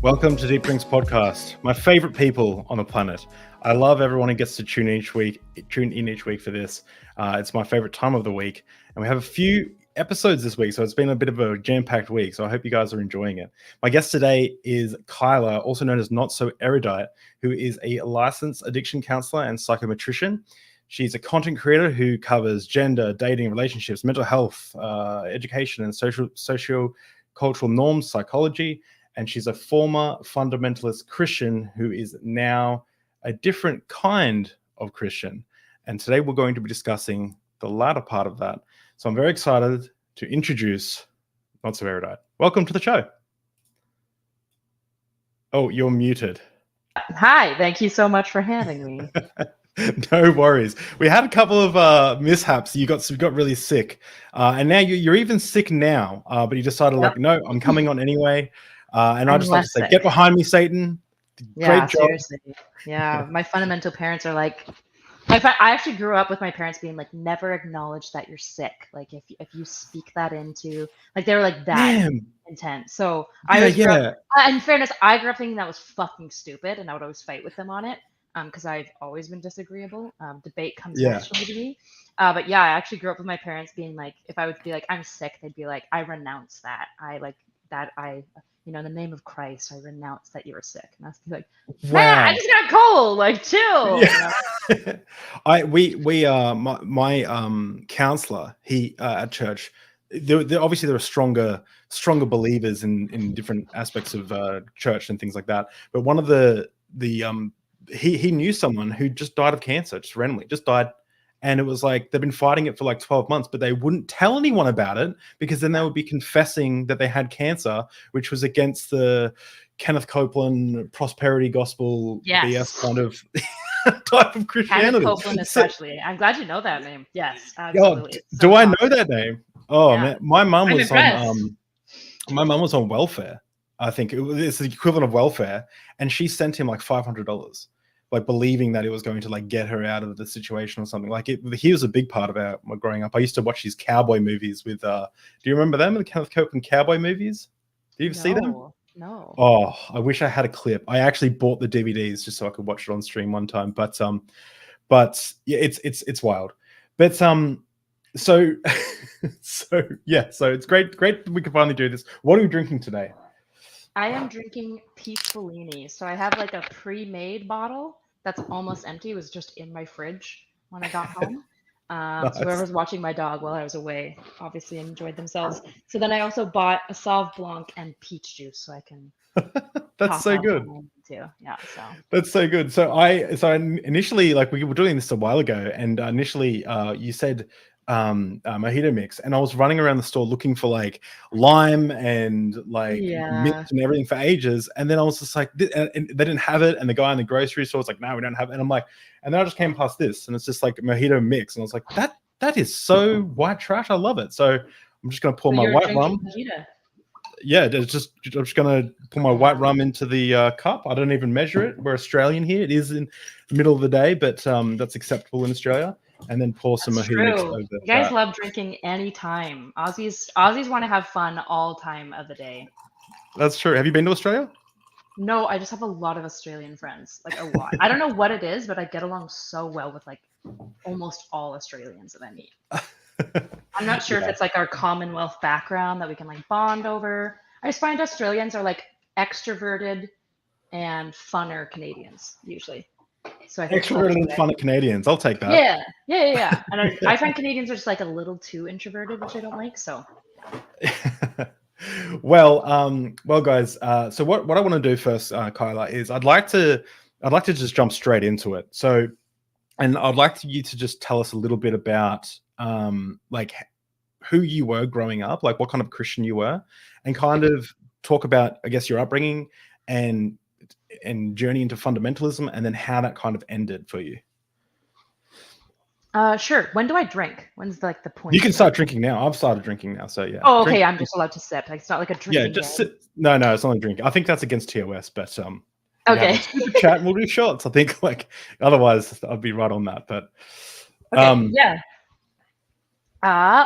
Welcome to Deep Drinks Podcast, my favorite people on the planet. I love everyone who gets to tune in each week for this. It's my favorite time of the week, and we have a few episodes this week, so it's been a bit of a jam-packed week, so I hope you guys are enjoying it. My guest today is Kyla, also known as Notsoerudite, who is a licensed addiction counselor and psychometrician. She's a content creator who covers gender, dating, relationships, mental health, education, and socio-cultural norms, psychology. And she's a former fundamentalist Christian who is now a different kind of Christian. And today we're going to be discussing the latter part of that. So I'm very excited to introduce Notsoerudite. Welcome to the show. Oh, you're muted. Hi, thank you so much for having me. No worries. We had a couple of mishaps. You got really sick, and now you're even sick now. But you decided, like, no, I'm coming on anyway. And I just like to say, get behind me, Satan. Yeah, great job. Seriously. Yeah, my fundamental parents are like, I actually grew up with my parents being like, never acknowledge that you're sick. Like if you speak that into, like they were like that intense. So in fairness, I grew up thinking that was fucking stupid, and I would always fight with them on it. Because I've always been disagreeable. Debate comes naturally to me. But yeah, I actually grew up with my parents being like, if I would be like, I'm sick, they'd be like, I renounce that. In the name of Christ, I renounce that you were sick. And I'd be like, man, I just got cold, like chill. Yeah. My counselor, he at church, obviously there are stronger believers in different aspects of church and things like that. But one of he knew someone who just died of cancer, just randomly, just died. And it was like, they've been fighting it for like 12 months, but they wouldn't tell anyone about it because then they would be confessing that they had cancer, which was against the Kenneth Copeland prosperity gospel BS kind of type of Christianity. Kenneth Copeland especially. I'm glad you know that name. Yes, absolutely. Do I know that name? Oh, man. My mum was on welfare. I think it's the equivalent of welfare. And she sent him like $500. Like believing that it was going to like get her out of the situation or something. Like he was a big part of my growing up. I used to watch these cowboy movies with, do you remember them? The Kenneth Copeland cowboy movies? Do you see them? No. Oh, I wish I had a clip. I actually bought the DVDs just so I could watch it on stream one time. But yeah, it's wild. But so it's great that we can finally do this. What are we drinking today? I am drinking Peach Bellini. So I have like a pre-made bottle that's almost empty. It was just in my fridge when I got home. Nice. So whoever was watching my dog while I was away obviously enjoyed themselves. So then I also bought a Sauv Blanc and peach juice so I can. That's so good. Too. Yeah. So that's so good. So I initially, like, we were doing this a while ago, and initially you said mojito mix, and I was running around the store looking for like lime and like mix and everything for ages, and then I was just like, and they didn't have it, and the guy in the grocery store was like, no, we don't have it, and I'm like, and then I just came past this, and it's just like mojito mix, and I was like, that is so white trash. I love it. So I'm just gonna pour my white rum. Yeah, I'm just gonna pour my white rum into the cup. I don't even measure it. We're Australian here. It is in the middle of the day, but that's acceptable in Australia. And then pour some mojito mix over. You guys love drinking anytime. Aussies want to have fun all time of the day. That's true. Have you been to Australia? No, I just have a lot of Australian friends, like a lot. I don't know what it is, but I get along so well with like almost all Australians that I meet. I'm not sure if it's like our Commonwealth background that we can like bond over. I just find Australians are like extroverted and funner Canadians usually. So I think extroverted and funner Canadians. I'll take that. Yeah. And I find Canadians are just like a little too introverted, which I don't like. So. Well, guys. So what I want to do first, Kyla, is I'd like to just jump straight into it. So, and I'd like you to just tell us a little bit about like who you were growing up, like what kind of Christian you were, and kind of talk about, I guess, your upbringing and journey into fundamentalism, and then how that kind of ended for you. Sure. When do I drink? When's like the point? You can start drinking now. I've started drinking now, so yeah. Oh, okay. I'm just allowed to sip. Like, it's not like a drinking. Yeah, just sip. No, it's not a drink. I think that's against TOS, but okay. Yeah, chat and we'll do shots. I think like otherwise I'd be right on that, but okay. Yeah.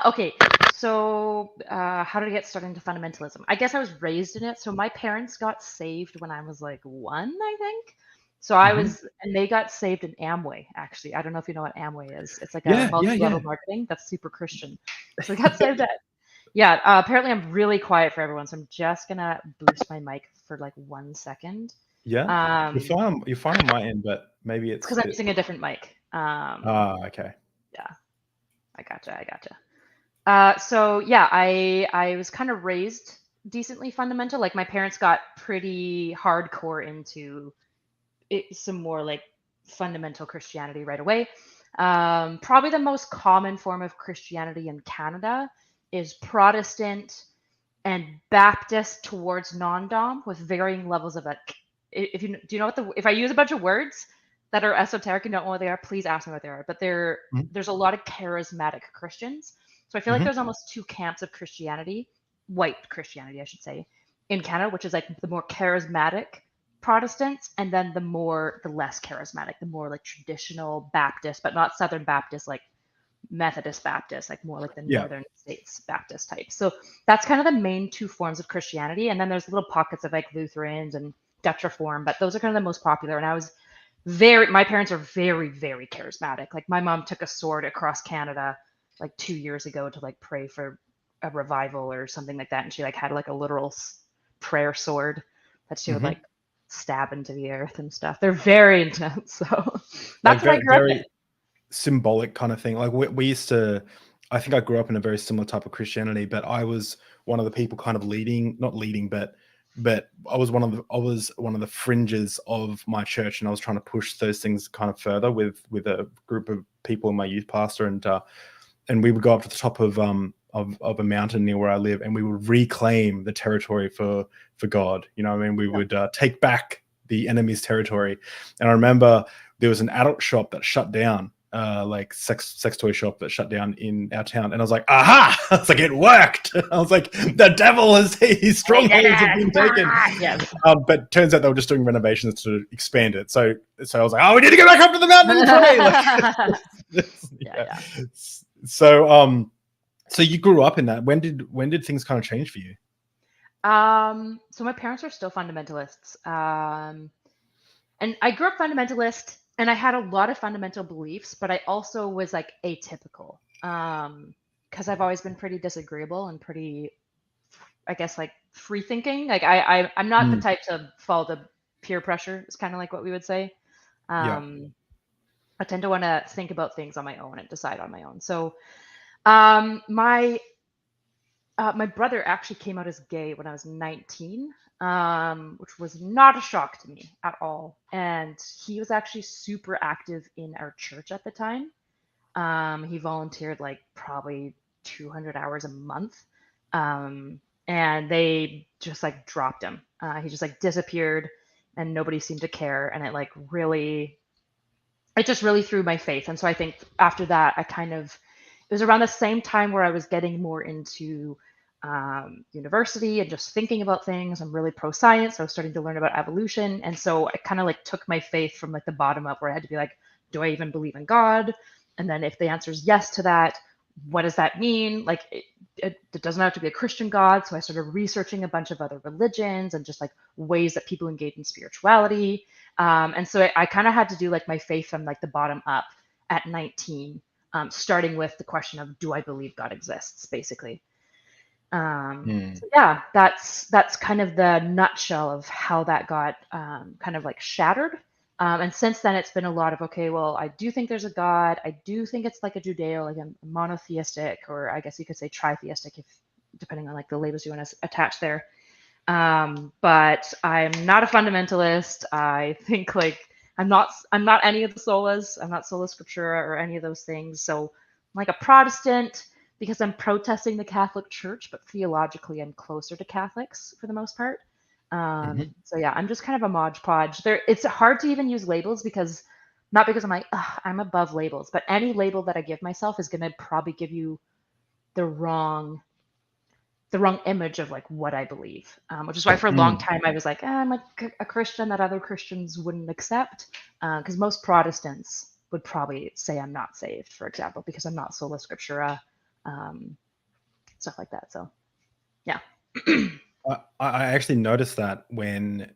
Okay. How did I get started into fundamentalism? I guess I was raised in it. So my parents got saved when I was like 1, I think. So and they got saved in Amway, actually. I don't know if you know what Amway is. It's like a multi-level marketing that's super Christian. So they got saved at, yeah. Apparently I'm really quiet for everyone. So I'm just going to boost my mic for like 1 second. Yeah. You're fine on my end, but maybe it's because I'm using a different mic. Okay. Yeah. I gotcha. So yeah, I was kind of raised decently fundamental. Like my parents got pretty hardcore into some more like fundamental Christianity right away. Probably the most common form of Christianity in Canada is Protestant and Baptist towards non-dom with varying levels of it. Do you know if I use a bunch of words that are esoteric and don't know what they are, please ask me what they are. But there's a lot of charismatic Christians. So I feel like there's almost 2 camps of Christianity, white Christianity, I should say, in Canada, which is like the more charismatic Protestants, and then the less charismatic, the more like traditional Baptist, but not Southern Baptist, like Methodist Baptist, like more like the Northern States Baptist type. So that's kind of the main 2 forms of Christianity. And then there's little pockets of like Lutherans and Dutch Reform, but those are kind of the most popular. And my parents are very, very charismatic. Like my mom took a sword across Canada like 2 years ago to like pray for a revival or something like that. And she like had like a literal prayer sword that she would like stab into the earth and stuff. They're very intense. So that's what I grew up in. Symbolic kind of thing. Like we used to, I think I grew up in a very similar type of Christianity, but I was one of the people kind of not leading, but I was one of the fringes of my church, and I was trying to push those things kind of further with a group of people in my youth pastor, and we would go up to the top of a mountain near where I live, and we would reclaim the territory for God. You know what I mean? We would take back the enemy's territory. And I remember there was an adult shop that shut down, like sex toy shop that shut down in our town. And I was like, aha! I was like, it worked. I was like, the devil his strongholds have been taken. But turns out they were just doing renovations to expand it. So I was like, oh, we need to go back up to the mountain and pray. So you grew up in that. When did things kind of change for you? So my parents are still fundamentalists. And I grew up fundamentalist, and I had a lot of fundamental beliefs, but I also was like atypical. Because I've always been pretty disagreeable and pretty, I guess, like free thinking. Like I'm not the type to fall to peer pressure. It's kind of like what we would say. I tend to want to think about things on my own and decide on my own. So my brother actually came out as gay when I was 19, which was not a shock to me at all. And he was actually super active in our church at the time. He volunteered like probably 200 hours a month. And they just like dropped him. He just like disappeared and nobody seemed to care. And it just really threw my faith. And so I think after that, it was around the same time where I was getting more into university and just thinking about things. I'm really pro science. I was starting to learn about evolution. And so I kind of like took my faith from like the bottom up, where I had to be like, do I even believe in God? And then if the answer is yes to that, what does that mean? Like it doesn't have to be a Christian God. So I started researching a bunch of other religions and just like ways that people engage in spirituality. And so I kind of had to do like my faith from like the bottom up at 19, starting with the question of, do I believe God exists, basically. So yeah, that's kind of the nutshell of how that got kind of like shattered. And since then, it's been a lot of, okay, well, I do think there's a God. I do think it's like a Judeo, like a monotheistic, or I guess you could say tritheistic, if depending on like the labels you want to attach there. But I'm not a fundamentalist. I think like I'm not any of the solas. I'm not sola scriptura or any of those things. So I'm like a Protestant, because I'm protesting the Catholic Church, but theologically I'm closer to Catholics for the most part. So yeah, I'm just kind of a Mod Podge. It's hard to even use labels, not because I'm like, I'm above labels, but any label that I give myself is going to probably give you the wrong image of like what I believe, which is why for a long time I was like, I'm a Christian that other Christians wouldn't accept, because most Protestants would probably say I'm not saved, for example, because I'm not sola scriptura. stuff like that. So, yeah. I actually noticed that when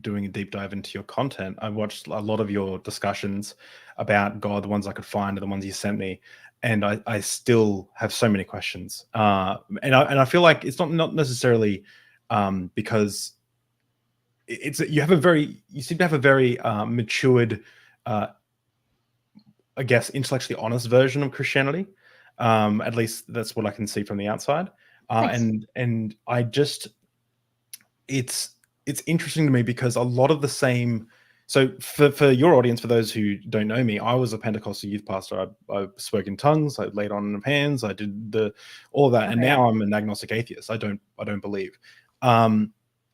doing a deep dive into your content. I watched a lot of your discussions about God, the ones I could find, and the ones you sent me, and I still have so many questions. And I feel like it's not necessarily because it's you seem to have a very matured, I guess, intellectually honest version of Christianity. At least that's what I can see from the outside. And I just, it's interesting to me because a lot of the same. So for your audience, for those who don't know me, I was a Pentecostal youth pastor. I spoke in tongues. I laid on of hands. I did all of that, and now I'm an agnostic atheist. I don't believe.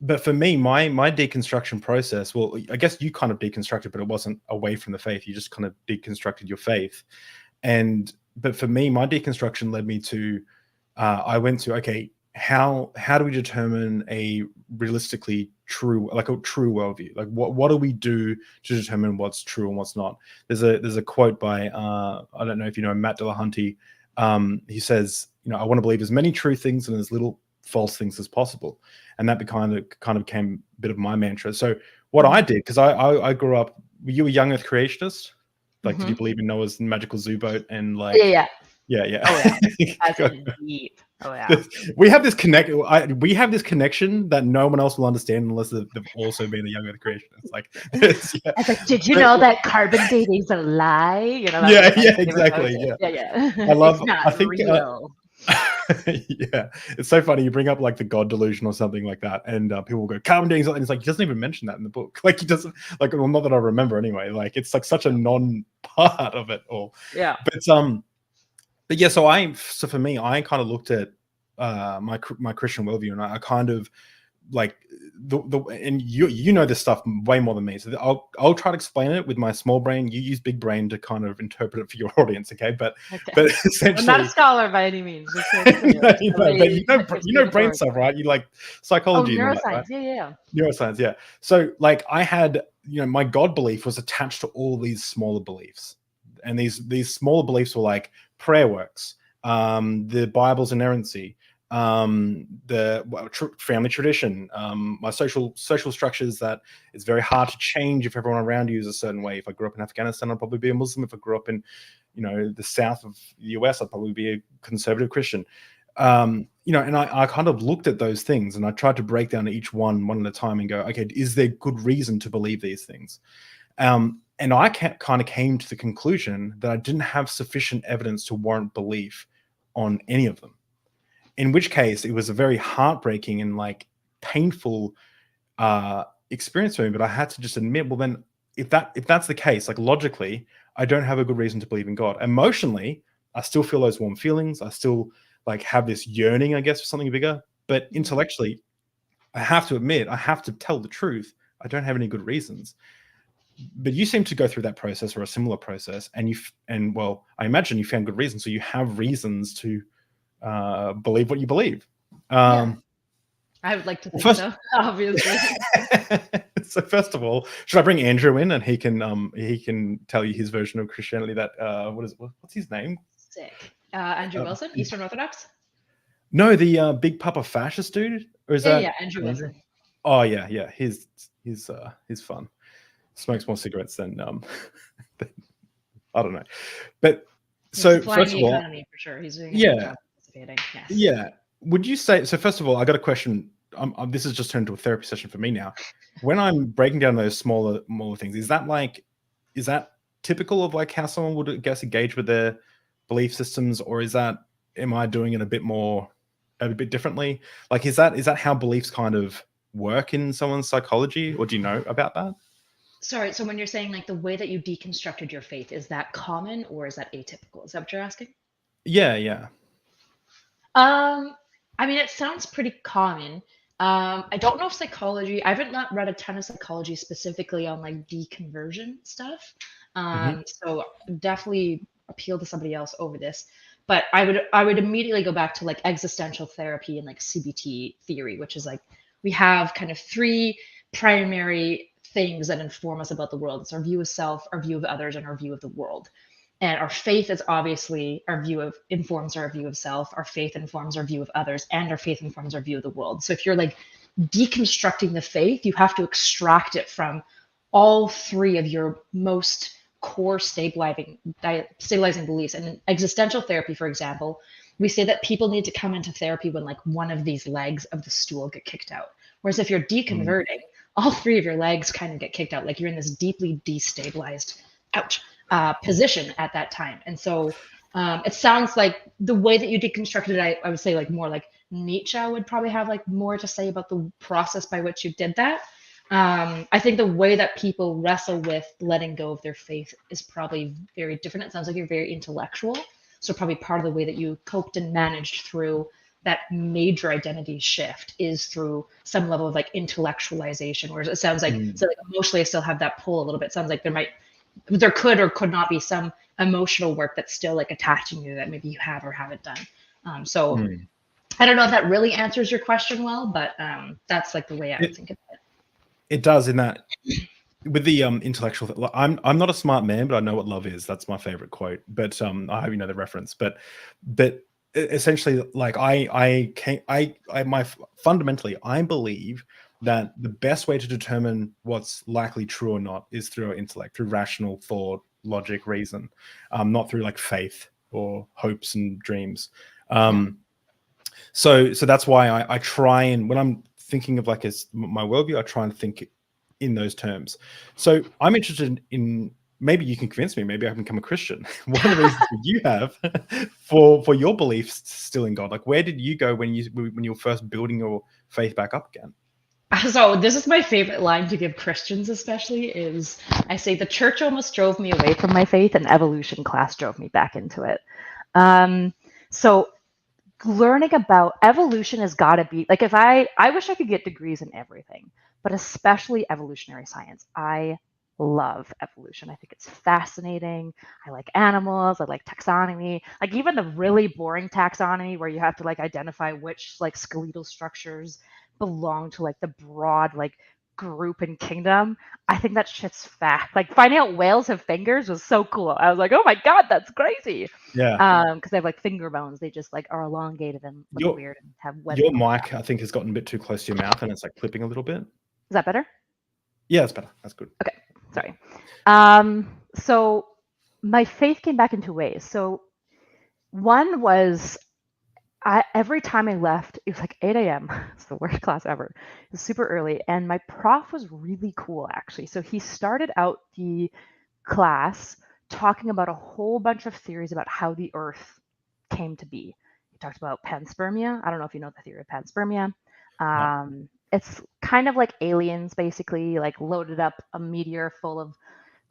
But for me, my deconstruction process. Well, I guess you kind of deconstructed, but it wasn't away from the faith. You just kind of deconstructed your faith. But for me, my deconstruction led me to. I went to, okay, how do we determine a realistically true, like a true worldview? Like what do we do to determine what's true and what's not? There's a quote by I don't know if you know Matt Dillahunty. He says, I want to believe as many true things and as little false things as possible, and that kind of became a bit of my mantra. So what I did, because I grew up, were you a young Earth creationist? Like, did you believe in Noah's magical zoo boat and like? Yeah. Yeah. Oh yeah. That's deep. Oh yeah. We have this connection that no one else will understand unless they've also been a young Earth creationist. Like, it's like, did you know that carbon dating's a lie? Yeah, exactly. Yeah. I think real. Yeah, it's so funny. You bring up like the God delusion or something like that, and people will go carbon dating, and it's like he doesn't even mention that in the book. Like he doesn't, like, well, not that I remember anyway. Like it's like such a non-part of it all. Yeah. But yeah, so for me, I kind of looked at my Christian worldview, and I kind of like and you know this stuff way more than me. So I'll try to explain it with my small brain. You use big brain to kind of interpret it for your audience, okay? But essentially, I'm not a scholar by any means. but you know brain stuff, right? You like psychology, neuroscience, right? yeah. Neuroscience, yeah. So like I had, my God belief was attached to all these smaller beliefs, and these smaller beliefs were like prayer works, the Bible's inerrancy, the family tradition, my social structures, that it's very hard to change if everyone around you is a certain way. If I grew up in Afghanistan, I'd probably be a Muslim. If I grew up in the south of the US, I'd probably be a conservative Christian. And I kind of looked at those things, and I tried to break down each one at a time and go, okay, is there good reason to believe these things? And I kind of came to the conclusion that I didn't have sufficient evidence to warrant belief on any of them. In which case, it was a very heartbreaking and like painful experience for me. But I had to just admit, well, then if that's the case, like logically, I don't have a good reason to believe in God. Emotionally, I still feel those warm feelings. I still like have this yearning, I guess, for something bigger. But intellectually, I have to admit, I have to tell the truth. I don't have any good reasons. But you seem to go through that process or a similar process, and well, I imagine you found good reasons. So you have reasons to believe what you believe. I would like to think so, obviously. So first of all, should I bring Andrew in, and he can tell you his version of Christianity? That what's his name? Sick. Andrew Wilson, Eastern Orthodox. No, the big papa fascist dude, or is that Andrew Wilson? Oh yeah, he's fun. Smokes more cigarettes than I don't know, but so first of all, economy for sure. He's doing a good job participating. Yes. Yeah. Would you say so? First of all, I got a question. This has just turned into a therapy session for me now. When I'm breaking down those smaller things, is that typical of like how someone would, I guess, engage with their belief systems, or am I doing it a bit differently? Like, is that how beliefs kind of work in someone's psychology, or do you know about that? Sorry, so when you're saying like the way that you deconstructed your faith, is that common or is that atypical? Is that what you're asking? Yeah. I mean, it sounds pretty common. I don't know if psychology, I haven't not read a ton of psychology specifically on like deconversion stuff. So definitely appeal to somebody else over this. But I would immediately go back to like existential therapy and like CBT theory, which is like we have kind of three primary things that inform us about the world. It's our view of self, our view of others, and our view of the world. And our faith is obviously informs our view of self. Our faith informs our view of others, and our faith informs our view of the world. So if you're like deconstructing the faith, you have to extract it from all three of your most core stabilizing beliefs. And in existential therapy, for example, we say that people need to come into therapy when like one of these legs of the stool get kicked out. Whereas if you're deconverting, all three of your legs kind of get kicked out. Like you're in this deeply destabilized position at that time. And so it sounds like the way that you deconstructed it, I would say like more like Nietzsche would probably have like more to say about the process by which you did that. I think the way that people wrestle with letting go of their faith is probably very different. It sounds like you're very intellectual. So probably part of the way that you coped and managed through that major identity shift is through some level of like intellectualization, whereas it sounds like, so like emotionally I still have that pull a little bit. It sounds like there could or could not be some emotional work that's still like attaching you that maybe you have or haven't done. I don't know if that really answers your question well, but that's like the way I would think of it. It does, in that with the intellectual. I'm not a smart man, but I know what love is. That's my favorite quote. But I hope you know the reference. But essentially, like fundamentally, I believe that the best way to determine what's likely true or not is through our intellect, through rational thought, logic, reason, not through like faith or hopes and dreams. So that's why I try, and when I'm thinking of like my worldview, I try and think in those terms. So I'm interested in, maybe you can convince me, maybe I can become a Christian. What are the reasons that you have for your beliefs still in God? Like, where did you go when you were first building your faith back up again? So this is my favorite line to give Christians, especially, is I say the church almost drove me away from my faith and evolution class drove me back into it. So learning about evolution has got to be like, if I wish I could get degrees in everything, but especially evolutionary science. I love evolution. I think it's fascinating. I like animals. I like taxonomy. Like even the really boring taxonomy where you have to like identify which like skeletal structures belong to like the broad like group and kingdom. I think that shit's fast. Like finding out whales have fingers was so cool. I was like, oh my God, that's crazy. Yeah. Because they have like finger bones. They just like are elongated and look weird and have webs. Your mic, I think, has gotten a bit too close to your mouth and it's like clipping a little bit. Is that better? Yeah, that's better. That's good. Okay, sorry. So my faith came back in two ways. So one was every time I left, it was like 8 a.m. It's the worst class ever. It was super early. And my prof was really cool, actually. So he started out the class talking about a whole bunch of theories about how the earth came to be. He talked about panspermia. I don't know if you know the theory of panspermia. No. It's kind of like aliens, basically, like loaded up a meteor full of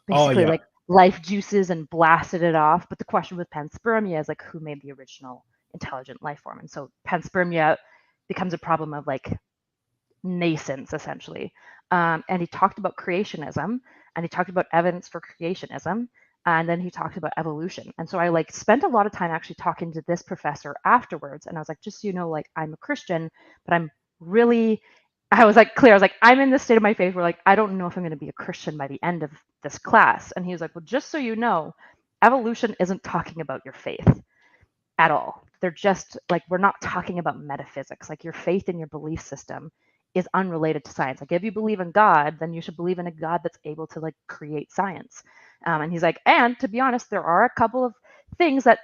basically like life juices and blasted it off. But the question with panspermia is like, who made the original intelligent life form? And so panspermia becomes a problem of like nascence, essentially. And he talked about creationism, and he talked about evidence for creationism, and then he talked about evolution. And so I like spent a lot of time actually talking to this professor afterwards, and I was like, just so you know, like I'm a Christian, but I was like clear. I was like, I'm in this state of my faith where like I don't know if I'm going to be a Christian by the end of this class. And he was like, well, just so you know, evolution isn't talking about your faith at all. They're just like, we're not talking about metaphysics. Like your faith in your belief system is unrelated to science. Like if you believe in God, then you should believe in a God that's able to like create science. And he's like, and to be honest, there are a couple of things that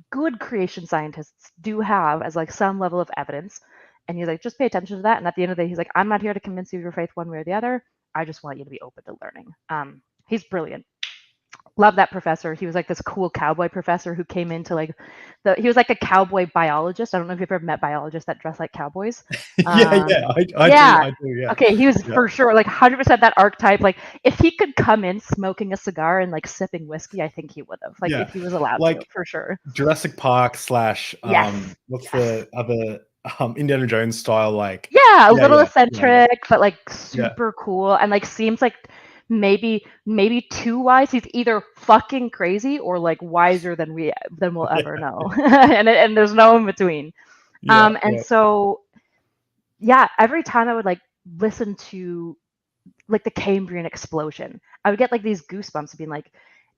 good creation scientists do have as like some level of evidence. And he's like, just pay attention to that. And at the end of the day, he's like, I'm not here to convince you of your faith one way or the other. I just want you to be open to learning. He's brilliant. Love that professor. He was like this cool cowboy professor who came into like he was like a cowboy biologist. I don't know if you've ever met biologists that dress like cowboys. I do. Yeah. Okay, he was for sure like 100% that archetype. Like if he could come in smoking a cigar and like sipping whiskey, I think he would have. Like if he was allowed to, for sure. Jurassic Park / what's the other Indiana Jones style, like a little eccentric, but like super cool, and like seems like maybe too wise. He's either fucking crazy or like wiser than we'll ever know. and there's no in between. So every time I would like listen to like the Cambrian explosion, I would get like these goosebumps of being like,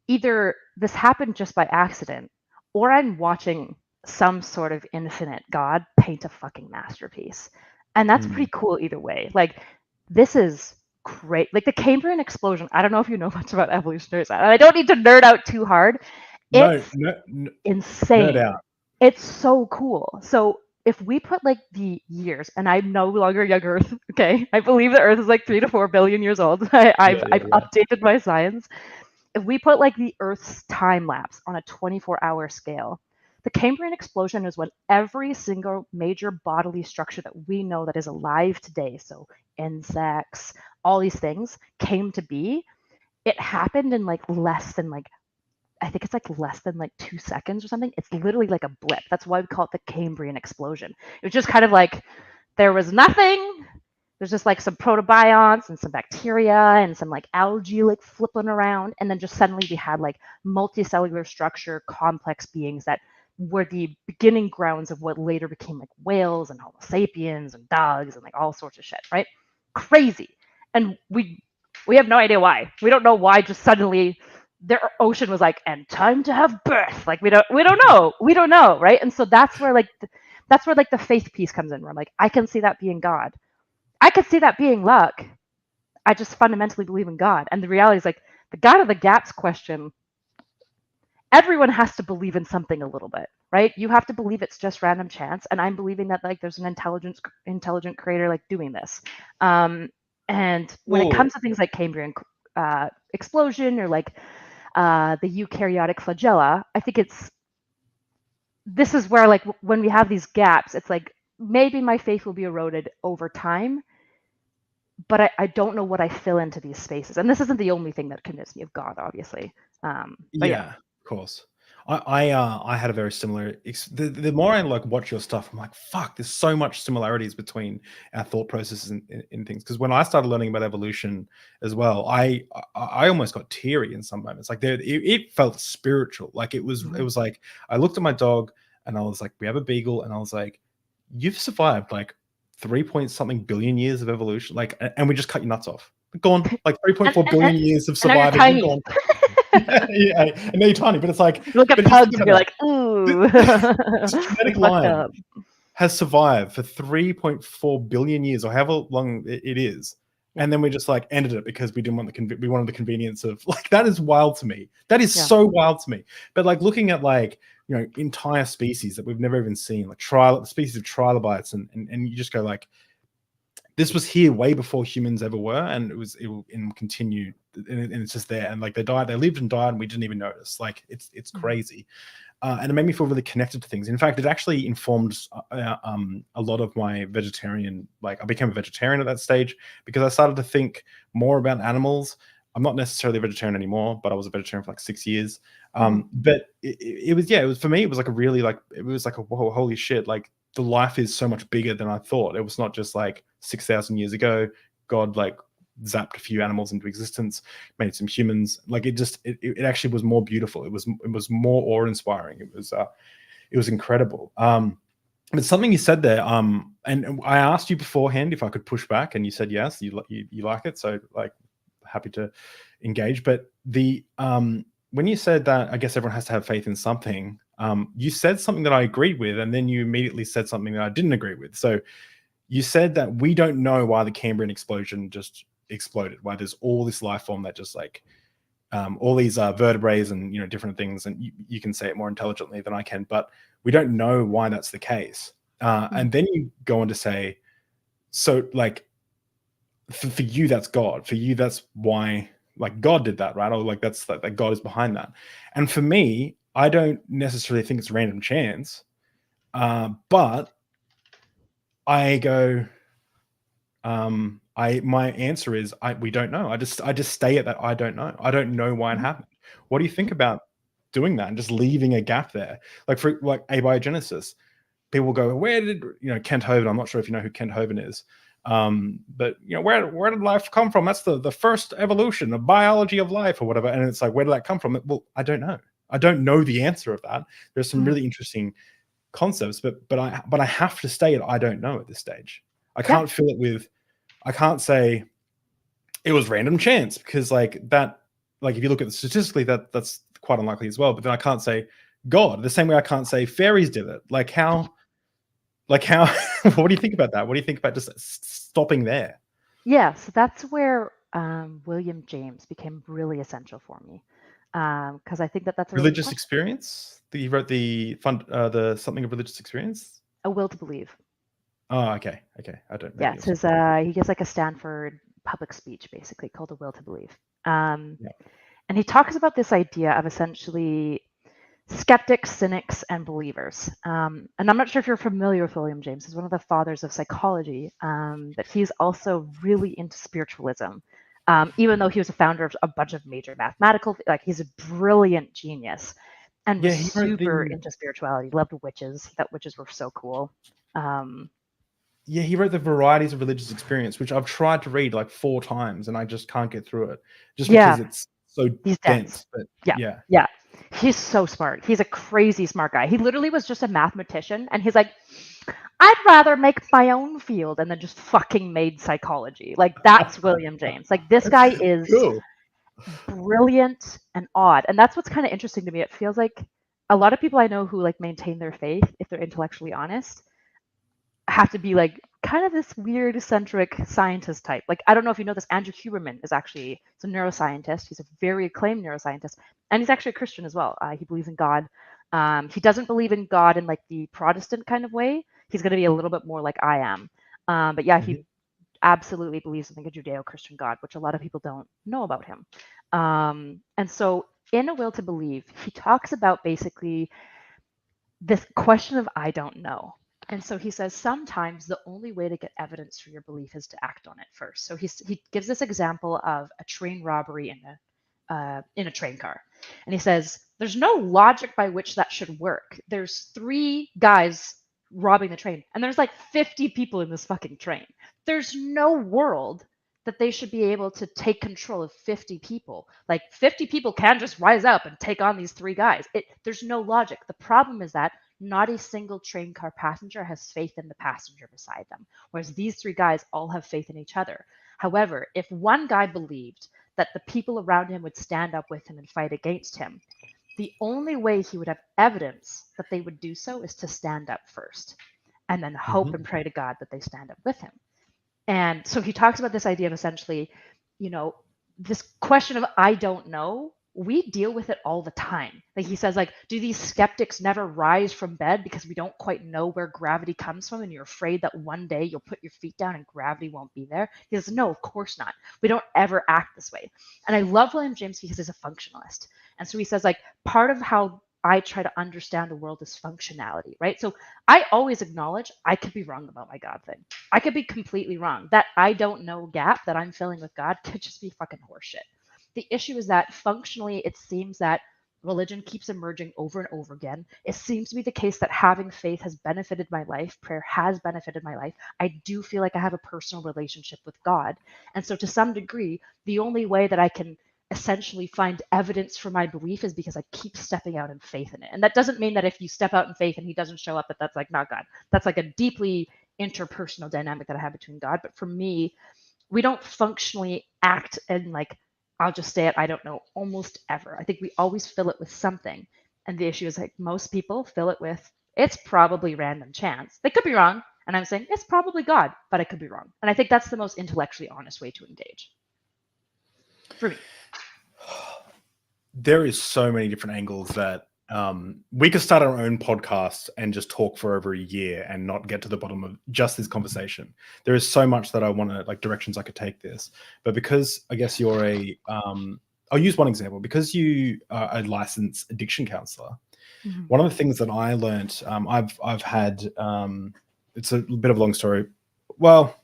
either this happened just by accident, or I'm watching some sort of infinite God paint a fucking masterpiece. And that's pretty cool either way. Like, this is great. Like, the Cambrian explosion, I don't know if you know much about evolutionary science. I don't need to nerd out too hard. No, It's no, insane. nerd out. It's so cool. So if we put like the years, and I'm no longer young Earth, okay? I believe the Earth is like 3 to 4 billion years old. I've updated my science. If we put like the Earth's time lapse on a 24-hour scale, the Cambrian explosion is when every single major bodily structure that we know that is alive today, so insects, all these things, came to be. It happened in like less than like, I think it's like less than like 2 seconds or something. It's literally like a blip. That's why we call it the Cambrian explosion. It was just kind of like there was nothing. There's just like some protobionts and some bacteria and some like algae like flipping around. And then just suddenly we had like multicellular structure, complex beings that were the beginning grounds of what later became like whales and Homo sapiens and dogs and like all sorts of shit, right? Crazy. And we have no idea why. We don't know why just suddenly their ocean was like, and time to have birth. Like we don't know, right? And so that's where like the faith piece comes in, where I'm like, I can see that being God. I could see that being luck. I just fundamentally believe in God. And the reality is like the God of the gaps question, everyone has to believe in something a little bit, right? You have to believe it's just random chance. And I'm believing that like there's an intelligent creator like doing this. And when it comes to things like Cambrian explosion or like the eukaryotic flagella, I think this is where like when we have these gaps, it's like maybe my faith will be eroded over time, but I don't know what I fill into these spaces. And this isn't the only thing that convinced me of God, obviously. Yeah, of course. I had a very similar. The more I like watch your stuff, I'm like, fuck. There's so much similarities between our thought processes in things. Because when I started learning about evolution as well, I almost got teary in some moments. Like it felt spiritual. Like it was like I looked at my dog and I was like, we have a beagle, and I was like, you've survived like 3 point something billion years of evolution. Like, and we just cut your nuts off. Gone. Like 3.4 billion years of surviving. Gone. Yeah, and now you're tiny, but it's like you look at pugs and you're like, ooh, this genetic line has survived for 3.4 billion years, or however long it is, and then we just like ended it because we didn't want we wanted the convenience of like, that is wild to me. That is so wild to me. But like looking at like, you know, entire species that we've never even seen, like species of trilobites, and you just go like, this was here way before humans ever were, and it will continue, and it's just there. And like they lived and died, and we didn't even notice. Like it's crazy, and it made me feel really connected to things. In fact, it actually informed a lot of my vegetarian. Like I became a vegetarian at that stage because I started to think more about animals. I'm not necessarily a vegetarian anymore, but I was a vegetarian for like 6 years. But it was for me. It was like a really it was like a whoa, holy shit! Like the life is so much bigger than I thought. It was not just like 6,000 years ago, God like zapped a few animals into existence, made some humans. Like it actually was more beautiful. It was more awe-inspiring. It was incredible. But something you said there, and I asked you beforehand if I could push back, and you said yes, you like it, so like happy to engage. But the when you said that, I guess everyone has to have faith in something. You said something that I agreed with, and then you immediately said something that I didn't agree with. So you said that we don't know why the Cambrian explosion just exploded, why there's all this life form that just like all these vertebrae and, you know, different things, and you can say it more intelligently than I can, but we don't know why that's the case. And then you go on to say, so like for you that's God, for you that's why like God did that, right? Or like that's that God is behind that. And for me, I don't necessarily think it's random chance, but I go, my answer is we don't know. I just stay at that. I don't know. I don't know why it happened. What do you think about doing that and just leaving a gap there? Like for like abiogenesis, people go, where did, you know, Kent Hovind? I'm not sure if you know who Kent Hovind is, but you know, where did life come from? That's the first evolution of biology of life or whatever. And it's like, where did that come from? Well, I don't know. I don't know the answer of that. There's some really interesting concepts, but I have to stay at I don't know at this stage. I can't fill it with, I can't say it was random chance, because like that like if you look at it statistically, that's quite unlikely as well. But then I can't say God the same way I can't say fairies did it. Like how what do you think about that? What do you think about just stopping there? Yeah, so that's where William James became really essential for me, because I think that that's a really Religious important, experience? He wrote the something of religious experience? a will to believe. Oh, okay. I don't Yeah, maybe it's it's his, he gives like a Stanford public speech basically called "A Will to Believe," yeah. and he talks about this idea of essentially skeptics, cynics, and believers. And I'm not sure if you're familiar with William James. He's one of the fathers of psychology, but he's also really into spiritualism. Even though he was a founder of a bunch of major mathematical, like he's a brilliant genius, and was Yeah, he wrote super the into spirituality. Loved witches. He thought witches were so cool. Yeah, he wrote the Varieties of Religious Experience, which I've tried to read like 4 times and I just can't get through it, just Yeah, because it's so he's dense. dense. But Yeah, yeah, yeah. He's so smart. He's a crazy smart guy. He literally was just a mathematician, and he's like, I'd rather make my own field, and then just fucking made psychology. Like that's William James. Like this guy is cool. brilliant and odd, and that's what's kind of interesting to me. It feels like a lot of people I know who like maintain their faith, if they're intellectually honest, have to be like kind of this weird eccentric scientist type. Like I don't know if you know this, Andrew Huberman is actually he's a neuroscientist. He's a very acclaimed neuroscientist, and he's actually a Christian as well. He believes in God. He doesn't believe in God in like the Protestant kind of way. He's going to be a little bit more like I am. But yeah, he absolutely believes in like a Judeo-Christian God, which a lot of people don't know about him. And so in A Will to Believe, he talks about basically this question of I don't know. And so he says sometimes the only way to get evidence for your belief is to act on it first. So he gives this example of a train robbery in a train car, and he says there's no logic by which that should work. There's 3 guys robbing the train, and there's like 50 people in this fucking train. There's no world that they should be able to take control of 50 people. Like 50 people can just rise up and take on these 3 guys. There's no logic. The problem is that not a single train car passenger has faith in the passenger beside them, whereas these 3 guys all have faith in each other. However, if one guy believed that the people around him would stand up with him and fight against him, the only way he would have evidence that they would do so is to stand up first and then hope and pray to God that they stand up with him. And so he talks about this idea of essentially, this question of I don't know, we deal with it all the time. Like he says, like, do these skeptics never rise from bed because we don't quite know where gravity comes from and you're afraid that one day you'll put your feet down and gravity won't be there? He says, no, of course not. We don't ever act this way. And I love William James because he's a functionalist. And so he says, like, part of how I try to understand the world is functionality, right? So I always acknowledge I could be wrong about my God thing. I could be completely wrong. That I don't know gap that I'm filling with God could just be fucking horseshit. The issue is that functionally, it seems that religion keeps emerging over and over again. It seems to be the case that having faith has benefited my life. Prayer has benefited my life. I do feel like I have a personal relationship with God. And so to some degree, the only way that I can essentially find evidence for my belief is because I keep stepping out in faith in it. And that doesn't mean that if you step out in faith and he doesn't show up, that's like not God. That's like a deeply interpersonal dynamic that I have between God. But for me, we don't functionally act in like, I'll just say it, I don't know, almost ever. I think we always fill it with something. And the issue is like most people fill it with, it's probably random chance. They could be wrong. And I'm saying it's probably God, but I could be wrong. And I think that's the most intellectually honest way to engage for me. There is so many different angles that we could start our own podcast and just talk for over a year and not get to the bottom of just this conversation. There is so much that I want to, like, directions I could take this, but because I guess you're I'll use one example. Because you are a licensed addiction counselor, one of the things that I learned, I've had, it's a bit of a long story. Well,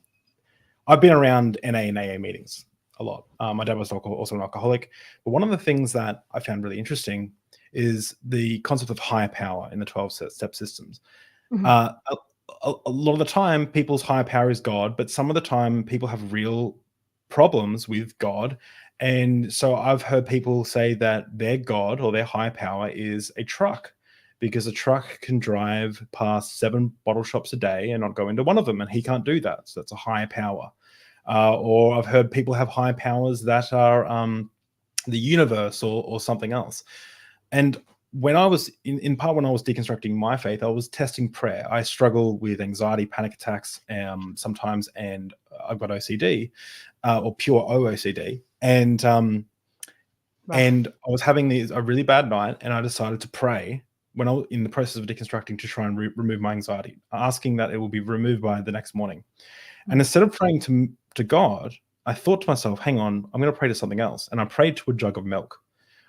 I've been around NA and AA meetings a lot. My dad was also an alcoholic. But one of the things that I found really interesting is the concept of higher power in the 12-step systems. A lot of the time, people's higher power is God, but some of the time people have real problems with God. And so I've heard people say that their God or their higher power is a truck, because a truck can drive past 7 bottle shops a day and not go into one of them, and he can't do that. So that's a higher power. Or I've heard people have high powers that are the universe or something else. And when I was in part, when I was deconstructing my faith, I was testing prayer. I struggle with anxiety, panic attacks sometimes, and I've got OCD or pure OCD. And and I was having a really bad night, and I decided to pray when I was in the process of deconstructing to try and remove my anxiety, asking that it will be removed by the next morning. And instead of praying to God, I thought to myself, hang on, I'm going to pray to something else. And I prayed to a jug of milk.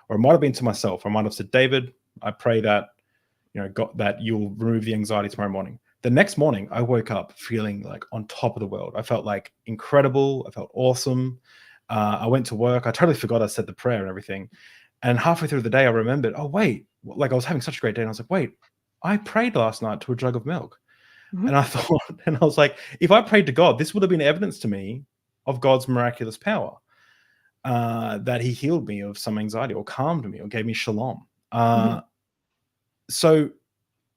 Or it might have been to myself. I might have said, David, I pray that, God, that you'll remove the anxiety tomorrow morning. The next morning, I woke up feeling like on top of the world. I felt like incredible. I felt awesome. I went to work. I totally forgot I said the prayer and everything. And halfway through the day, I remembered, oh, wait, like I was having such a great day. And I was like, wait, I prayed last night to a jug of milk. And I thought, and I was like, if I prayed to God, this would have been evidence to me of God's miraculous power, that he healed me of some anxiety or calmed me or gave me shalom. So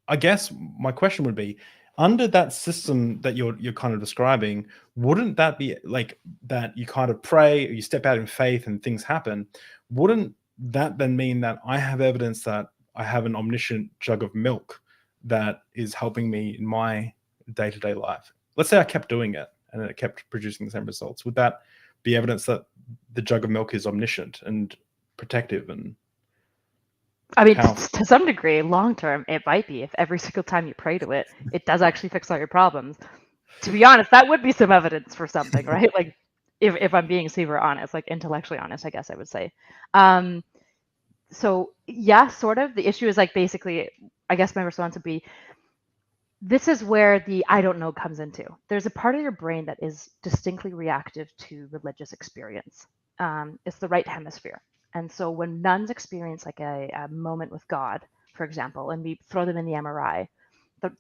I guess my question would be, under that system that you're kind of describing, wouldn't that be like that you kind of pray or you step out in faith and things happen? Wouldn't that then mean that I have evidence that I have an omniscient jug of milk that is helping me in my day-to-day life? Let's say I kept doing it and it kept producing the same results. Would that be evidence that the jug of milk is omniscient and protective? And I mean, to some degree, long term, it might be. If every single time you pray to it, it does actually fix all your problems. To be honest, that would be some evidence for something, right? Like, if I'm being super honest, like intellectually honest, I guess I would say. So yeah, sort of. The issue is like basically, I guess my response would be, this is where the I don't know comes into. There's a part of your brain that is distinctly reactive to religious experience. It's the right hemisphere. And so when nuns experience like a moment with God, for example, and we throw them in the MRI,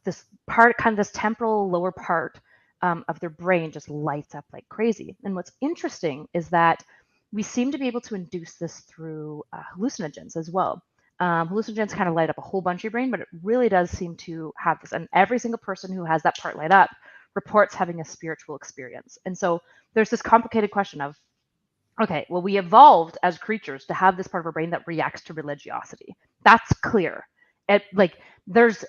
this part, kind of this temporal lower part of their brain just lights up like crazy. And what's interesting is that we seem to be able to induce this through hallucinogens as well. Hallucinogens kind of light up a whole bunch of your brain, but it really does seem to have this. And every single person who has that part light up reports having a spiritual experience. And so there's this complicated question of, okay, well, we evolved as creatures to have this part of our brain that reacts to religiosity. That's clear. There's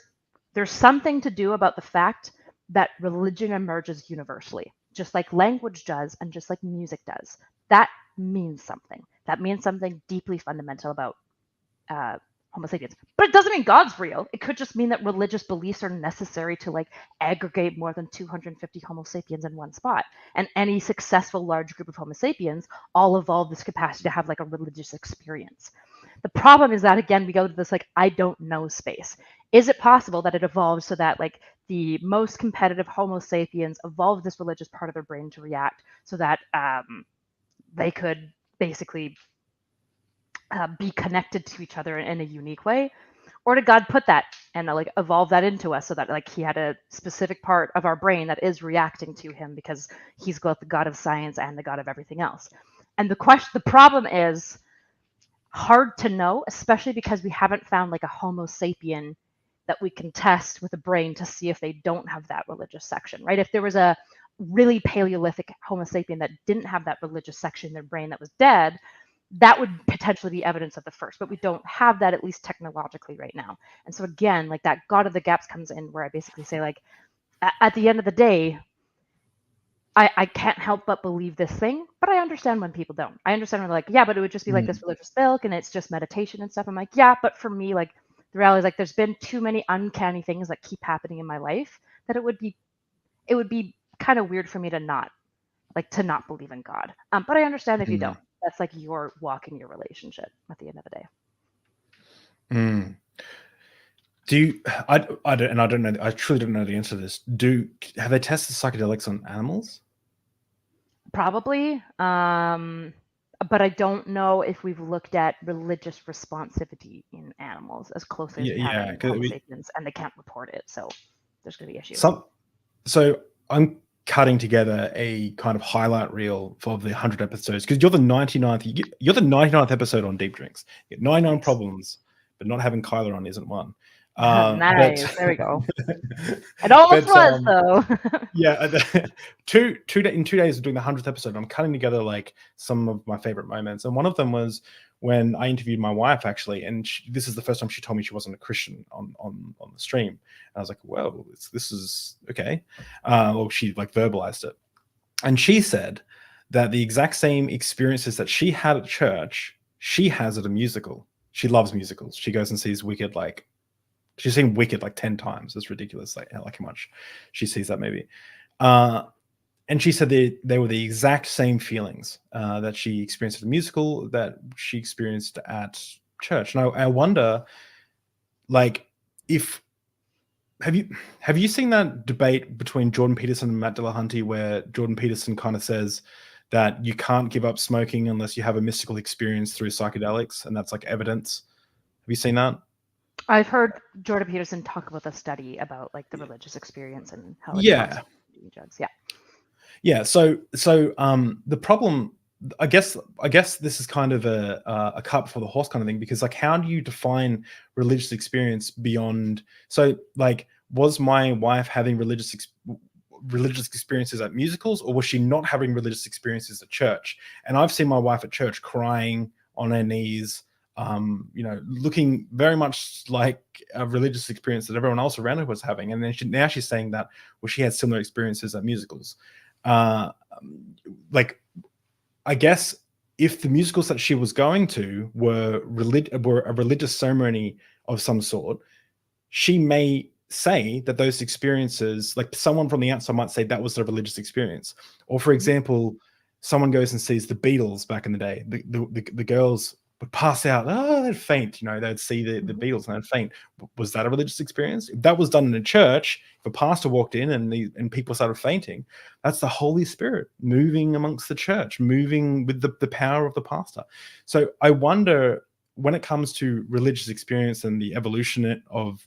something to do about the fact that religion emerges universally, just like language does and just like music does. That means something. That means something deeply fundamental about Homo sapiens. But it doesn't mean God's real. It could just mean that religious beliefs are necessary to like aggregate more than 250 Homo sapiens in one spot. And any successful large group of Homo sapiens all evolve this capacity to have like a religious experience. The problem is that, again, we go to this like I don't know space. Is it possible that it evolved so that like the most competitive Homo sapiens evolved this religious part of their brain to react so that they could basically be connected to each other in a unique way? Or did God put that and like evolve that into us so that like he had a specific part of our brain that is reacting to him because he's both the God of science and the God of everything else? And the problem is hard to know, especially because we haven't found like a Homo sapien that we can test with a brain to see if they don't have that religious section, right? If there was a really Paleolithic Homo sapien that didn't have that religious section in their brain that was dead, that would potentially be evidence of the first, but we don't have that, at least technologically right now. And so again, like that God of the gaps comes in where I basically say like, at the end of the day, I can't help but believe this thing, but I understand when people don't. I understand when they're like, yeah, but it would just be like this religious milk and it's just meditation and stuff. I'm like, yeah, but for me, like the reality is like there's been too many uncanny things that keep happening in my life that it would be kind of weird for me to not believe in God. But I understand if you don't. That's like you're walking your relationship at the end of the day. Do you? I don't, and I don't know. I truly don't know the answer to this. Have they tested psychedelics on animals? Probably, but I don't know if we've looked at religious responsivity in animals as closely as we have in Homo sapiens, and they can't report it. So there's going to be issues. So I'm cutting together a kind of highlight reel for the 100 episodes because you're the 99th. You're the 99th episode on Deep Drinks. You get 99 problems, but not having Kyler on isn't one. Nice. There we go. It almost was though. Yeah, in 2 days of doing the 100th episode, I'm cutting together like some of my favorite moments, and one of them was when I interviewed my wife actually, and this is the first time she told me she wasn't a Christian on the stream. And I was like, well, this is okay. Or she like verbalized it, and she said that the exact same experiences that she had at church, she has at a musical. She loves musicals. She goes and sees Wicked like. She's seen Wicked like 10 times. It's ridiculous, like how much she sees that movie. And she said they were the exact same feelings that she experienced at the musical that she experienced at church. And I wonder, like, have you seen that debate between Jordan Peterson and Matt Dillahunty, where Jordan Peterson kind of says that you can't give up smoking unless you have a mystical experience through psychedelics, and that's like evidence? Have you seen that? I've heard Jordan Peterson talk about the study about like the religious experience and how it drugs. Yeah. So the problem, I guess this is kind of a cart before the horse kind of thing, because like, how do you define religious experience beyond? So like, was my wife having religious experiences at musicals, or was she not having religious experiences at church? And I've seen my wife at church crying on her knees, looking very much like a religious experience that everyone else around her was having. And then now she's saying that, well, she had similar experiences at musicals. Like, I guess if the musicals that she was going to were a religious ceremony of some sort, she may say that those experiences, like someone from the outside might say that was a religious experience. Or for example, someone goes and sees the Beatles back in the day, the girls would pass out, they'd faint, they'd see the Beatles and they'd faint. Was that a religious experience? If that was done in a church, if a pastor walked in and people started fainting, that's the Holy Spirit moving amongst the church, moving with the power of the pastor. So I wonder, when it comes to religious experience and the evolution of,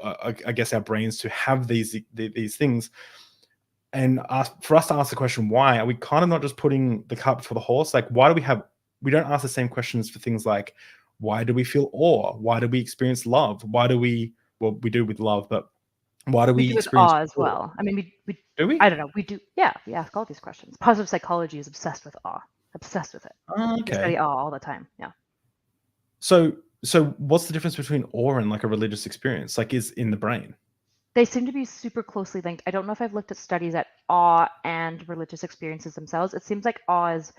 I guess, our brains to have these things, and for us to ask the question, why, are we kind of not just putting the cart before the horse? Like, why do we don't ask the same questions for things like, why do we feel awe? Why do we experience love? Why do we do with love, but why do we experience awe as well? I mean, we do we? I don't know. We do. Yeah, we ask all these questions. Positive psychology is obsessed with awe. Obsessed with it. Okay. We study awe all the time. Yeah. So what's the difference between awe and like a religious experience? Like, is in the brain? They seem to be super closely linked. I don't know if I've looked at studies at awe and religious experiences themselves. It seems like awe is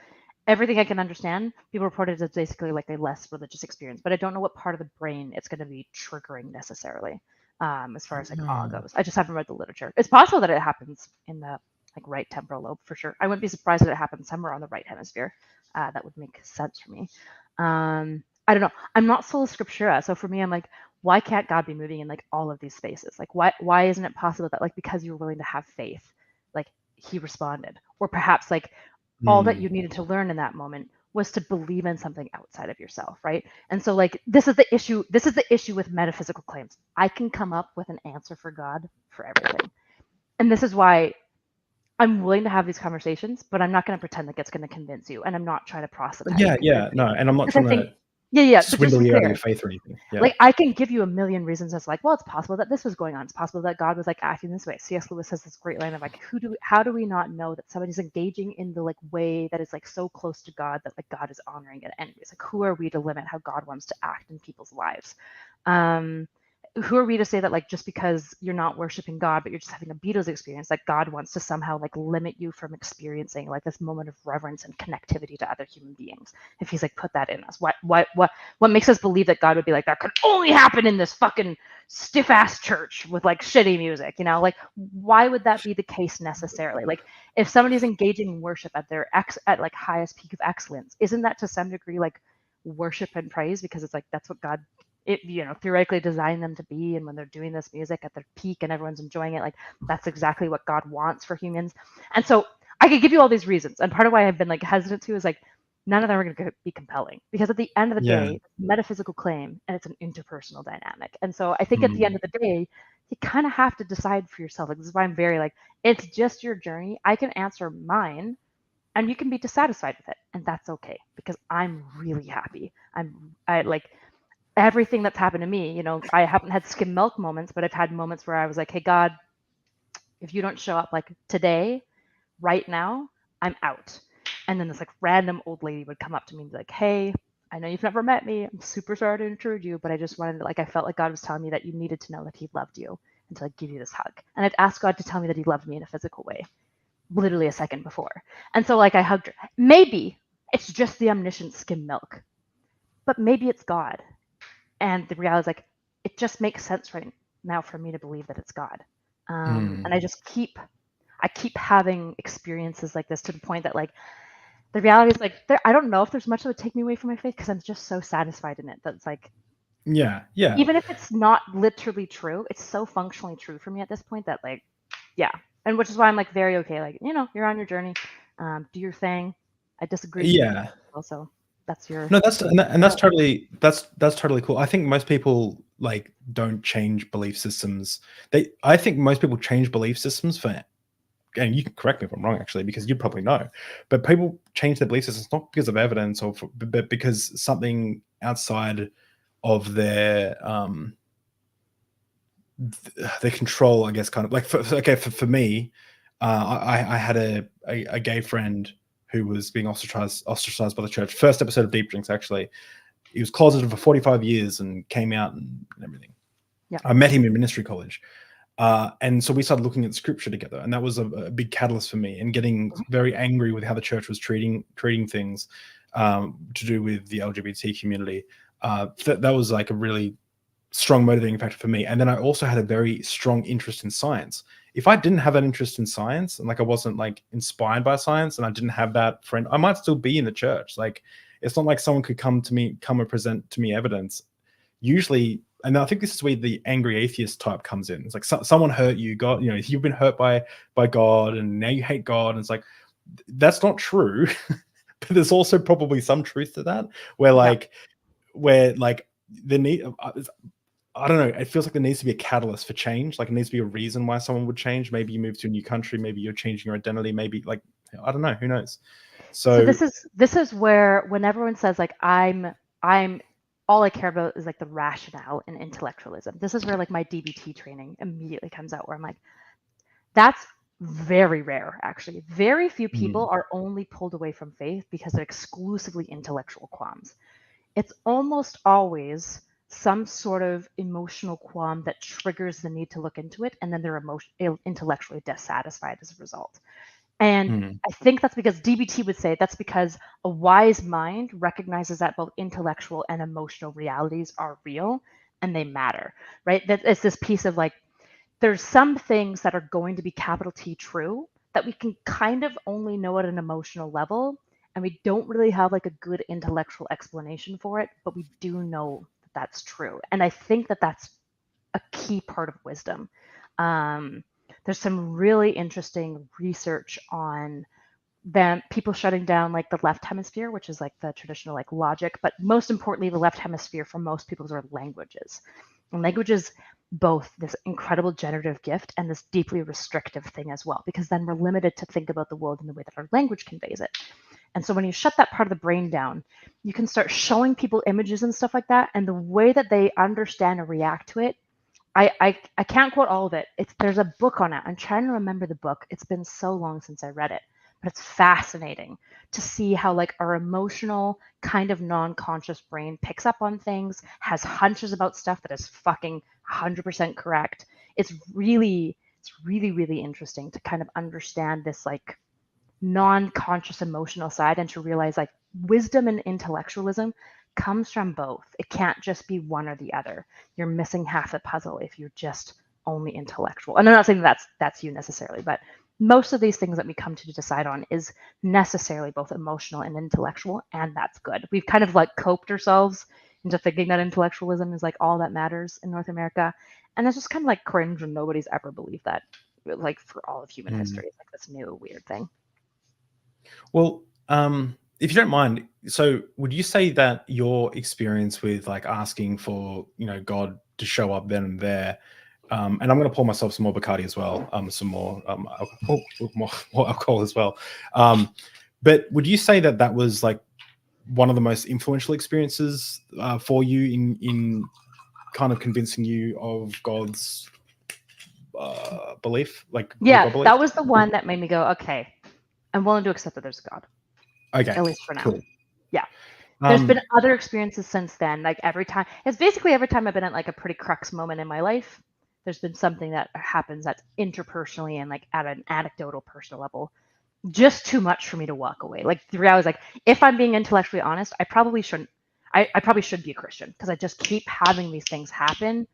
everything I can understand. People report it as basically like a less religious experience, but I don't know what part of the brain it's going to be triggering necessarily, as far as like awe goes. I just haven't read the literature. It's possible that it happens in the like right temporal lobe for sure. I wouldn't be surprised if it happens somewhere on the right hemisphere. That would make sense for me. I don't know. I'm not sola scriptura, so for me, I'm like, why can't God be moving in like all of these spaces? Like, why isn't it possible that like because you're willing to have faith, like He responded, or perhaps like all that you needed to learn in that moment was to believe in something outside of yourself, right? And so like this is the issue with metaphysical claims. I can come up with an answer for God for everything. And this is why I'm willing to have these conversations, but I'm not going to pretend like it's going to convince you, and I'm not trying to proselytize. No, and I'm not trying to swindle you out of your faith or anything. Yeah. Like, I can give you a million reasons as like, well, it's possible that this was going on. It's possible that God was like acting this way. C.S. Lewis has this great line of like, how do we not know that somebody's engaging in the like way that is like so close to God that like God is honoring it anyways? Like, who are we to limit how God wants to act in people's lives? Who are we to say that like just because you're not worshiping God but you're just having a Beatles experience, like God wants to somehow like limit you from experiencing like this moment of reverence and connectivity to other human beings if He's like put that in us? What makes us believe that God would be like, that could only happen in this fucking stiff ass church with like shitty music, like why would that be the case necessarily? Like, if somebody's engaging in worship at their at like highest peak of excellence, isn't that to some degree like worship and praise, because it's like that's what God theoretically designed them to be? And when they're doing this music at their peak and everyone's enjoying it, like that's exactly what God wants for humans. And so I could give you all these reasons, and part of why I've been like hesitant to is like none of them are going to be compelling, because at the end of the day, metaphysical claim, and it's an interpersonal dynamic. And so I think at the end of the day, you kind of have to decide for yourself. Like, this is why I'm very like, it's just your journey. I can answer mine and you can be dissatisfied with it, and that's okay, because I'm really happy. everything that's happened to me, I haven't had skim milk moments, but I've had moments where I was like, hey, God, if you don't show up like today, right now, I'm out. And then this like random old lady would come up to me and be like, hey, I know you've never met me. I'm super sorry to intrude you, but I just wanted to, like, I felt like God was telling me that you needed to know that he loved you and to like give you this hug. And I'd asked God to tell me that he loved me in a physical way, literally a second before. And so like I hugged her. Maybe it's just the omniscient skim milk, but maybe it's God. And the reality is like, it just makes sense right now for me to believe that it's God. And I keep having experiences like this to the point that like the reality is like I don't know if there's much that would take me away from my faith because I'm just so satisfied in it that it's like even if it's not literally true, it's so functionally true for me at this point that like and which is why I'm like very okay, like you're on your journey, do your thing. I disagree also. That's your that's totally cool. I think most people like don't change belief systems. I think most people change belief systems for, and you can correct me if I'm wrong actually, because you probably know, but people change their belief systems not because of evidence but because something outside of their control, I guess, kind of like for me, I had a gay friend who was being ostracized by the church. First episode of Deep Drinks, actually. He was closeted for 45 years and came out and everything. Yeah. I met him in ministry college. And so we started looking at scripture together. And that was a big catalyst for me, and getting very angry with how the church was treating things to do with the LGBT community. That was like a really strong motivating factor for me. And then I also had a very strong interest in science. If I didn't have that interest in science, and like I wasn't like inspired by science, and I didn't have that friend, I might still be in the church. Like, it's not like someone could come and present to me evidence. Usually, and I think this is where the angry atheist type comes in. It's like someone hurt you, God, you've been hurt by God, and now you hate God. And it's like, that's not true. But there's also probably some truth to that, where the need, I don't know. It feels like there needs to be a catalyst for change. Like, it needs to be a reason why someone would change. Maybe you move to a new country. Maybe you're changing your identity. Maybe like, I don't know. Who knows? So this is where when everyone says like I'm all I care about is like the rationale and intellectualism. This is where like my DBT training immediately comes out, where I'm like, that's very rare actually. Very few people are only pulled away from faith because they're exclusively intellectual qualms. It's almost always some sort of emotional qualm that triggers the need to look into it, and then they're intellectually dissatisfied as a result. And I think that's because DBT would say that's because a wise mind recognizes that both intellectual and emotional realities are real and they matter, right? That it's this piece of like, there's some things that are going to be capital T true that we can kind of only know at an emotional level, and we don't really have like a good intellectual explanation for it, but we do know that that's true. And I think that that's a key part of wisdom. There's some really interesting research on them, people shutting down like the left hemisphere, which is like the traditional like logic, but most importantly, the left hemisphere for most people are languages. And languages both this incredible generative gift and this deeply restrictive thing as well, because then we're limited to think about the world in the way that our language conveys it. And so when you shut that part of the brain down, you can start showing people images and stuff like that, and the way that they understand and react to it, I can't quote all of it. There's a book on it. I'm trying to remember the book. It's been so long since I read it, but it's fascinating to see how like our emotional kind of non-conscious brain picks up on things, has hunches about stuff that is fucking 100% correct. It's really interesting to kind of understand this like non-conscious emotional side, and to realize like wisdom and intellectualism comes from both. It can't just be one or the other. You're missing half the puzzle if you're just only intellectual. And I'm not saying that's you necessarily, but most of these things that we come to decide on is necessarily both emotional and intellectual, and that's good. We've kind of like coped ourselves into thinking that intellectualism is like all that matters in North America, and it's just kind of like cringe when nobody's ever believed that, like for all of human history. It's like this new weird thing. Well, if you don't mind, so would you say that your experience with like asking for, God to show up then and there, and I'm going to pour myself some more Bacardi as well, some more alcohol as well. But would you say that was like one of the most influential experiences for you in kind of convincing you of God's belief, like Yeah, God belief? that was the one that made me go, okay, I'm willing to accept that there's a God, Okay, at least for now. cool. Yeah. There's been other experiences since then. Like every time I've been at like a pretty crux moment in my life, there's been something that happens that's interpersonally and like at an anecdotal personal level, just too much for me to walk away. Like the reality is, like, if I'm being intellectually honest, I probably shouldn't. I probably should be a Christian because I just keep having these things happen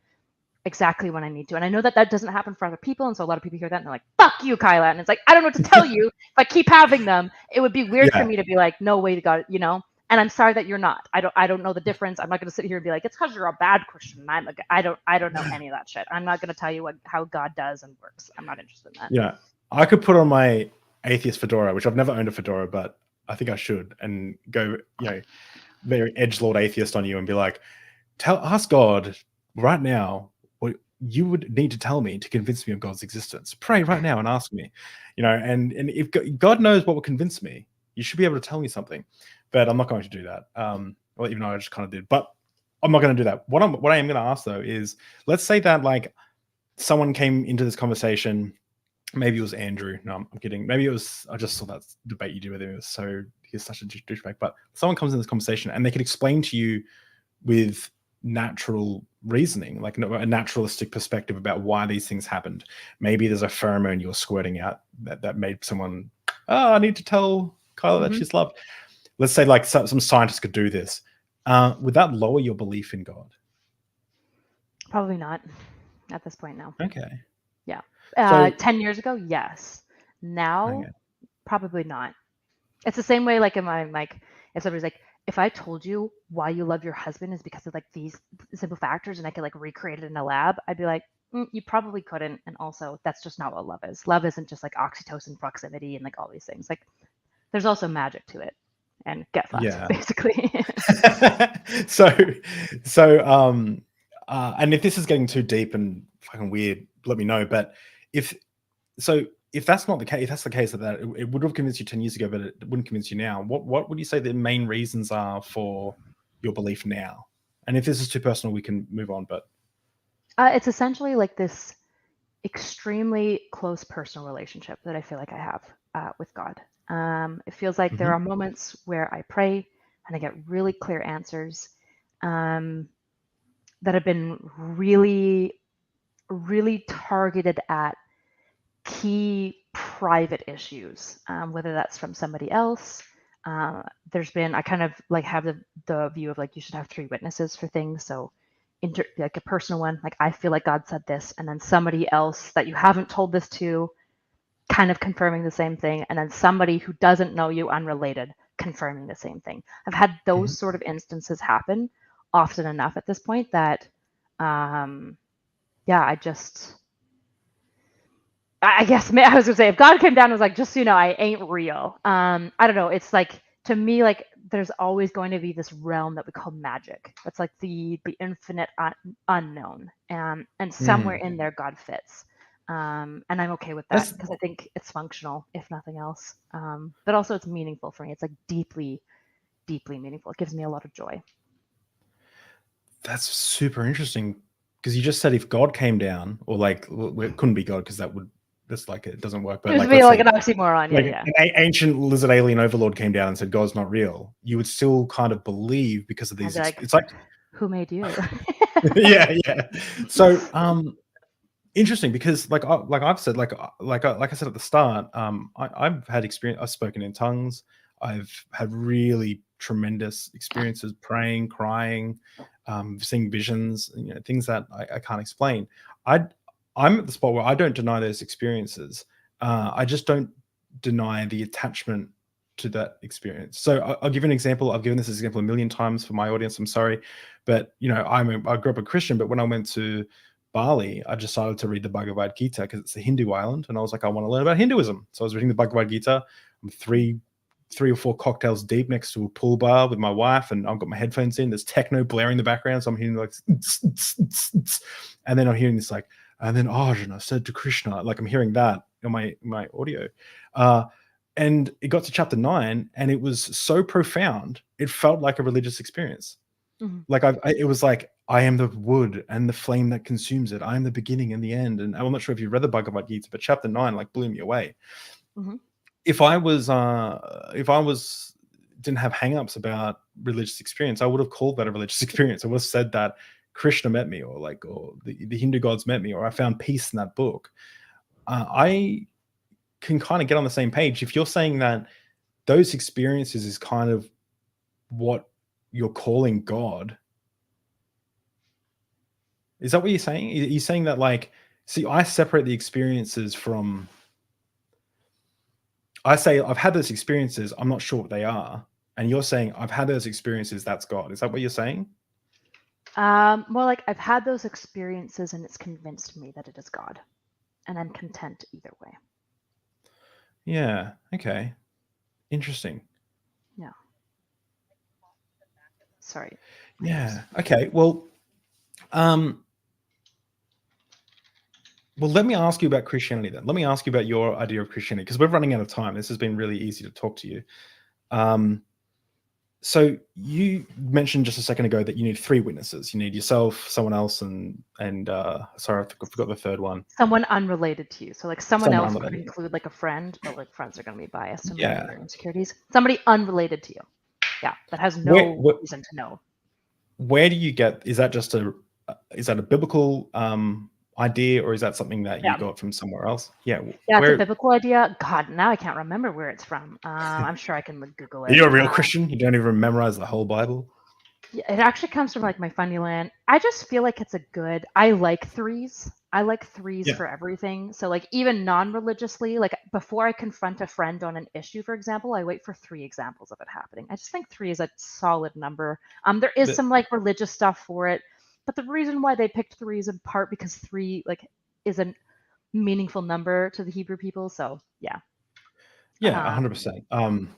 exactly when I need to. And I know that that doesn't happen for other people. And so a lot of people hear that and they're like, fuck you, Kyla. And it's like, I don't know what to tell you. If I keep having them, it would be weird for me to be like, no way to God, you know? And I'm sorry that you're not. I don't know the difference. I'm not going to sit here and be like, it's because you're a bad Christian. I don't know any of that shit. I'm not going to tell you how God does and works. I'm not interested in that. Yeah. I could put on my atheist fedora, which I've never owned a fedora, but I think I should, and go, very edgelord atheist on you and be like, ask God right now what you would need to tell me to convince me of God's existence. Pray right now and ask me, and if God knows what will convince me, you should be able to tell me something. But I'm not going to do that. Well, even though I just kind of did, but I'm not going to do that. What I am going to ask though is, let's say that like someone came into this conversation. Maybe it was Andrew. No, I'm kidding. Maybe it was, I just saw that debate you did with him. It was he's such a douchebag. But someone comes in this conversation and they can explain to you with natural reasoning, like a naturalistic perspective about why these things happened. Maybe there's a pheromone you're squirting out that made someone, I need to tell Kyla that she's loved. Let's say like some scientists could do this. Would that lower your belief in God? Probably not at this point now. Okay. Yeah. So, 10 years ago, yes. Now, probably not. It's the same way, like, if somebody's like, if I told you why you love your husband is because of like these simple factors and I could like recreate it in a lab, I'd be like, you probably couldn't. And also, that's just not what love is. Love isn't just like oxytocin, proximity, and like all these things. Like, there's also magic to it. And get fucked, basically. And if this is getting too deep and fucking weird, let me know. But if that's not the case, if that's the case that it would have convinced you 10 years ago, but it wouldn't convince you now, what would you say the main reasons are for your belief now? And if this is too personal, we can move on. But it's essentially like this extremely close personal relationship that I feel like I have with God. It feels like there are moments where I pray and I get really clear answers that have been really, really targeted at key private issues, whether that's from somebody else. I kind of like have the view of like, you should have 3 witnesses for things. So like a personal one, like I feel like God said this, and then somebody else that you haven't told this to kind of confirming the same thing, and then somebody who doesn't know you, unrelated, confirming the same thing. I've had those sort of instances happen often enough at this point that I guess I was gonna say, if God came down and was like, just so you know, I ain't real. I don't know. It's like, to me, like there's always going to be this realm that we call magic. It's like the infinite unknown, and somewhere in there God fits. And I'm okay with that because I think it's functional, if nothing else. But also it's meaningful for me. It's like deeply, deeply meaningful. It gives me a lot of joy. That's super interesting, because you just said if God came down, or like, it couldn't be God because that's like, it doesn't work. But it would be like an oxymoron. Like an ancient lizard alien overlord came down and said God's not real, you would still kind of believe because of these. It's like, who made you? yeah. So interesting, because like I've said, like I said at the start, I've had experience. I've spoken in tongues. I've had really tremendous experiences praying, crying, seeing visions, things that I can't explain. I'm at the spot where I don't deny those experiences. I just don't deny the attachment to that experience. So I'll give you an example. I've given this example a million times for my audience. I'm sorry, but I grew up a Christian, but when I went to Bali, I decided to read the Bhagavad Gita because it's a Hindu island, and I was like, I want to learn about Hinduism. So I was reading the Bhagavad Gita. I'm three or four cocktails deep next to a pool bar with my wife, and I've got my headphones in. There's techno blaring in the background, so I'm hearing like, and then I'm hearing this like, and then Arjuna said to Krishna, like I'm hearing that in my audio, and it got to chapter 9, and it was so profound. It felt like a religious experience. Like it was like, I am the wood and the flame that consumes it. I am the beginning and the end. And I'm not sure if you read the Bhagavad Gita, but chapter 9 like blew me away. If I was didn't have hangups about religious experience, I would have called that a religious experience. I would have said that Krishna met me, or the Hindu gods met me, or I found peace in that book. I can kind of get on the same page. If you're saying that those experiences is kind of what you're calling God, is that what you're saying? Are you saying that, like, see, I separate the experiences from, I say I've had those experiences, I'm not sure what they are, and you're saying I've had those experiences, that's God. Is that what you're saying? More like I've had those experiences and it's convinced me that it is God, and I'm content either way. Yeah. Okay. Interesting. Yeah. Sorry. Yeah. Okay. Well, let me ask you about Christianity then. Let me ask you about your idea of Christianity, because we're running out of time. This has been really easy to talk to you. So you mentioned just a second ago that you need 3 witnesses. You need yourself, someone else, and sorry, I forgot the third one. Someone unrelated to you. So like someone else could unrelated. include like a friend, but like friends are going to be biased to Yeah. your insecurities. Somebody unrelated to you. Yeah, that has no reason to know. Where do you get? Is that just is that a biblical idea, or is that something that you got from somewhere else? Yeah. Yeah, it's a biblical idea. God, now I can't remember where it's from. I'm sure I can like Google it. You're a real Christian? You don't even memorize the whole Bible? Yeah, it actually comes from like my funny land. I just feel like it's I like threes. I like threes for everything. So like even non-religiously, like before I confront a friend on an issue, for example, I wait for 3 examples of it happening. I just think 3 is a solid number. There is some like religious stuff for it, but the reason why they picked 3 is in part because 3 like is a meaningful number to the Hebrew people. So yeah. Yeah, 100%.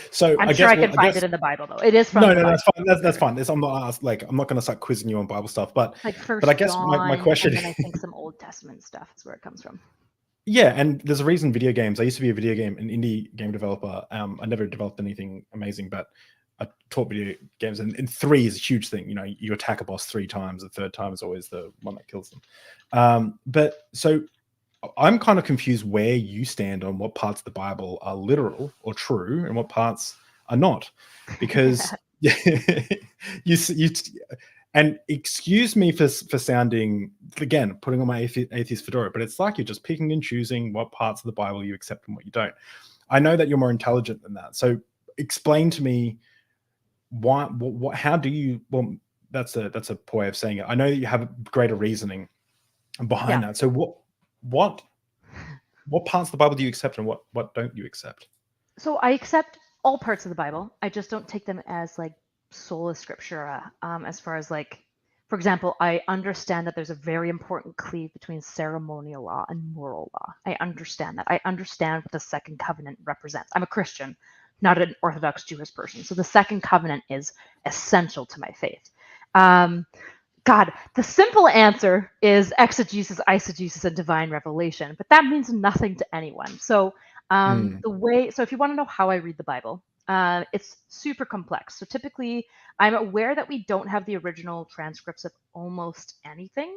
So I'm sure I can find it in the Bible though. It is from no, that's fine. That's fine. I'm not going to start quizzing you on Bible stuff, but like but I guess my question, and then I think some Old Testament stuff is where it comes from. Yeah, and there's a reason video games. I used to be an indie game developer. I never developed anything amazing, but I taught video games, and 3 is a huge thing. You know, you attack a boss 3 times. The 3rd time is always the one that kills them. But so I'm kind of confused where you stand on what parts of the Bible are literal or true and what parts are not, because you and excuse me for sounding, again, putting on my atheist fedora, but it's like you're just picking and choosing what parts of the Bible you accept and what you don't. I know that you're more intelligent than that, so explain to me how do you? Well, that's a poor way of saying it. I know that you have greater reasoning behind that. So what parts of the Bible do you accept and what don't you accept? So I accept all parts of the Bible. I just don't take them as like sola scriptura. As far as like, for example, I understand that there's a very important cleave between ceremonial law and moral law. I understand that. I understand what the second covenant represents. I'm a Christian, not an Orthodox Jewish person. So the second covenant is essential to my faith. God, the simple answer is exegesis, eisegesis, and divine revelation, but that means nothing to anyone. So so if you want to know how I read the Bible, it's super complex. So typically, I'm aware that we don't have the original transcripts of almost anything.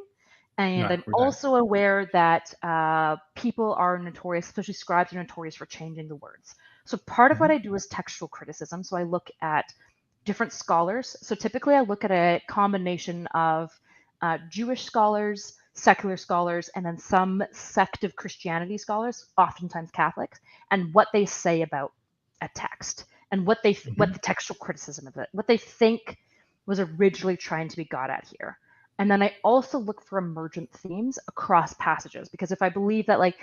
And I'm also aware that people are notorious, especially scribes are notorious for changing the words. So part of what I do is textual criticism. So I look at different scholars. So typically I look at a combination of Jewish scholars, secular scholars, and then some sect of Christianity scholars, oftentimes Catholics, and what they say about a text and what the textual criticism of it, what they think was originally trying to be got at here. And then I also look for emergent themes across passages, because if I believe that like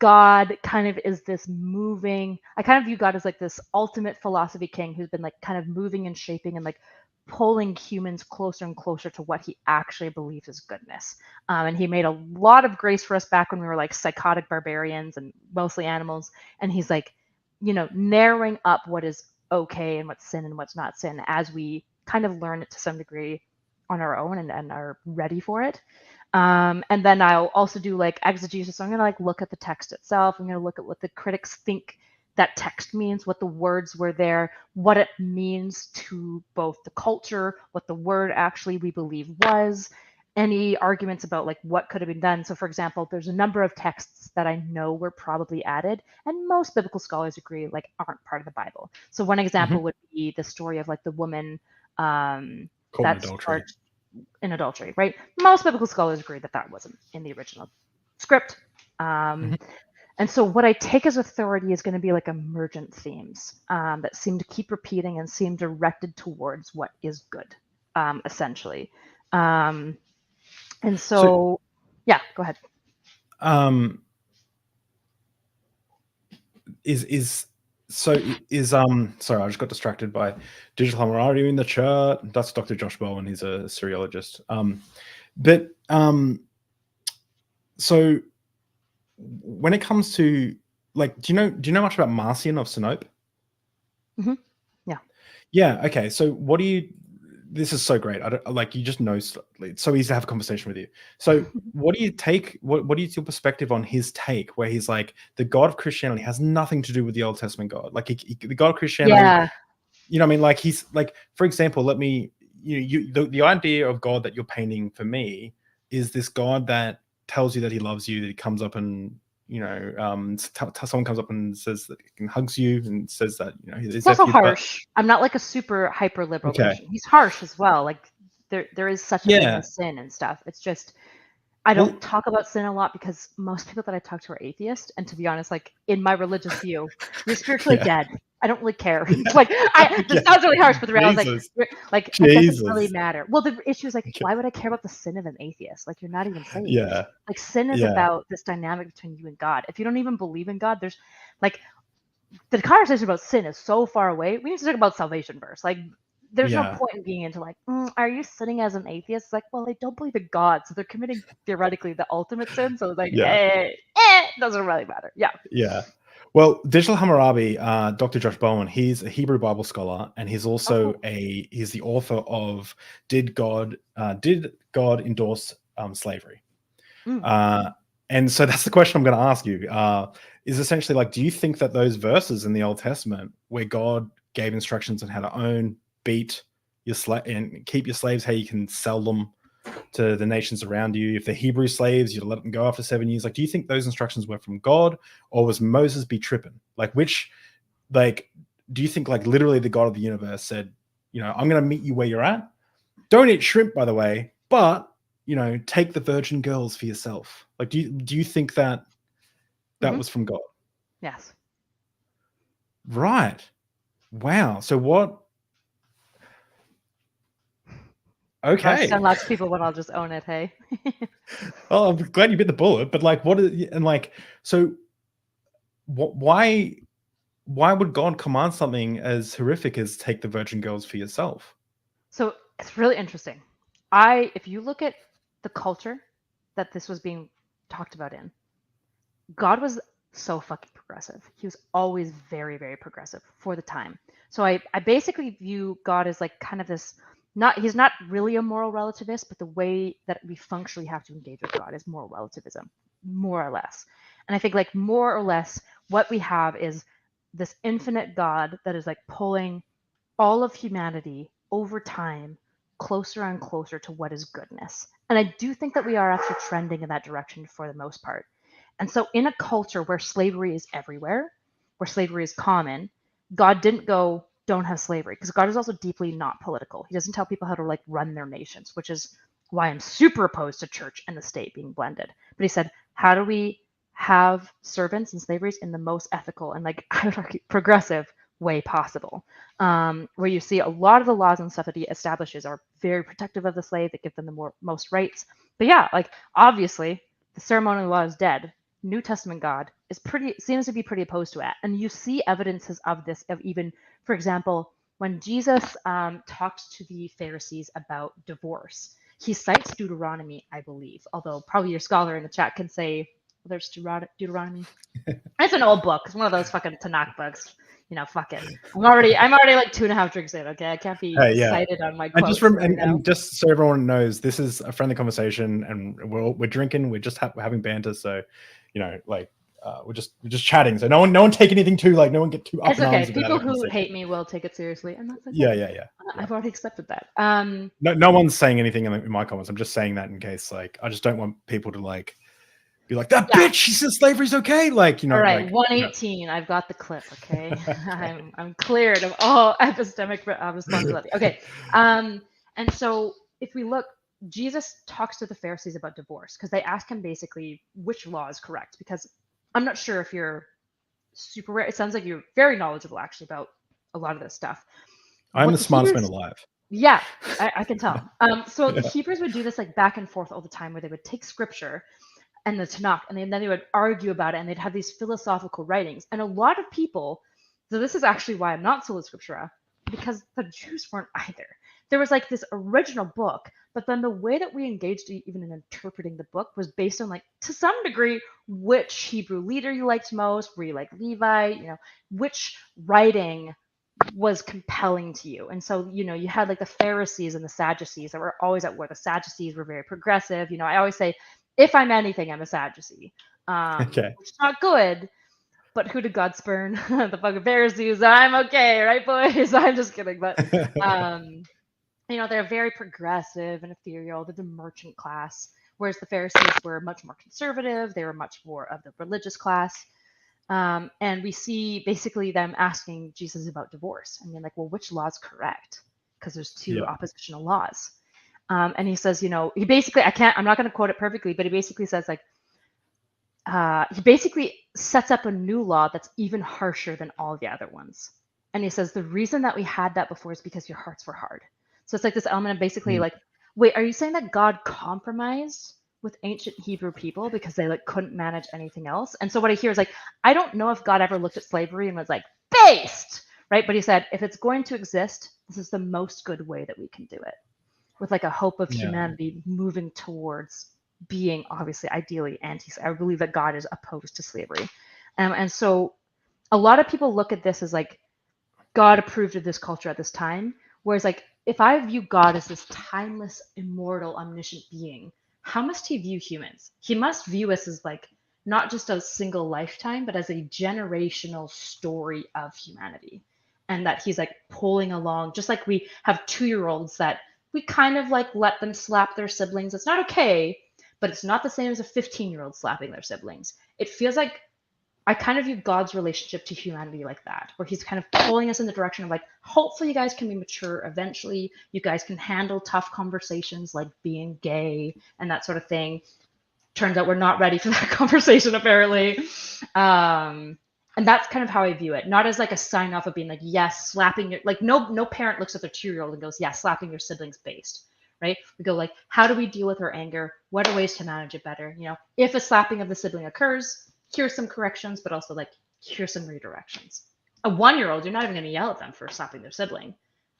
God kind of is this moving, I kind of view God as like this ultimate philosophy king who's been like kind of moving and shaping and like pulling humans closer and closer to what he actually believes is goodness. And he made a lot of grace for us back when we were like psychotic barbarians and mostly animals. And he's like, you know, narrowing up what is okay and what's sin and what's not sin as we kind of learn it to some degree on our own and are ready for it. And then I'll also do like exegesis. So I'm going to like look at the text itself. I'm going to look at what the critics think that text means, what the words were there, what it means to both the culture, what the word actually we believe was, any arguments about like what could have been done. So for example, there's a number of texts that I know were probably added, and most biblical scholars agree like aren't part of the Bible. So one example would be the story of like the woman that's charged in adultery, right? Most biblical scholars agree that that wasn't in the original script. And so what I take as authority is going to be like emergent themes that seem to keep repeating and seem directed towards what is good, essentially. And so, yeah, go ahead. Sorry, I just got distracted by Digital Hammurabi in the chat. That's Dr. Josh Bowen. He's a seriologist. So when it comes to like, do you know much about Marcion of Sinope? Yeah. Okay. So what do you? This is so great. I don't like you. Just know it's so easy to have a conversation with you. So what do you take? What is your perspective on his take, where he's like the God of Christianity has nothing to do with the Old Testament God? Like the God of Christianity, you know what I mean? Like he's like, for example, the idea of God that you're painting for me is this God that tells you that he loves you, that he comes up and someone comes up and says that he hugs you and says that he's also harsh. I'm not like a super hyper liberal Christian. He's harsh as well. Like there is such a thing as sin and stuff. It's just I don't talk about sin a lot because most people that I talk to are atheist, and to be honest, like in my religious view, you're spiritually dead. I don't really care. Like this sounds really harsh, but the reality is like it doesn't really matter. Well, the issue is like, why would I care about the sin of an atheist? Like you're not even saved. Like sin is about this dynamic between you and God. If you don't even believe in God, there's like the conversation about sin is so far away. We need to talk about salvation first. Like there's no point in being into like, are you sinning as an atheist? It's like, well, they don't believe in God, so they're committing theoretically the ultimate sin. So it's like, doesn't really matter. Yeah. Well, Digital Hammurabi, Dr. Josh Bowen, he's a Hebrew Bible scholar, and he's also he's the author of Did God Endorse Slavery? And so that's the question I'm going to ask you. Is essentially like, do you think that those verses in the Old Testament where God gave instructions on how to own, beat your and keep your slaves, how you can sell them to the nations around you, if they're Hebrew slaves, you let them go after 7 years, like do you think those instructions were from God, or was Moses be tripping? Like which, like do you think like literally the God of the universe said, I'm going to meet you where you're at, don't eat shrimp by the way, but take the virgin girls for yourself? Like do you think that was from God? Yes. Right. Wow. So what? Okay. I send lots of people when I'll just own it. Hey. Oh, I'm glad you bit the bullet, but like, so why would God command something as horrific as take the virgin girls for yourself? So it's really interesting. If you look at the culture that this was being talked about in, God was so fucking progressive. He was always very, very progressive for the time. So I basically view God as like kind of this, he's not really a moral relativist, but the way that we functionally have to engage with God is moral relativism, more or less. And I think like more or less what we have is this infinite God that is like pulling all of humanity over time closer and closer to what is goodness. And I do think that we are actually trending in that direction for the most part. And so in a culture where slavery is everywhere, where slavery is common, God didn't go, don't have slavery, because God is also deeply not political. He doesn't tell people how to like run their nations, which is why I'm super opposed to church and the state being blended. But he said, how do we have servants and slaveries in the most ethical and like I would argue progressive way possible, where you see a lot of the laws and stuff that he establishes are very protective of the slave, that give them the most rights. But yeah, like obviously the ceremonial law is dead. New Testament God seems to be pretty opposed to it. And you see evidences of this, of even, for example, when Jesus talks to the Pharisees about divorce, he cites Deuteronomy, I believe, although probably your scholar in the chat can say, well, there's Deuteronomy. It's an old book. It's one of those fucking Tanakh books. Fuck it. I'm already like 2.5 drinks in. Okay, I can't be excited on my quotes. And just so everyone knows, this is a friendly conversation, and we're drinking. We're just we're having banter. So, like we're just chatting. So no one take anything too no one get too up It's in okay. arms about People it. who hate me will take it seriously, and that's okay. Yeah. I've already accepted that. No one's saying anything in my comments. I'm just saying that in case I just don't want people to be like, that bitch, she says slavery's okay. All right, 118. I've got the clip. Okay, I'm cleared of all epistemic responsibility. Okay, and so if we look, Jesus talks to the Pharisees about divorce because they ask him basically which law is correct. Because I'm not sure if you're super rare. It sounds like you're very knowledgeable actually about a lot of this stuff. I'm the smartest man alive. Yeah, I can tell. So the Hebrews would do this back and forth all the time, where they would take scripture and the Tanakh, and then they would argue about it, and they'd have these philosophical writings. And a lot of people, so this is actually why I'm not sola scriptura, because the Jews weren't either. There was this original book, but then the way that we engaged even in interpreting the book was based on to some degree, which Hebrew leader you liked most, were you like Levi, which writing was compelling to you. And so, you had the Pharisees and the Sadducees that were always at war. The Sadducees were very progressive. I always say, if I'm anything, I'm a Sadducee. Okay. Which is not good, but who did God spurn? The fucking Pharisees. I'm okay, right, boys? I'm just kidding. But, they're very progressive and ethereal. They're the merchant class, whereas the Pharisees were much more conservative. They were much more of the religious class. And we see basically them asking Jesus about divorce. And you're well, which law is correct? Because there's two oppositional laws. And he says, he basically, I'm not going to quote it perfectly, but he basically says he basically sets up a new law that's even harsher than all the other ones. And he says, the reason that we had that before is because your hearts were hard. So it's this element of basically wait, are you saying that God compromised with ancient Hebrew people because they couldn't manage anything else? And so what I hear is I don't know if God ever looked at slavery and was based, right? But he said, if it's going to exist, this is the most good way that we can do it, with a hope of humanity moving towards being obviously ideally I believe that God is opposed to slavery. And so a lot of people look at this as God approved of this culture at this time. Whereas if I view God as this timeless, immortal, omniscient being, how must he view humans? He must view us as not just a single lifetime, but as a generational story of humanity. And that he's pulling along, just like we have 2-year-olds that we kind of let them slap their siblings. It's not okay, but it's not the same as a 15-year-old slapping their siblings. It feels I kind of view God's relationship to humanity like that, where he's kind of pulling us in the direction of hopefully you guys can be mature eventually. You guys can handle tough conversations like being gay and that sort of thing. Turns out we're not ready for that conversation, apparently. And that's kind of how I view it. Not as a sign off of being yes, slapping your, no parent looks at their 2-year-old and goes, yeah, slapping your siblings based, right? We go how do we deal with our anger? What are ways to manage it better? If a slapping of the sibling occurs, here's some corrections, but also here's some redirections. A 1-year-old, you're not even going to yell at them for slapping their sibling.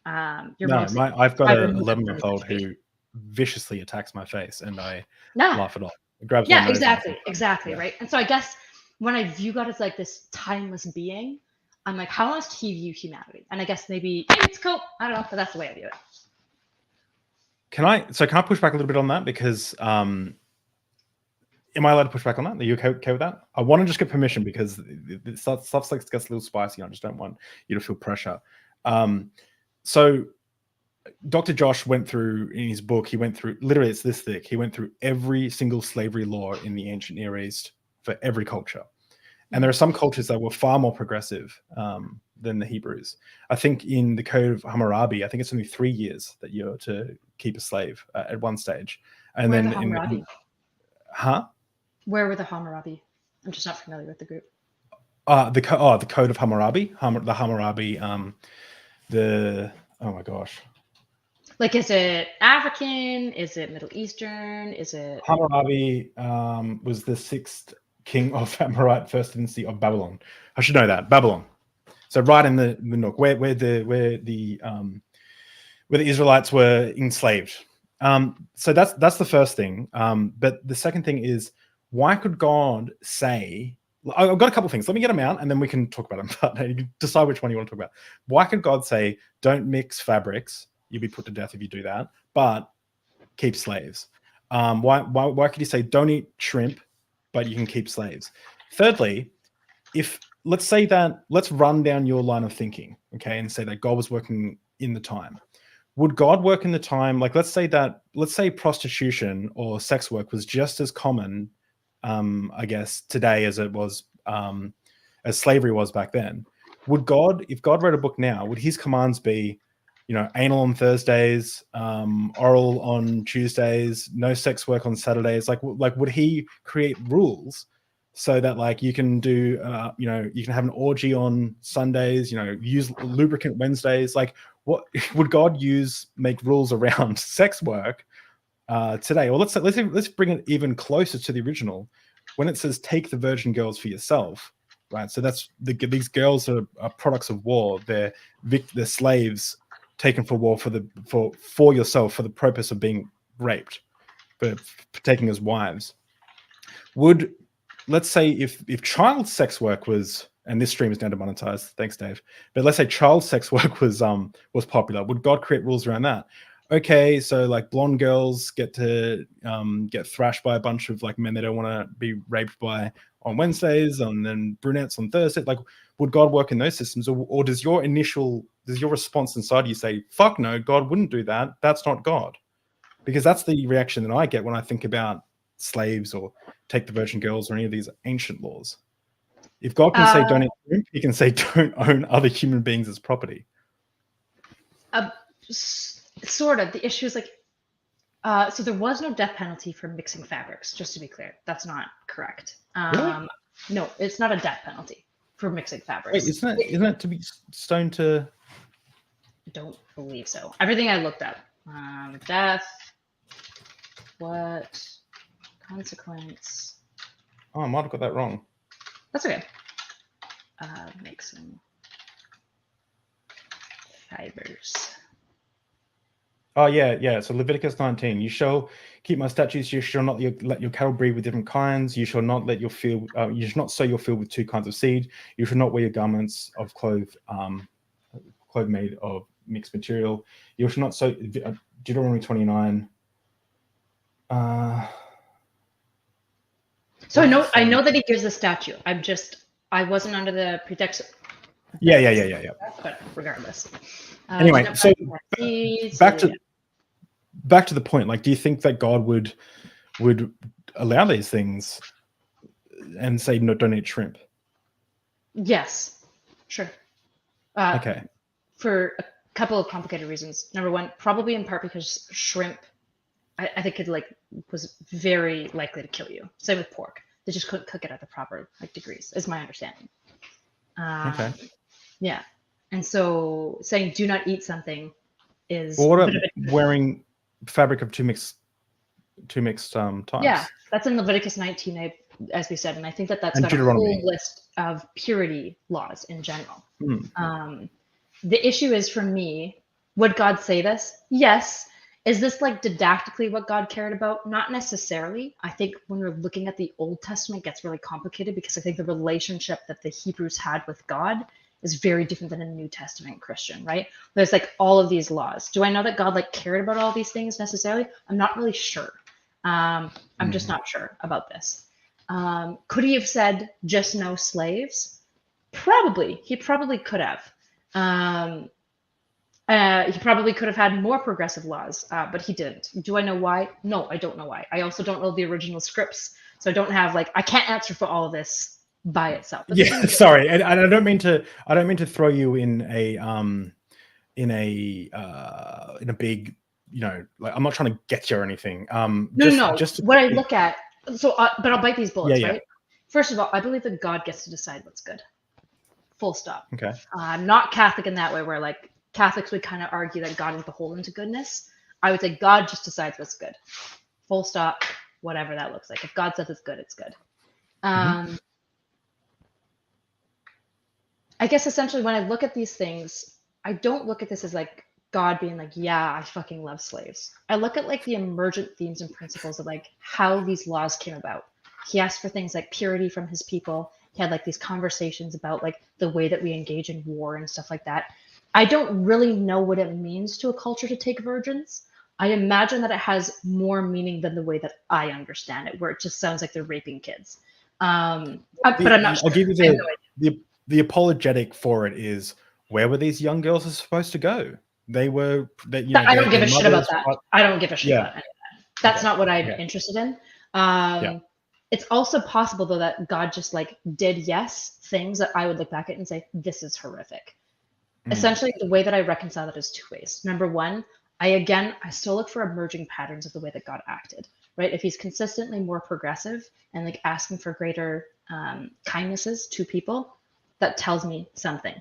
I've got an 11-month-old who viciously attacks my face, and I laugh it off. It grabs my nose. Exactly, right? And so I guess when I view God as this timeless being, I'm how must he view humanity? And I guess maybe it's cool. I don't know, but that's the way I view it. Can I push back a little bit on that? Because am I allowed to push back on that? Are you okay with that? I want to just get permission because stuff gets a little spicy. I just don't want you to feel pressure. So Dr. Josh went through in his book, literally it's this thick. He went through every single slavery law in the ancient Near East for every culture. And there are some cultures that were far more progressive than the Hebrews. I think in the Code of Hammurabi, I think it's only 3 years that you're to keep a slave at one stage. And Where then the Hammurabi? Where were the Hammurabi? I'm just not familiar with the group. The Code of Hammurabi. The Hammurabi. Oh my gosh. Is it African? Is it Middle Eastern? Is it Hammurabi? Was the 6th king of Amorite First Dynasty of Babylon. I should know that. Babylon. So right in the nook where the Israelites were enslaved. So that's the first thing. But the second thing is, why could God say? I've got a couple of things. Let me get them out, and then we can talk about them. But you can decide which one you want to talk about. Why could God say, "Don't mix fabrics"? You'll be put to death if you do that. But keep slaves. Why could he say, "Don't eat shrimp"? But you can keep slaves. Thirdly, let's run down your line of thinking, okay, and say that God was working in the time. Would God work in the time? Like, let's say prostitution or sex work was just as common, I guess, today as it was, as slavery was back then. If God wrote a book now, would his commands be, anal on Thursdays, oral on Tuesdays, no sex work on Saturdays? Like would he create rules so that like you can do, you can have an orgy on Sundays, use lubricant Wednesdays? Like, what would God make rules around sex work today? Or let's bring it even closer to the original, when it says take the virgin girls for yourself, right? So that's these girls are products of war. They're slaves taken for war for yourself, for the purpose of being raped, for taking as wives. Let's say if child sex work was, and this stream is now demonetized, thanks Dave, but let's say child sex work was popular, would God create rules around that? Okay, so like blonde girls get to get thrashed by a bunch of like men they don't want to be raped by on Wednesdays, and then brunettes on Thursday. Like, would God work in those systems, or does your response inside you say, fuck no, God wouldn't do that, that's not God? Because that's the reaction that I get when I think about slaves or take the virgin girls or any of these ancient laws. If God can say don't eat shrimp, he can say don't own other human beings as property. Sort of. The issue is like, so there was no death penalty for mixing fabrics, just to be clear. That's not correct. Really? No, it's not a death penalty for mixing fabrics. Wait, isn't it to be stoned to? I don't believe so. Everything I looked up, death, what consequence? Oh, I might have got that wrong. That's okay. Mixing fibers. Oh yeah. So Leviticus 19: you shall keep my statutes. You shall not let your cattle breed with different kinds. You shall not let your field. You should not sow your field with two kinds of seed. You should not wear your garments of cloth made of mixed material. You should not sow. Deuteronomy 29. So I know that he gives a statute. I wasn't under the pretext. Yeah. But regardless. Anyway, so back to the point. Like, do you think that God would allow these things and say no, don't eat shrimp? Yes, sure. Okay. For a couple of complicated reasons. Number one, probably in part because shrimp, I think it was very likely to kill you. Same with pork. They just couldn't cook it at the proper degrees, is my understanding. Okay. Yeah. And so saying do not eat something is. Well, what about wearing fabric of two mixed types? Yeah, that's in Leviticus 19, as we said, and I think that's and got a whole list of purity laws in general. The issue is, for me, would God say this? Yes. Is this didactically what God cared about? Not necessarily. I think when we're looking at the Old Testament, it gets really complicated because I think the relationship that the Hebrews had with God is very different than a New Testament Christian, right? There's all of these laws. Do I know that God cared about all these things necessarily? I'm not really sure. I'm just not sure about this. Could he have said just no slaves? Probably. He probably could have. He probably could have had more progressive laws, but he didn't. Do I know why? No, I don't know why. I also don't know the original scripts, so I don't have I can't answer for all of this by itself. But yeah, sorry, and I don't mean to throw you in a big, I'm not trying to get you or anything. No. What I look at, but I'll bite these bullets, right? First of all, I believe that God gets to decide what's good. Full stop. Okay. I'm not Catholic in that way, where Catholics would kind of argue that God is beholden to goodness. I would say God just decides what's good. Full stop, whatever that looks like. If God says it's good, it's good. I guess essentially when I look at these things, I don't look at this as God being yeah, I fucking love slaves. I look at the emergent themes and principles of how these laws came about. He asked for things like purity from his people. He had these conversations about the way that we engage in war and stuff like that. I don't really know what it means to a culture to take virgins. I imagine that it has more meaning than the way that I understand it, where it just sounds like they're raping kids. But I'm not sure. I'll give you the apologetic for it is, where were these young girls supposed to go? They were that I don't give a shit about that. I don't give a shit Yeah. about any of that. That's Okay. not what I'm Okay. interested in. Yeah. It's also possible though that God just like did things that I would look back at and say, this is horrific. Essentially, the way that I reconcile that is two ways. Number one, I still look for emerging patterns of the way that God acted, right? If he's consistently more progressive and like asking for greater kindnesses to people, that tells me something.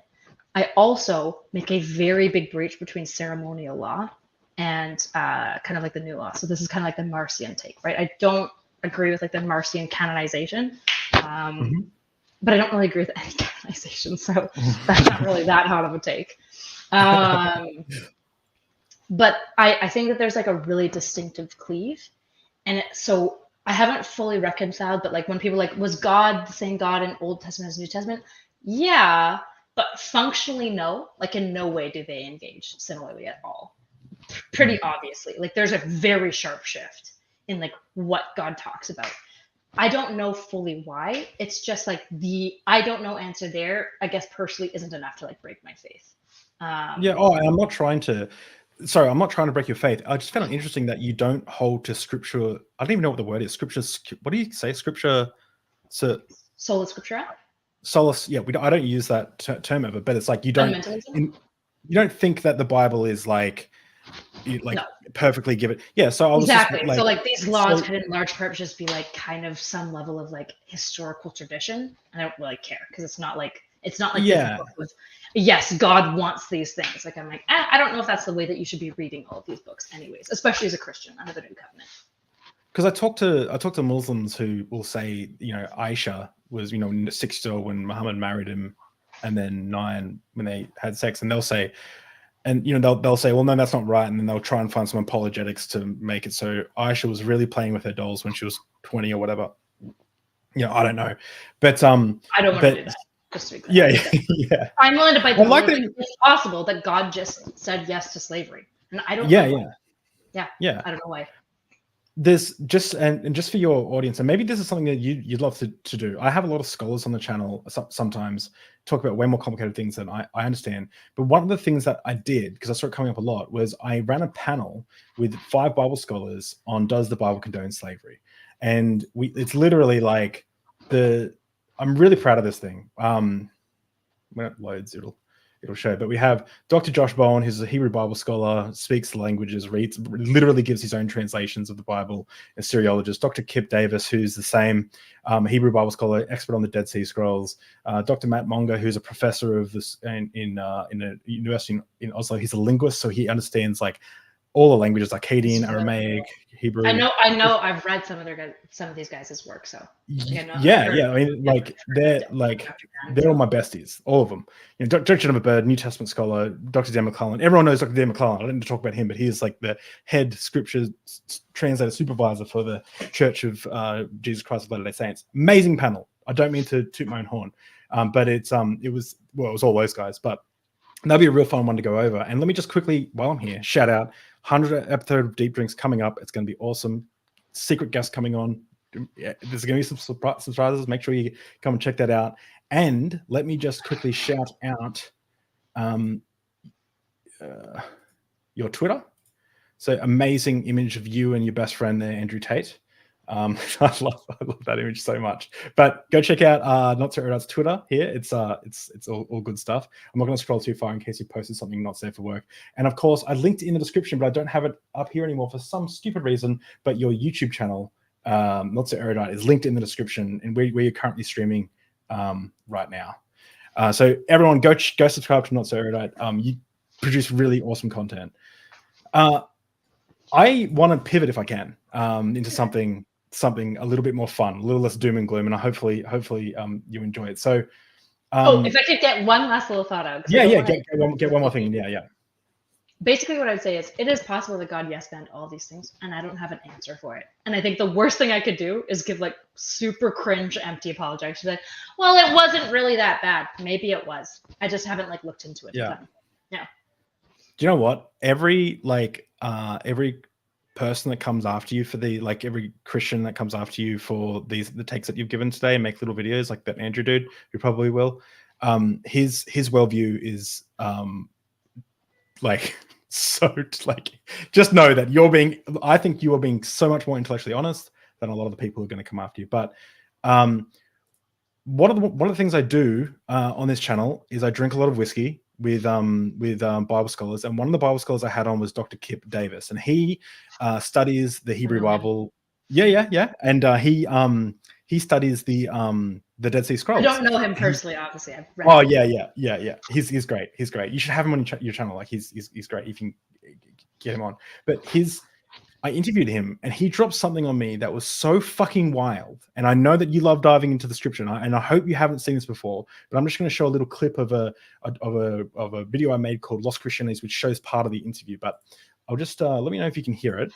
I also make a very big breach between ceremonial law and kind of like the new law. So this is kind of like the Marcion take, right? I don't agree with like the Marcion canonization. But I don't really agree with any canonization, so that's not really that hot of a take. But I think that there's like a really distinctive cleave, and so I haven't fully reconciled. But like when people are like, was God the same God in Old Testament as New Testament? Yeah, but functionally no. Like in no way do they engage similarly at all. Pretty obviously, like there's a very sharp shift in like what God talks about. I don't know fully why. It's just like I don't know answer there, I guess personally isn't enough to like break my faith. Yeah. Oh, I'm not trying to. Sorry, I'm not trying to break your faith. I just found it interesting that you don't hold to scripture. I don't even know what the word is. Scripture. What do you say? Scripture. So Sola Scriptura. Solace. Yeah, I don't use that term ever, but it's like you don't. You don't think that the Bible is like. No. Perfectly given. Yeah, so I was exactly. Just, like, so like these laws could in large part just be like kind of some level of like historical tradition. And I don't really care because it's not like yeah. this book with, yes, God wants these things. Like I'm like, I don't know if that's the way that you should be reading all of these books, anyways, especially as a Christian under the New Covenant. Because I talk to Muslims who will say, Aisha was 6 years old when Muhammad married him, and then 9 when they had sex, and they'll say. And they'll say, well, no, that's not right, and then they'll try and find some apologetics to make it so Aisha was really playing with her dolls when she was 20 or whatever. I don't know, but I don't want to do that. Just to be clear. Yeah. I'm willing to bite the bullet. It's possible that God just said yes to slavery, and I don't. know yeah. I don't know why. There's just just for your audience, and maybe this is something that you'd love to do. I have a lot of scholars on the channel sometimes talk about way more complicated things than I understand. But one of the things that I did, because I saw it coming up a lot, was I ran a panel with 5 Bible scholars on does the Bible condone slavery, and it's literally like I'm really proud of this thing. When it loads, it'll show. But we have Dr. Josh Bowen, who's a Hebrew Bible scholar, speaks the languages, literally gives his own translations of the Bible, a Syriologist. Dr. Kip Davis, who's the same Hebrew Bible scholar, expert on the Dead Sea Scrolls. Dr. Matt Monga, who's a professor of this in a university in Oslo. He's a linguist, so he understands like all the languages, Akkadian, Aramaic, Hebrew. I know. I've read some of these guys' work. So I mean, like they're all my besties, all of them. Dr. Jennifer Bird, New Testament scholar, Dr. Dan McClellan. Everyone knows Dr. Dan McClellan. I didn't talk about him, but he is like the head scripture translator supervisor for the Church of Jesus Christ of Latter-day Saints. Amazing panel. I don't mean to toot my own horn, but it was all those guys, but. That'll be a real fun one to go over. And let me just quickly, while I'm here, shout out 100th episode of Deep Drinks coming up. It's going to be awesome. Secret guest coming on. There's going to be some surprises. Make sure you come and check that out. And let me just quickly shout out your Twitter. So amazing image of you and your best friend there, Andrew Tate. I love that image so much. But go check out Not So Erudite's Twitter here. It's all good stuff. I'm not going to scroll too far in case you posted something not safe for work. And of course, I linked in the description, but I don't have it up here anymore for some stupid reason. But your YouTube channel, Not So Erudite, is linked in the description, and where you're currently streaming right now. So everyone, go subscribe to Not So Erudite. You produce really awesome content. I want to pivot if I can into something a little bit more fun, a little less doom and gloom, and hopefully you enjoy it. So if I could get one last little thought out. Get one more thing. Yeah. Basically what I'd say is it is possible that God banned all these things, and I don't have an answer for it. And I think the worst thing I could do is give like super cringe empty apologetics. Like, well, it wasn't really that bad. Maybe it was. I just haven't like looked into it. Yeah. Do you know what? Every person that comes after you for every Christian that comes after you for the takes that you've given today and make little videos like that Andrew dude, who probably will. His worldview is so just know that I think you are being so much more intellectually honest than a lot of the people who are going to come after you. But one of the things I do on this channel is I drink a lot of whiskey with Bible scholars, and one of the Bible scholars I had on was Dr. Kip Davis, and he studies the Hebrew Bible. Yeah, and he studies the Dead Sea Scrolls. I don't know him personally, obviously. I've read yeah. He's great. He's great. You should have him on your channel. Like he's great. You can get him on. But I interviewed him, and he dropped something on me that was so fucking wild. And I know that you love diving into the scripture, and I hope you haven't seen this before. But I'm just going to show a little clip of a video I made called Lost Christianities, which shows part of the interview. But I'll just let me know if you can hear it.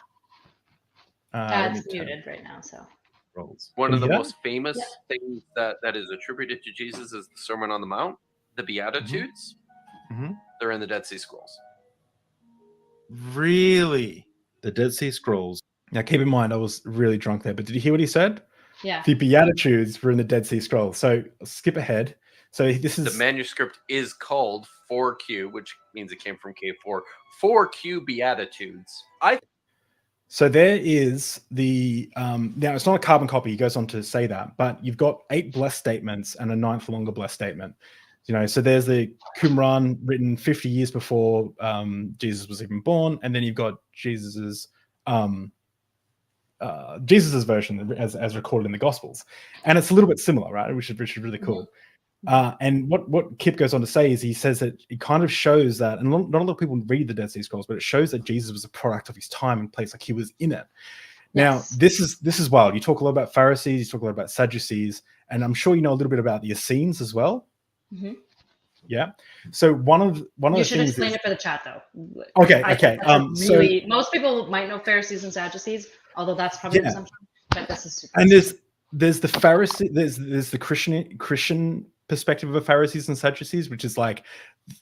It's muted right now, so. One of the most famous things that is attributed to Jesus is the Sermon on the Mount, the Beatitudes. Mm-hmm. They're in the Dead Sea Scrolls. Really? The Dead Sea Scrolls. Now, keep in mind, I was really drunk there, but did you hear what he said? Yeah. The Beatitudes were in the Dead Sea Scrolls. So skip ahead. So this is... The manuscript is called 4Q, which means it came from K4. 4Q Beatitudes. So there is the... now, it's not a carbon copy. He goes on to say that. But you've got 8 blessed statements and a 9th longer blessed statement. So there's the Qumran written 50 years before Jesus was even born, and then you've got Jesus's version as recorded in the Gospels, and it's a little bit similar, right? Which is really cool. And what Kip goes on to say is he says that it kind of shows that, and not a lot of people read the Dead Sea Scrolls, but it shows that Jesus was a product of his time and place, like he was in it. Now, this is wild. You talk a lot about Pharisees, you talk a lot about Sadducees, and I'm sure you know a little bit about the Essenes as well. Mm-hmm. Yeah. So one of the things you should explain it for the chat, though. Okay. Most people might know Pharisees and Sadducees, although that's probably an assumption. But this is super. And there's the Pharisee, there's the Christian perspective of Pharisees and Sadducees, which is like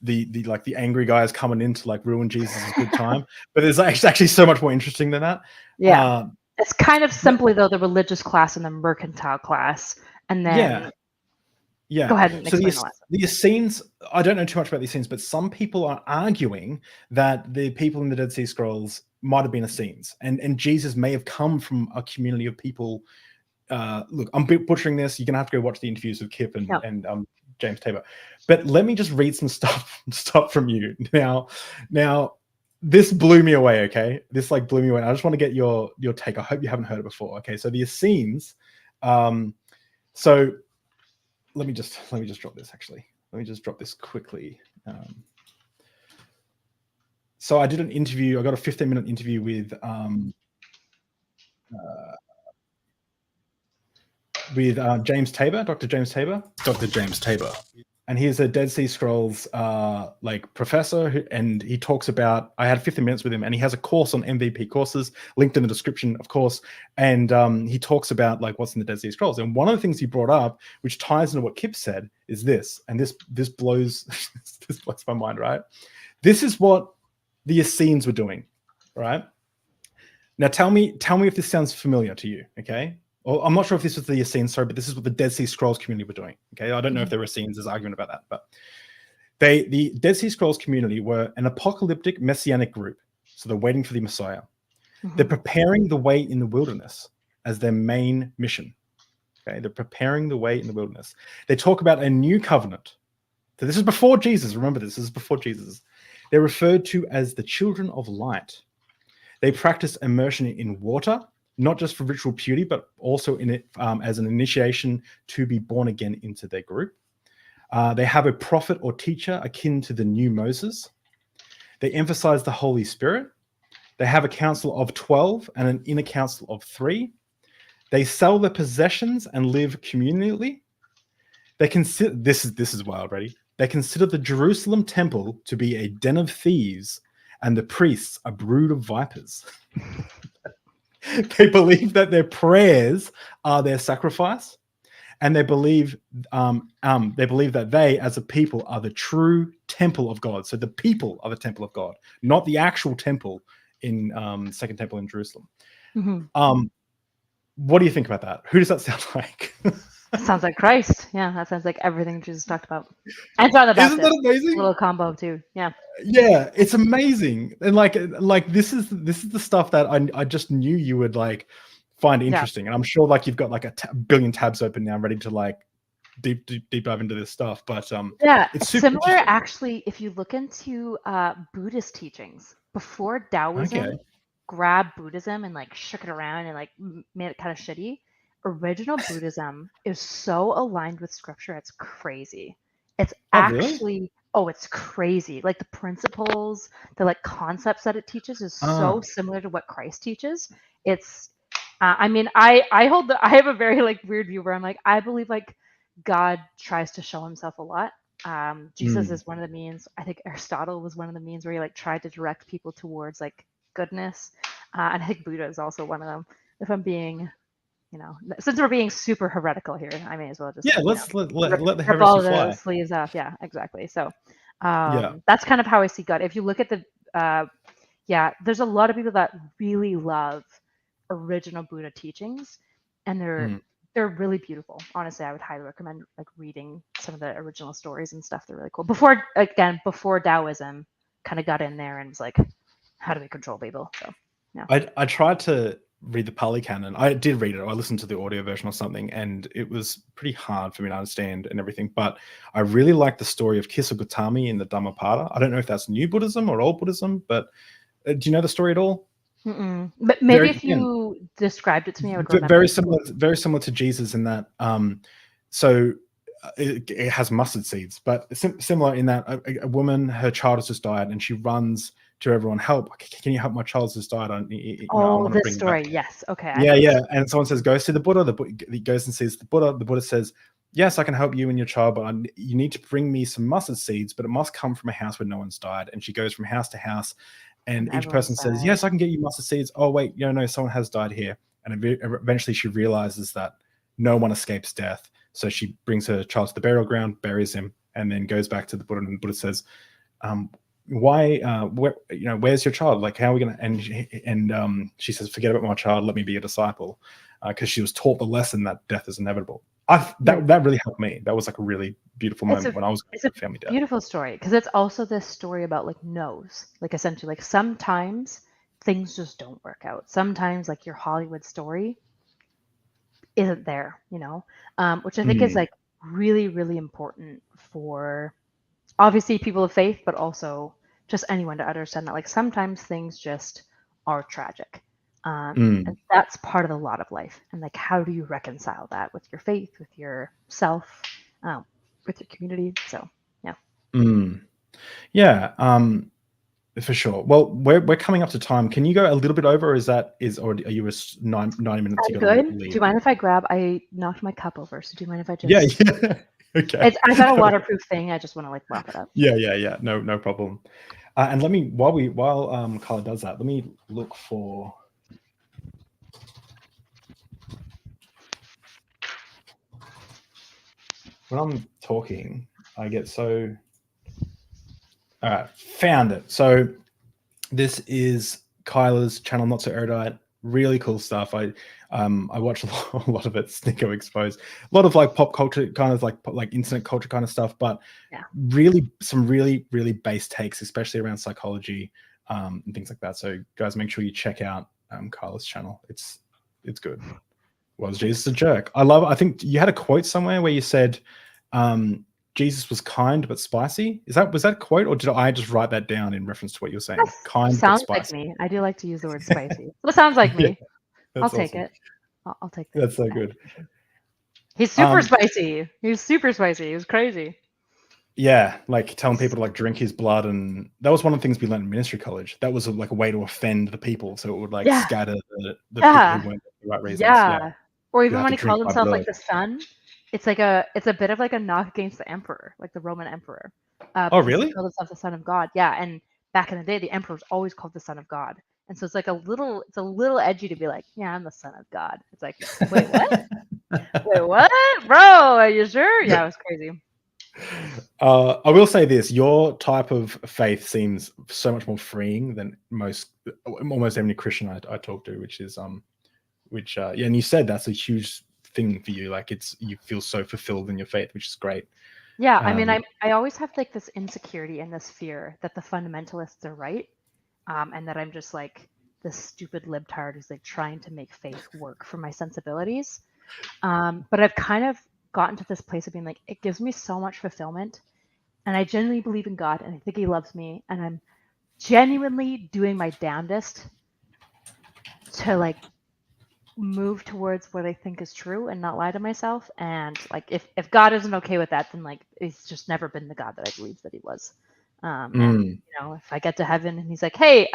the angry guys coming in to like ruin Jesus' good time. But there's actually so much more interesting than that. Yeah. It's kind of simply though the religious class and the mercantile class, and then. Yeah. Go ahead and explain the Essenes, I don't know too much about the Essenes, but some people are arguing that the people in the Dead Sea Scrolls might have been Essenes, and Jesus may have come from a community of people. Look, I'm butchering this. You're going to have to go watch the interviews with Kip and James Tabor. But let me just read some stuff from you. Now, this blew me away, okay? This blew me away. I just want to get your take. I hope you haven't heard it before. Okay, so the Essenes, let me just drop this actually. Let me just drop this quickly. So I did an interview. I got a 15-minute interview with James Tabor, Dr. James Tabor. And he's a Dead Sea Scrolls professor, and he talks about. I had 15 minutes with him, and he has a course on MVP courses linked in the description, of course. And he talks about what's in the Dead Sea Scrolls. And one of the things he brought up, which ties into what Kip said, is this. And this blows this blows my mind. Right? This is what the Essenes were doing. Right? Now, tell me if this sounds familiar to you. Okay. Well, I'm not sure if this was the Essenes, but this is what the Dead Sea Scrolls community were doing. Okay, I don't know if there were Essenes. There's argument about that, but the Dead Sea Scrolls community were an apocalyptic messianic group, so they're waiting for the Messiah. Mm-hmm. They're preparing the way in the wilderness as their main mission. Okay, they're preparing the way in the wilderness. They talk about a new covenant. So this is before Jesus. Remember, this is before Jesus. They're referred to as the children of light. They practice immersion in water, not just for ritual purity, but also in it as an initiation to be born again into their group. They have a prophet or teacher akin to the new Moses. They emphasize the Holy Spirit. They have a council of 12 and an inner council of 3. They sell their possessions and live communally. They consider this is wild, ready? They consider the Jerusalem temple to be a den of thieves and the priests a brood of vipers. They believe that their prayers are their sacrifice, and they believe that they, as a people, are the true temple of God. So the people are the temple of God, not the actual temple in Second Temple in Jerusalem. Mm-hmm. What do you think about that? Who does that sound like? Sounds like Christ. Yeah, that sounds like everything Jesus talked about. And John the Baptist. Isn't that amazing? A little combo too. Yeah. Yeah, it's amazing. And like this is the stuff that I just knew you would like find interesting. And I'm sure like you've got like a billion tabs open now, ready to like deep dive into this stuff. But yeah, it's it's super similar actually. If you look into Buddhist teachings before Taoism grabbed Buddhism and like shook it around and like made it kind of shitty, original Buddhism is so aligned with scripture, it's crazy. It's actually it's crazy. Like the principles, the like concepts that it teaches is so similar to what Christ teaches. It's I mean, I have a very like weird view where I'm like, I believe like God tries to show himself a lot. Jesus is one of the means. I think Aristotle was one of the means where he like tried to direct people towards like goodness. And I think Buddha is also one of them. If I'm being, since we're being super heretical here, I may as well just let the rip all heresy fly. the sleeves off. Yeah, exactly. So that's kind of how I see God. If you look at the there's a lot of people that really love original Buddha teachings, and they're really beautiful. Honestly, I would highly recommend like reading some of the original stories and stuff. They're really cool. Before Taoism kind of got in there and was like, how do we control people? So yeah. I tried to read the Pali Canon. I did read it. I listened to the audio version or something, and it was pretty hard for me to understand and everything. But I really like the story of Kisa Gautami in the Dhammapada. I don't know if that's new Buddhism or old Buddhism, but do you know the story at all? But maybe if you described it to me, I would remember. Very similar to Jesus in that. So it has mustard seeds, but similar in that a woman, her child has just died, and she runs to everyone, help! Can you help my child just died? This story, yes, okay. Yeah. And someone says, go see the Buddha. He goes and sees the Buddha. The Buddha says, yes, I can help you and your child, but you need to bring me some mustard seeds, but it must come from a house where no one's died. And she goes from house to house. And each person says, yes, I can get you mustard seeds. Oh, wait, no, someone has died here. And eventually she realizes that no one escapes death. So she brings her child to the burial ground, buries him, and then goes back to the Buddha. And the Buddha says, where's your child? Like, how are we going to? And she says, forget about my child. Let me be a disciple. Because she was taught the lesson that death is inevitable. That really helped me. That was like a really beautiful moment when I was it's a family death. Beautiful story, because it's also this story about like no's. Like essentially, like sometimes things just don't work out. Sometimes like your Hollywood story isn't there, which I think is like really, really important for obviously people of faith, but also just anyone to understand that like sometimes things just are tragic. And that's part of the lot of life. And like, how do you reconcile that with your faith, with yourself, with your community? So, yeah. Yeah, for sure. Well, we're coming up to time. Can you go a little bit over? Or are you 90 minutes? I'm good. Do you mind if I knocked my cup over? So do you mind if I just? Yeah. Okay. I've got a waterproof thing. I just want to like wrap it up. Yeah. No problem. And let me while Carla does that, let me look for. When I'm talking, I get so. All right, found it. So this is Kyla's channel, Not So Erudite. Really cool stuff. I watch a lot of it. Snicko Exposed, a lot of like pop culture, kind of like internet culture kind of stuff, but really some really base takes, especially around psychology and things like that. So guys, make sure you check out Kyla's channel. It's good. Was Jesus a jerk? I love it. I think you had a quote somewhere where you said Jesus was kind but spicy. Was that a quote, or did I just write that down in reference to what you're saying? Kind sounds but spicy. Like me. I do like to use the word spicy. Well, it sounds like me. I'll take awesome. It. I'll take that. That's so good. He's super spicy. He's super spicy. He was crazy. Yeah, like telling people to like drink his blood, and that was one of the things we learned in ministry college. That was like a way to offend the people, so it would like scatter the people who weren't for the right reasons. Yeah. Or even when he called himself like the son, it's a bit of like a knock against the emperor, like the Roman emperor. Oh, really? He called himself the son of God. Yeah, and back in the day, the emperor was always called the son of God, and so it's like a little edgy to be like, yeah, I'm the son of God. It's like, wait, what? Wait, what, bro? Are you sure? Yeah, it was crazy. I will say this: your type of faith seems so much more freeing than almost every Christian I talk to, yeah. And you said that's a huge thing for you. Like you feel so fulfilled in your faith, which is great. Yeah, I mean, I always have like this insecurity and this fear that the fundamentalists are right, and that I'm just like this stupid libtard who's like trying to make faith work for my sensibilities. But I've kind of gotten to this place of being like, it gives me so much fulfillment, and I genuinely believe in God, and I think He loves me, and I'm genuinely doing my damnedest to like move towards what I think is true and not lie to myself. And like if God isn't okay with that, then like it's just never been the God that I believed that He was. And you know, if I get to heaven and He's like, hey,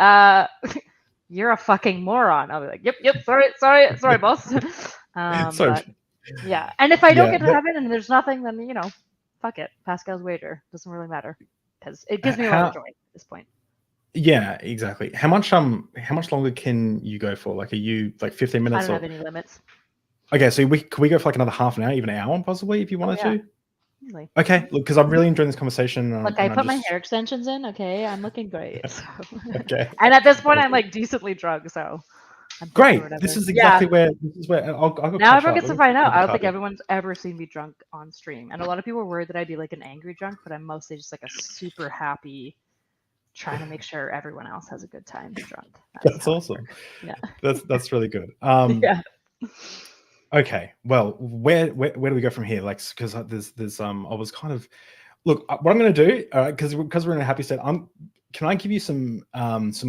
you're a fucking moron, I'll be like, yep, sorry, boss. Sorry. But yeah, and if I don't get to heaven and there's nothing, then you know, fuck it, Pascal's wager doesn't really matter because it gives me a lot of joy at this point. Yeah, exactly. How much longer can you go for? Like, are you like 15 minutes? I don't have any limits. Okay, so can we go for like another half an hour, even an hour, possibly, if you wanted to? Really. Okay, look, because I'm really enjoying this conversation. Look, I put my hair extensions in. Okay, I'm looking great. So. Okay. And at this point, I'm like decently drunk, so. I'm great. This is exactly where I'll go. Now everyone gets to find out. I don't think everyone's ever seen me drunk on stream, and a lot of people are worried that I'd be like an angry drunk, but I'm mostly just like a super happy, trying to make sure everyone else has a good time drunk. That's awesome. Yeah, that's really good. Yeah. Okay, well, where do we go from here? Like, because there's I was kind of look. What I'm going to do, because we're in a happy state. Can I give you some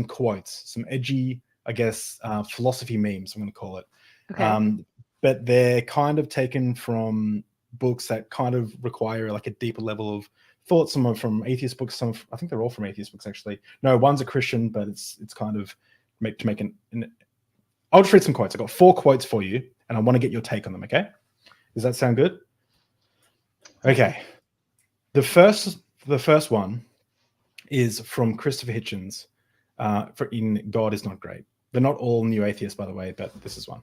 quotes, some edgy, I guess, philosophy memes? I'm going to call it. Okay. But they're kind of taken from books that kind of require like a deeper level of thought. Some are from atheist books. I think they're all from atheist books, actually. No, one's a Christian, but it's kind of to make an. I'll just read some quotes. I've got 4 quotes for you, and I want to get your take on them, okay? Does that sound good? Okay. The first one is from Christopher Hitchens in God is Not Great. They're not all new atheists, by the way, but this is one.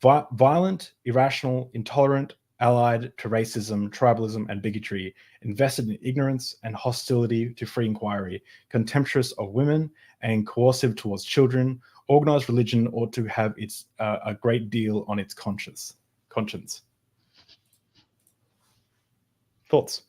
Violent, irrational, intolerant, allied to racism, tribalism, and bigotry, invested in ignorance and hostility to free inquiry, contemptuous of women and coercive towards children, organized religion ought to have a great deal on its conscience. Thoughts?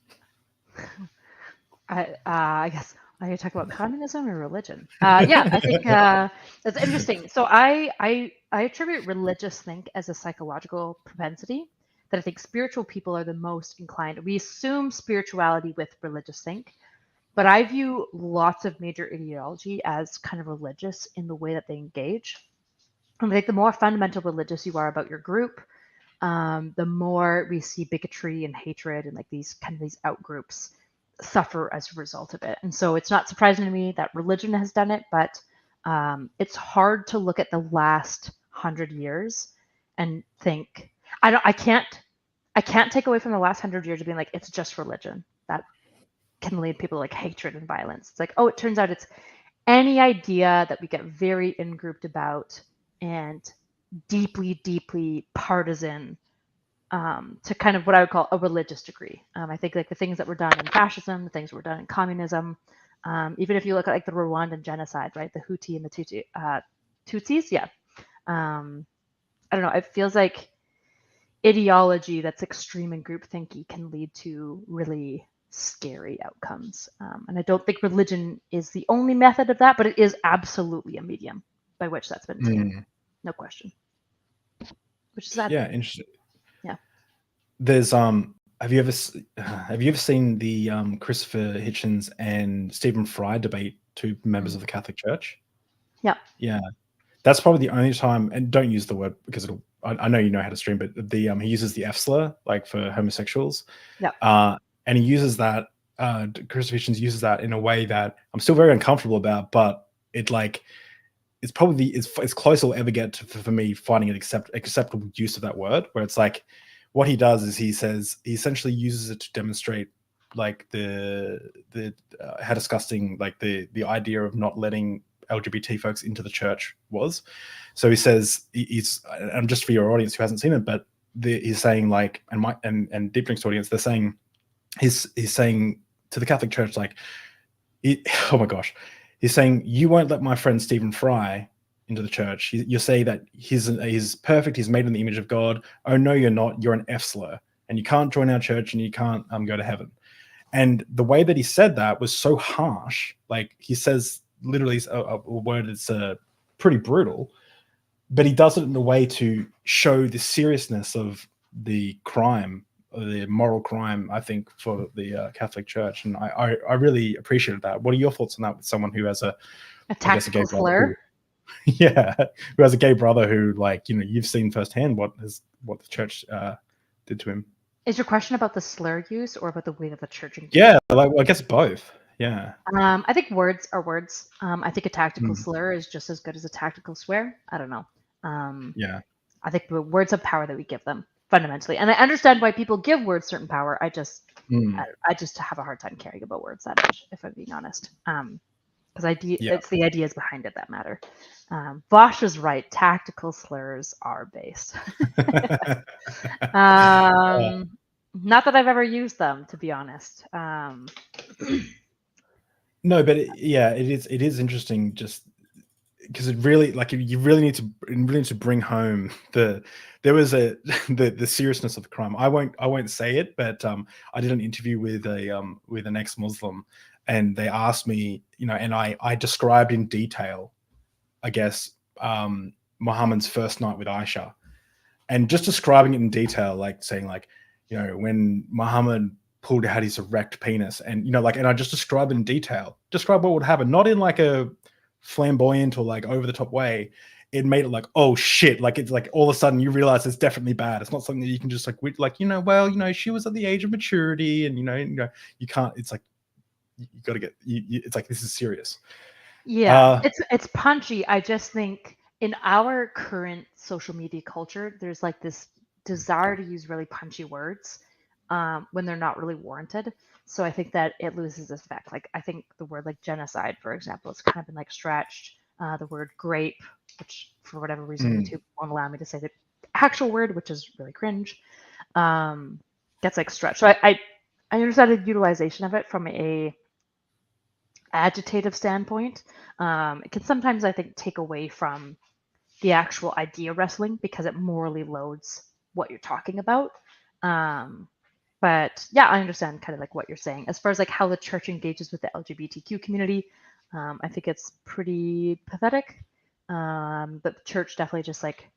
I guess I talk about communism or religion. Yeah, I think that's interesting. So I attribute religious think as a psychological propensity that I think spiritual people are the most inclined. We assume spirituality with religious think, but I view lots of major ideology as kind of religious in the way that they engage. And I think the more fundamental religious you are about your group, the more we see bigotry and hatred and like these outgroups suffer as a result of it. And so it's not surprising to me that religion has done it, but it's hard to look at the last 100 years and think I can't take away from the last 100 years of being like it's just religion that can lead people to like hatred and violence. It's like, oh, it turns out it's any idea that we get very in-grouped about and deeply partisan to kind of what I would call a religious degree. I think like the things that were done in fascism, the things that were done in communism, even if you look at like the Rwandan genocide, right? The Hutu and the Tutsis, yeah. I don't know. It feels like ideology that's extreme and groupthinky can lead to really scary outcomes. And I don't think religion is the only method of that, but it is absolutely a medium by which that's been attained. No question. Which is sad. Yeah, interesting. Yeah. There's have you ever seen the Christopher Hitchens and Stephen Fry debate, 2 members of the Catholic Church? Yeah. Yeah. That's probably the only time, and don't use the word because I know you know how to stream, but he uses the F slur like for homosexuals. Yeah. And he uses that, Christopher Hitchens uses that in a way that I'm still very uncomfortable about, but it's probably it's close I'll ever get to, for me finding an acceptable use of that word, where it's like what he does is he essentially uses it to demonstrate like how disgusting like the idea of not letting LGBT folks into the church was. So he says and just for your audience who hasn't seen it, but he's saying like and Deep Drink's audience, they're saying he's saying to the Catholic Church, like, oh my gosh, he's saying, you won't let my friend Stephen Fry into the church. You say that he's perfect, he's made in the image of God. Oh no, you're not. You're an F slur, and you can't join our church, and you can't go to heaven. And the way that he said that was so harsh. Like, he says literally a word that's pretty brutal, but he does it in a way to show the seriousness of the crime, the moral crime, I think, for the Catholic Church. And I really appreciated that. What are your thoughts on that with someone who has a tactical slur? Yeah, who has a gay brother who, like, you've seen firsthand what the church did to him. Is your question about the slur use or about the way that the church engages? Yeah, like, I guess both. Yeah. I think words are words. I think a tactical slur is just as good as a tactical swear. I don't know. Yeah. I think the words have power that we give them fundamentally, and I understand why people give words certain power. I just have a hard time caring about words that much, if I'm being honest. Because it's the ideas behind it that matter. Bosch was right. Tactical slurs are base. Not that I've ever used them, to be honest. No, but it is interesting, just because it really, like, you really need to bring home the seriousness of the crime. I won't say it, but I did an interview with an ex-Muslim, and they asked me, and I described in detail, I guess, Muhammad's first night with Aisha, and just describing it in detail, like saying, like, when Muhammad pulled out his erect penis, and and I just describe it in detail, describe what would happen, not in like a flamboyant or like over the top way. It made it like, oh shit, like, it's like all of a sudden you realize it's definitely bad. It's not something that you can just she was at the age of maturity, and you can't. It's like, you got to get. It's like, this is serious. Yeah, it's punchy. I just think in our current social media culture, there's like this desire to use really punchy words when they're not really warranted. So I think that it loses its effect. Like, I think the word like genocide, for example, it's kind of been like stretched. The word grape, which for whatever reason YouTube won't allow me to say the actual word, which is really cringe, gets like stretched. So I understand the utilization of it from a agitative standpoint. It can sometimes, I think, take away from the actual idea wrestling because it morally loads what you're talking about. But yeah, I understand kind of like what you're saying. As far as like how the church engages with the LGBTQ community, I think it's pretty pathetic. The church definitely just like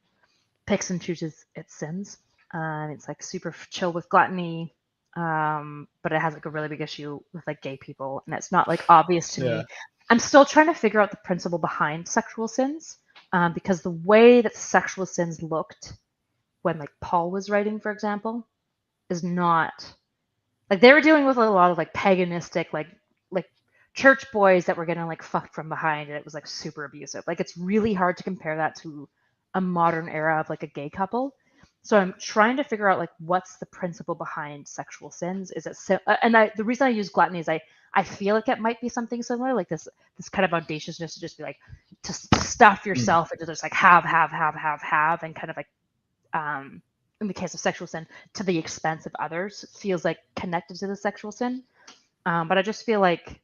picks and chooses its sins. It's like super chill with gluttony, but it has like a really big issue with like gay people, and it's not like obvious to me. I'm still trying to figure out the principle behind sexual sins, because the way that sexual sins looked when like Paul was writing, for example, is not like, they were dealing with a lot of like paganistic like church boys that were getting like fucked from behind, and it was like super abusive. Like, it's really hard to compare that to a modern era of like a gay couple. So I'm trying to figure out like what's the principle behind sexual sins. Is it the reason I use gluttony is I feel like it might be something similar, like this kind of audaciousness to just be like, to stuff yourself into just like have, and kind of like in the case of sexual sin, to the expense of others, feels like connected to the sexual sin. But I just feel like,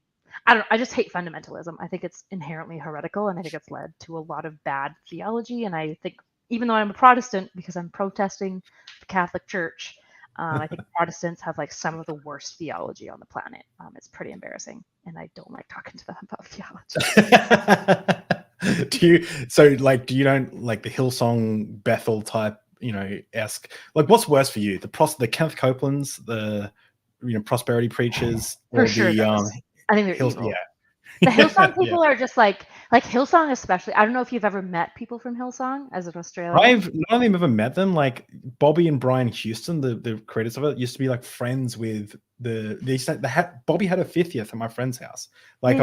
I just hate fundamentalism. I think it's inherently heretical, and I think it's led to a lot of bad theology. And I think, even though I'm a Protestant, because I'm protesting the Catholic Church, I think Protestants have like some of the worst theology on the planet. It's pretty embarrassing, and I don't like talking to them about theology. Do you don't like the Hillsong Bethel type, esque? Like, what's worse for you, the Kenneth Copelands, the prosperity preachers, For or sure, I think they're evil. Yeah. The Hillsong people are just like Hillsong, especially. I don't know if you've ever met people from Hillsong as an Australian. I've not only ever met them, like Bobby and Brian Houston, the creators of it, used to be like friends with Bobby had a 50th at my friend's house. Like,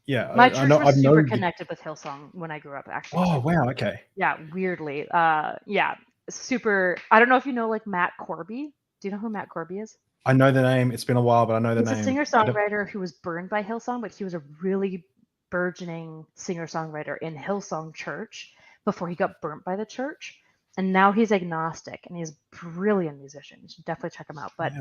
yeah. My church was super connected with Hillsong when I grew up, actually. Oh, wow. Okay. Yeah, weirdly. Yeah, super. I don't know if you know like Matt Corby. Do you know who Matt Corby is? I know the name. It's been a while, but I know the name. He's a singer-songwriter who was burned by Hillsong, but he was a really burgeoning singer-songwriter in Hillsong Church before he got burnt by the church. And now he's agnostic, and he's a brilliant musician. You should definitely check him out. But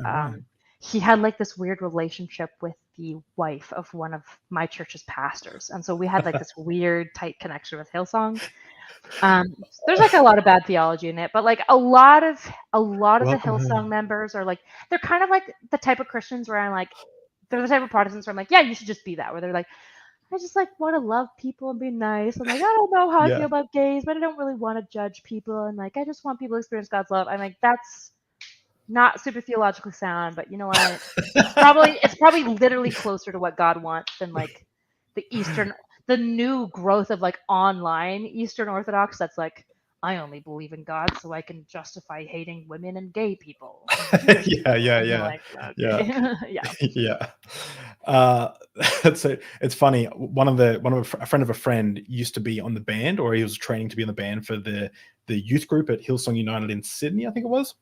he had like this weird relationship with the wife of one of my church's pastors, and so we had like this weird tight connection with Hillsong. There's like a lot of bad theology in it, but like a lot of the Welcome Hillsong home. members are like, they're kind of like the type of Christians where I'm like, they're the type of Protestants where I'm like, yeah, you should just be that. Where they're like, I just like want to love people and be nice. I'm like, I don't know how I Yeah. feel about gays, but I don't really want to judge people. And like, I just want people to experience God's love. I'm like, that's not super theologically sound, but you know what? It's probably literally closer to what God wants than like the new growth of like online Eastern Orthodox. That's like, I only believe in God so I can justify hating women and gay people. Yeah. Like, okay. Yeah. Yeah. So it's funny. A friend of a friend used to be on the band, or he was training to be on the band for the youth group at Hillsong United in Sydney, I think it was.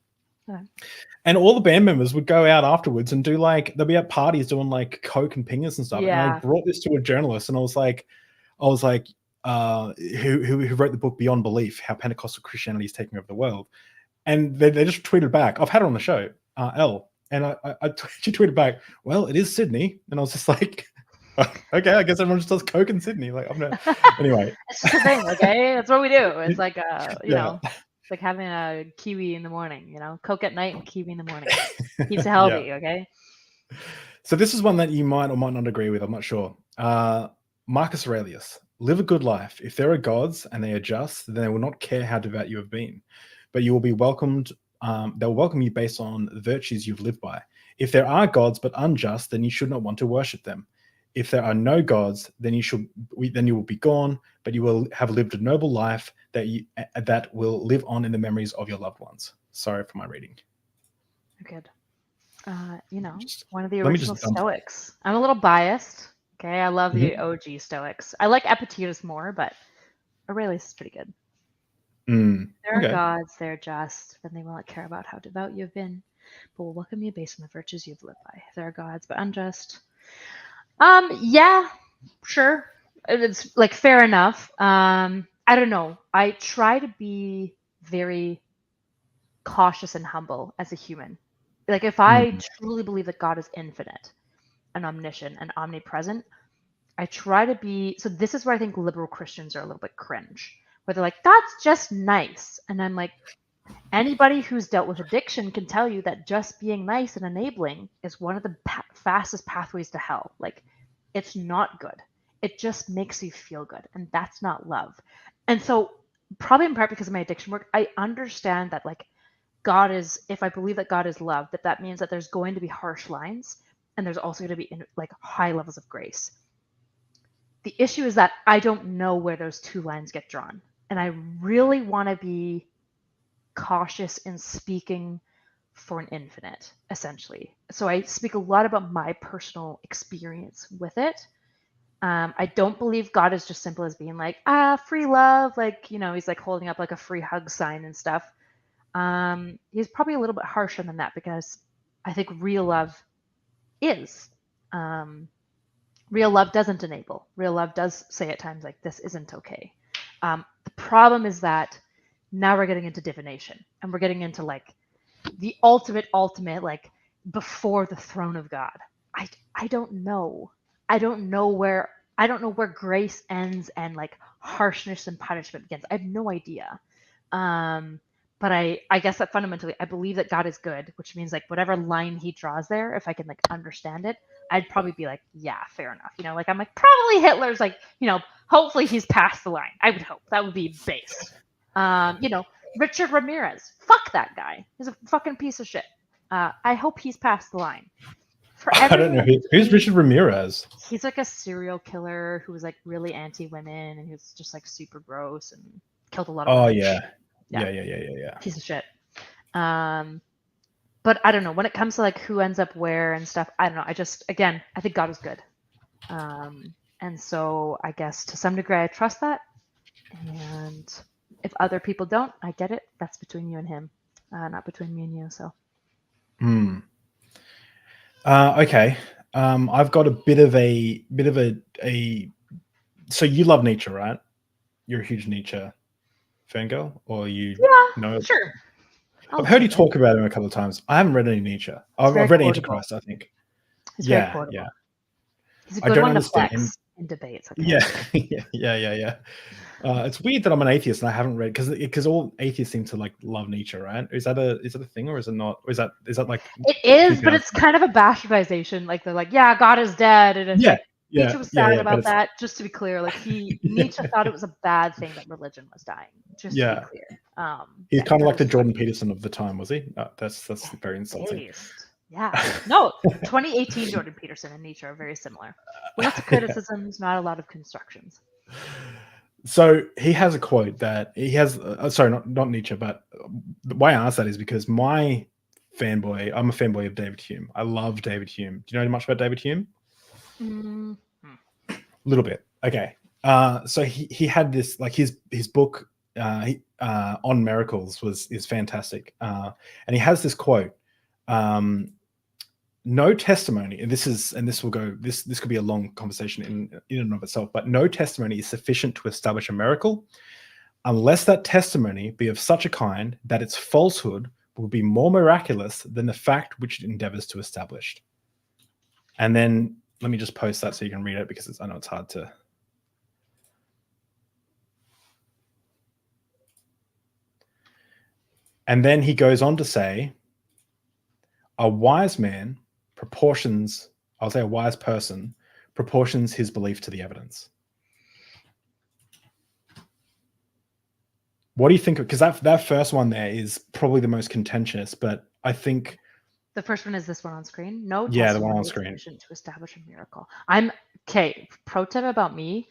Yeah. And all the band members would go out afterwards and do like, they'll be at parties doing like coke and pingers and stuff. And I brought this to a journalist, and I was like, who wrote the book Beyond Belief: How Pentecostal Christianity is Taking Over the World. And they just tweeted back. I've had her on the show, Elle, and she tweeted back, well, it is Sydney. And I was just like, okay, I guess everyone just does coke in Sydney. Like, I'm not. Anyway, it's just a thing, okay? That's what we do. It's like you know, it's like having a kiwi in the morning. You know, coke at night and kiwi in the morning. Keeps you healthy, okay? So this is one that you might or might not agree with. I'm not sure. Marcus Aurelius: live a good life. If there are gods and they are just, then they will not care how devout you have been, but you will be welcomed. They'll welcome you based on the virtues you've lived by. If there are gods but unjust, then you should not want to worship them. If there are no gods, then you will be gone, but you will have lived a noble life that will live on in the memories of your loved ones. Sorry for my reading. Good. You know, one of the original Stoics. I'm a little biased. Okay, I love the OG Stoics. I like Epictetus more, but Aurelius is pretty good. There are gods, they're just, then they will not care about how devout you've been, but will welcome you based on the virtues you've lived by. If there are gods, but unjust. Yeah, sure. It's like fair enough. I don't know. I try to be very cautious and humble as a human. Like if I truly believe that God is infinite and omniscient and omnipresent, I try to be, so this is where I think liberal Christians are a little bit cringe, where they're like, that's just nice. And I'm like, anybody who's dealt with addiction can tell you that just being nice and enabling is one of the fastest pathways to hell. Like, it's not good. It just makes you feel good. And that's not love. And so probably in part because of my addiction work, I understand that like God is, if I believe that God is love, that means that there's going to be harsh lines and there's also going to be like high levels of grace. The issue is that I don't know where those two lines get drawn. And I really want to be cautious in speaking for an infinite, essentially. So I speak a lot about my personal experience with it. I don't believe God is just simple as being like, free love. Like, you know, he's like holding up like a free hug sign and stuff. He's probably a little bit harsher than that because I think real love is. Real love doesn't enable. Real love does say at times like, this isn't okay. The problem is that now we're getting into divination and we're getting into like the ultimate, like before the throne of God. I don't know. I don't know where grace ends and like harshness and punishment begins. I have no idea. But I guess that fundamentally I believe that God is good, which means like whatever line he draws there, if I can like understand it, I'd probably be like, yeah, fair enough. You know, like I'm like, probably Hitler's like, you know, hopefully he's past the line. I would hope. That would be base. You know, Richard Ramirez, fuck that guy. He's a fucking piece of shit. I hope he's past the line. I don't know. Who's Richard Ramirez? He's like a serial killer who was like really anti-women and he was just like super gross and killed a lot of women. Yeah. Piece of shit. But I don't know. When it comes to like who ends up where and stuff, I don't know. I think God is good. And so I guess to some degree I trust that. And if other people don't, I get it. That's between you and him, not between me and you. So. Okay. I've got a bit of a. So you love Nietzsche, right? You're a huge Nietzsche fangirl, or you? Yeah, sure. I've heard you talk about him a couple of times. I haven't read any Nietzsche. I've read Antichrist, I think. He's very quotable. Yeah. He's a good one to flex in debates. Yeah. It's weird that I'm an atheist and I haven't read because all atheists seem to like love Nietzsche, right? Is that a thing or is it not? Or is that like it is, but it's kind of a bastardization. Like they're like, yeah, God is dead, and it's Nietzsche was sad about that. Just to be clear, like Nietzsche thought it was a bad thing that religion was dying. Just to be clear. He's kind of like the Jordan Peterson of the time, was he? That's very insulting. Yeah. No, 2018 Jordan Peterson and Nietzsche are very similar. Lots of criticisms, not a lot of constructions. So he has a quote that he has. Sorry, not Nietzsche, but the way I ask that is because I'm a fanboy of David Hume. I love David Hume. Do you know much about David Hume? A little bit. Okay. So he had this, like his book on miracles is fantastic, and he has this quote. No testimony, and this could be a long conversation in and of itself, but no testimony is sufficient to establish a miracle unless that testimony be of such a kind that its falsehood will be more miraculous than the fact which it endeavors to establish. And then let me just post that so you can read it, because I know it's hard to. And then he goes on to say, a wise person proportions his belief to the evidence. What do you think? Because that first one there is probably the most contentious, but I think the first one is this one on screen. No, the one on screen. To establish a miracle. Pro tip about me.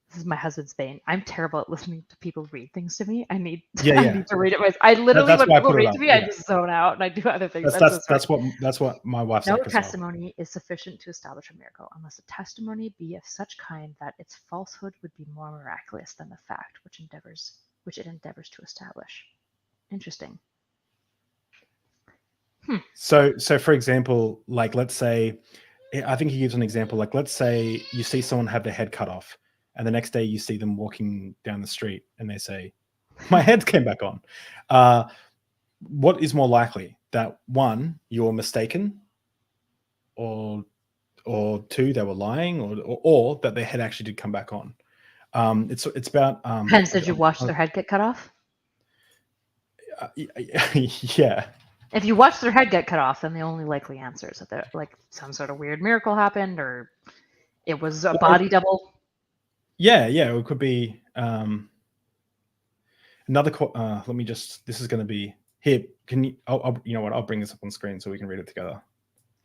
This is my husband's bane. I'm terrible at listening to people read things to me. I need to read it myself. I literally, when people read to me, I just zone out and I do other things. That's what my wife's like. No testimony is sufficient to establish a miracle unless the testimony be of such kind that its falsehood would be more miraculous than the fact which it endeavors to establish. Interesting. So for example, like let's say, I think he gives an example. Like let's say you see someone have their head cut off. And the next day you see them walking down the street and they say, my head came back on. What is more likely? That one, you're mistaken, or two, they were lying, or that their head actually did come back on? It's about... Hence, did you watch their head get cut off? Yeah. If you watch their head get cut off, then the only likely answer is that like some sort of weird miracle happened, or it was a body double. Yeah, it could be another. Let me just. This is going to be here. Can you? You know what? I'll bring this up on screen so we can read it together.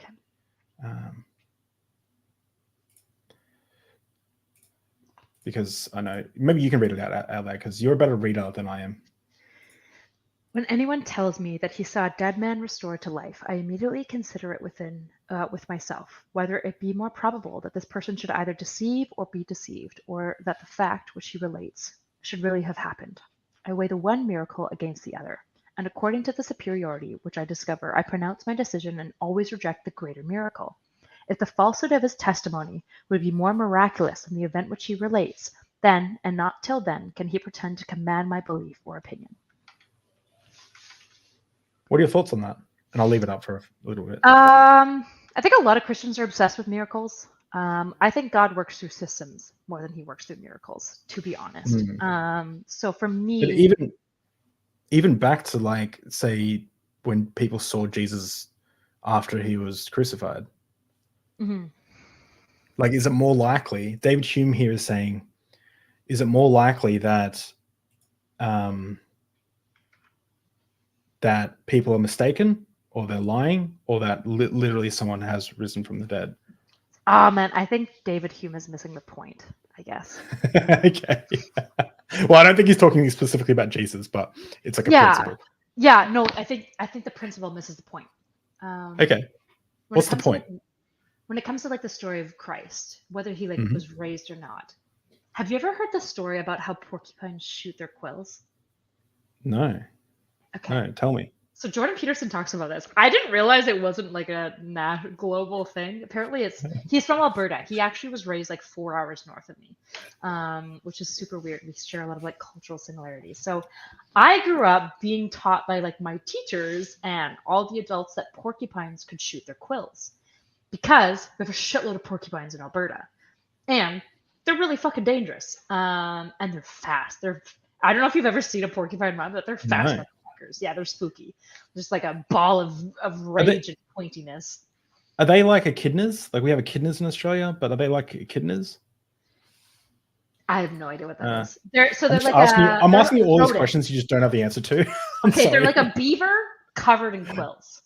Okay. Because I know maybe you can read it out loud because you're a better reader than I am. When anyone tells me that he saw a dead man restored to life, I immediately consider it with myself, whether it be more probable that this person should either deceive or be deceived, or that the fact which he relates should really have happened. I weigh the one miracle against the other, and according to the superiority which I discover, I pronounce my decision and always reject the greater miracle. If the falsehood of his testimony would be more miraculous than the event which he relates, then, and not till then, can he pretend to command my belief or opinion. What are your thoughts on that? And I'll leave it up for a little bit. I think a lot of Christians are obsessed with miracles. I think God works through systems more than he works through miracles, to be honest. So for me... But even back to like, say, when people saw Jesus after he was crucified. Mm-hmm. Like, is it more likely... David Hume here is saying, is it more likely that... that people are mistaken, or they're lying, or that literally someone has risen from the dead? Oh man, I think David Hume is missing the point, I guess. Okay. Well, I don't think he's talking specifically about Jesus, but it's like a principle. Yeah, no, I think the principle misses the point. Okay. What's the point? When it comes to like the story of Christ, whether he was raised or not, have you ever heard the story about how porcupines shoot their quills? No. Okay. No, tell me. So Jordan Peterson talks about this. I didn't realize it wasn't like a global thing. Apparently, he's from Alberta. He actually was raised like 4 hours north of me, which is super weird. We share a lot of like cultural similarities. So I grew up being taught by like my teachers and all the adults that porcupines could shoot their quills because we have a shitload of porcupines in Alberta, and they're really fucking dangerous. And they're fast. I don't know if you've ever seen a porcupine run, but they're fast. No. Yeah, they're spooky. Just like a ball of rage and pointiness. Are they like echidnas? Like we have echidnas in Australia, but are they like echidnas? I have no idea what that is. I'm asking you all these questions you just don't have the answer to. Okay, they're like a beaver covered in quills.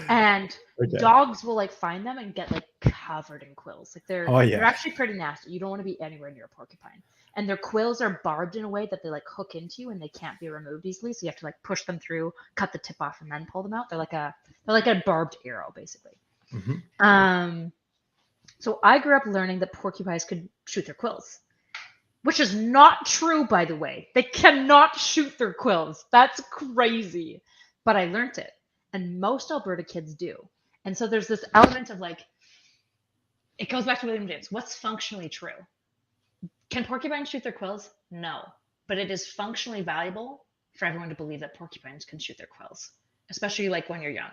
And dogs will like find them and get like covered in quills. Like they're actually pretty nasty. You don't want to be anywhere near a porcupine. And their quills are barbed in a way that they like hook into you and they can't be removed easily. So you have to like push them through, cut the tip off, and then pull them out. They're like a barbed arrow, basically. Mm-hmm. So I grew up learning that porcupines could shoot their quills, which is not true, by the way. They cannot shoot their quills. That's crazy. But I learned it. And most Alberta kids do. And so there's this element of like, it goes back to William James. What's functionally true? Can porcupines shoot their quills? No. But it is functionally valuable for everyone to believe that porcupines can shoot their quills, especially like when you're young.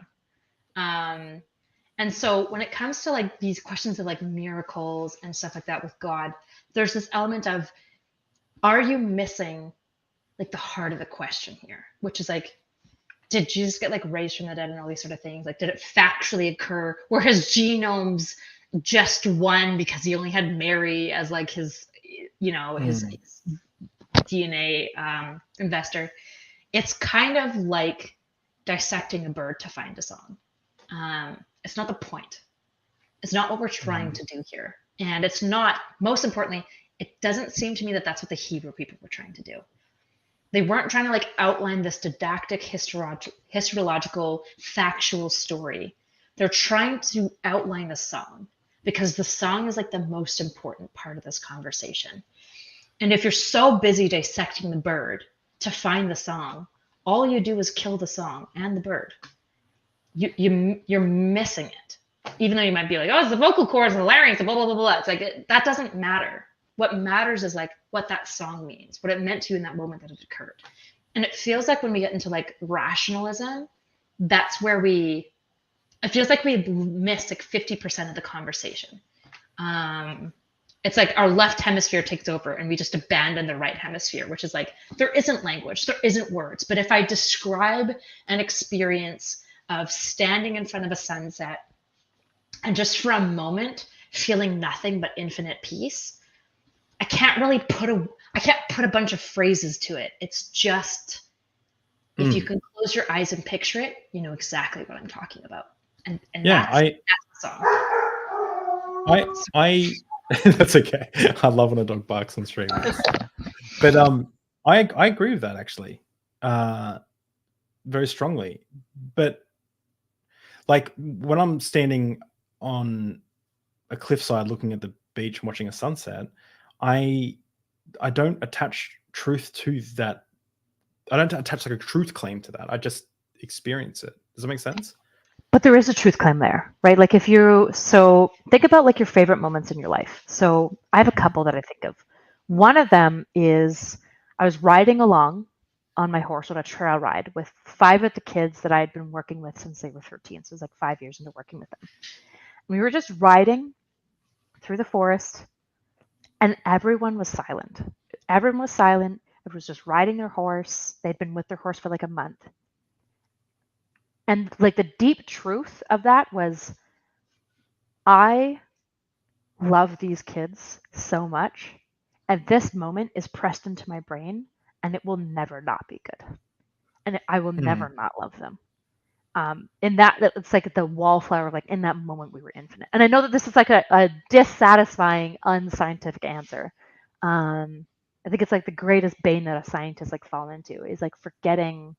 And so when it comes to like these questions of like miracles and stuff like that with God, there's this element of, are you missing like the heart of the question here? Which is like, did Jesus get like raised from the dead and all these sort of things? Like, did it factually occur? Were his genomes just one because he only had Mary as like his, his DNA investor? It's kind of like dissecting a bird to find a song. It's not the point. It's not what we're trying to do here. And it's not, most importantly, it doesn't seem to me that that's what the Hebrew people were trying to do. They weren't trying to like outline this didactic, historiological, factual story. They're trying to outline the song because the song is like the most important part of this conversation. And if you're so busy dissecting the bird to find the song, all you do is kill the song and the bird. You're missing it. Even though you might be like, oh, it's the vocal cords and the larynx and blah, blah, blah, blah. It's like, that doesn't matter. What matters is like what that song means, what it meant to you in that moment that it occurred. And it feels like when we get into like rationalism, that's where it feels like we missed like 50% of the conversation. It's like our left hemisphere takes over and we just abandon the right hemisphere, which is like, there isn't language, there isn't words. But if I describe an experience of standing in front of a sunset and just for a moment feeling nothing but infinite peace, I can't put a bunch of phrases to it. It's just, if you can close your eyes and picture it, you know exactly what I'm talking about. And that's the song. That's okay. I love when a dog barks on stream. But I agree with that actually, very strongly. But like when I'm standing on a cliffside looking at the beach and watching a sunset, I don't attach truth to that. I don't attach like a truth claim to that. I just experience it. Does that make sense? But there is a truth claim there, right? Like think about like your favorite moments in your life. So I have a couple that I think of. One of them is I was riding along on my horse on a trail ride with 5 of the kids that I had been working with since they were 13. So it was like 5 years into working with them. And we were just riding through the forest and everyone was silent. Everyone was silent. Everyone was just riding their horse. They'd been with their horse for like a month. And like the deep truth of that was, I love these kids so much. And this moment is pressed into my brain and it will never not be good. And I will never not love them. In that it's like the wallflower, like in that moment we were infinite. And I know that this is like a dissatisfying, unscientific answer. I think it's like the greatest bane that a scientist like fall into is like forgetting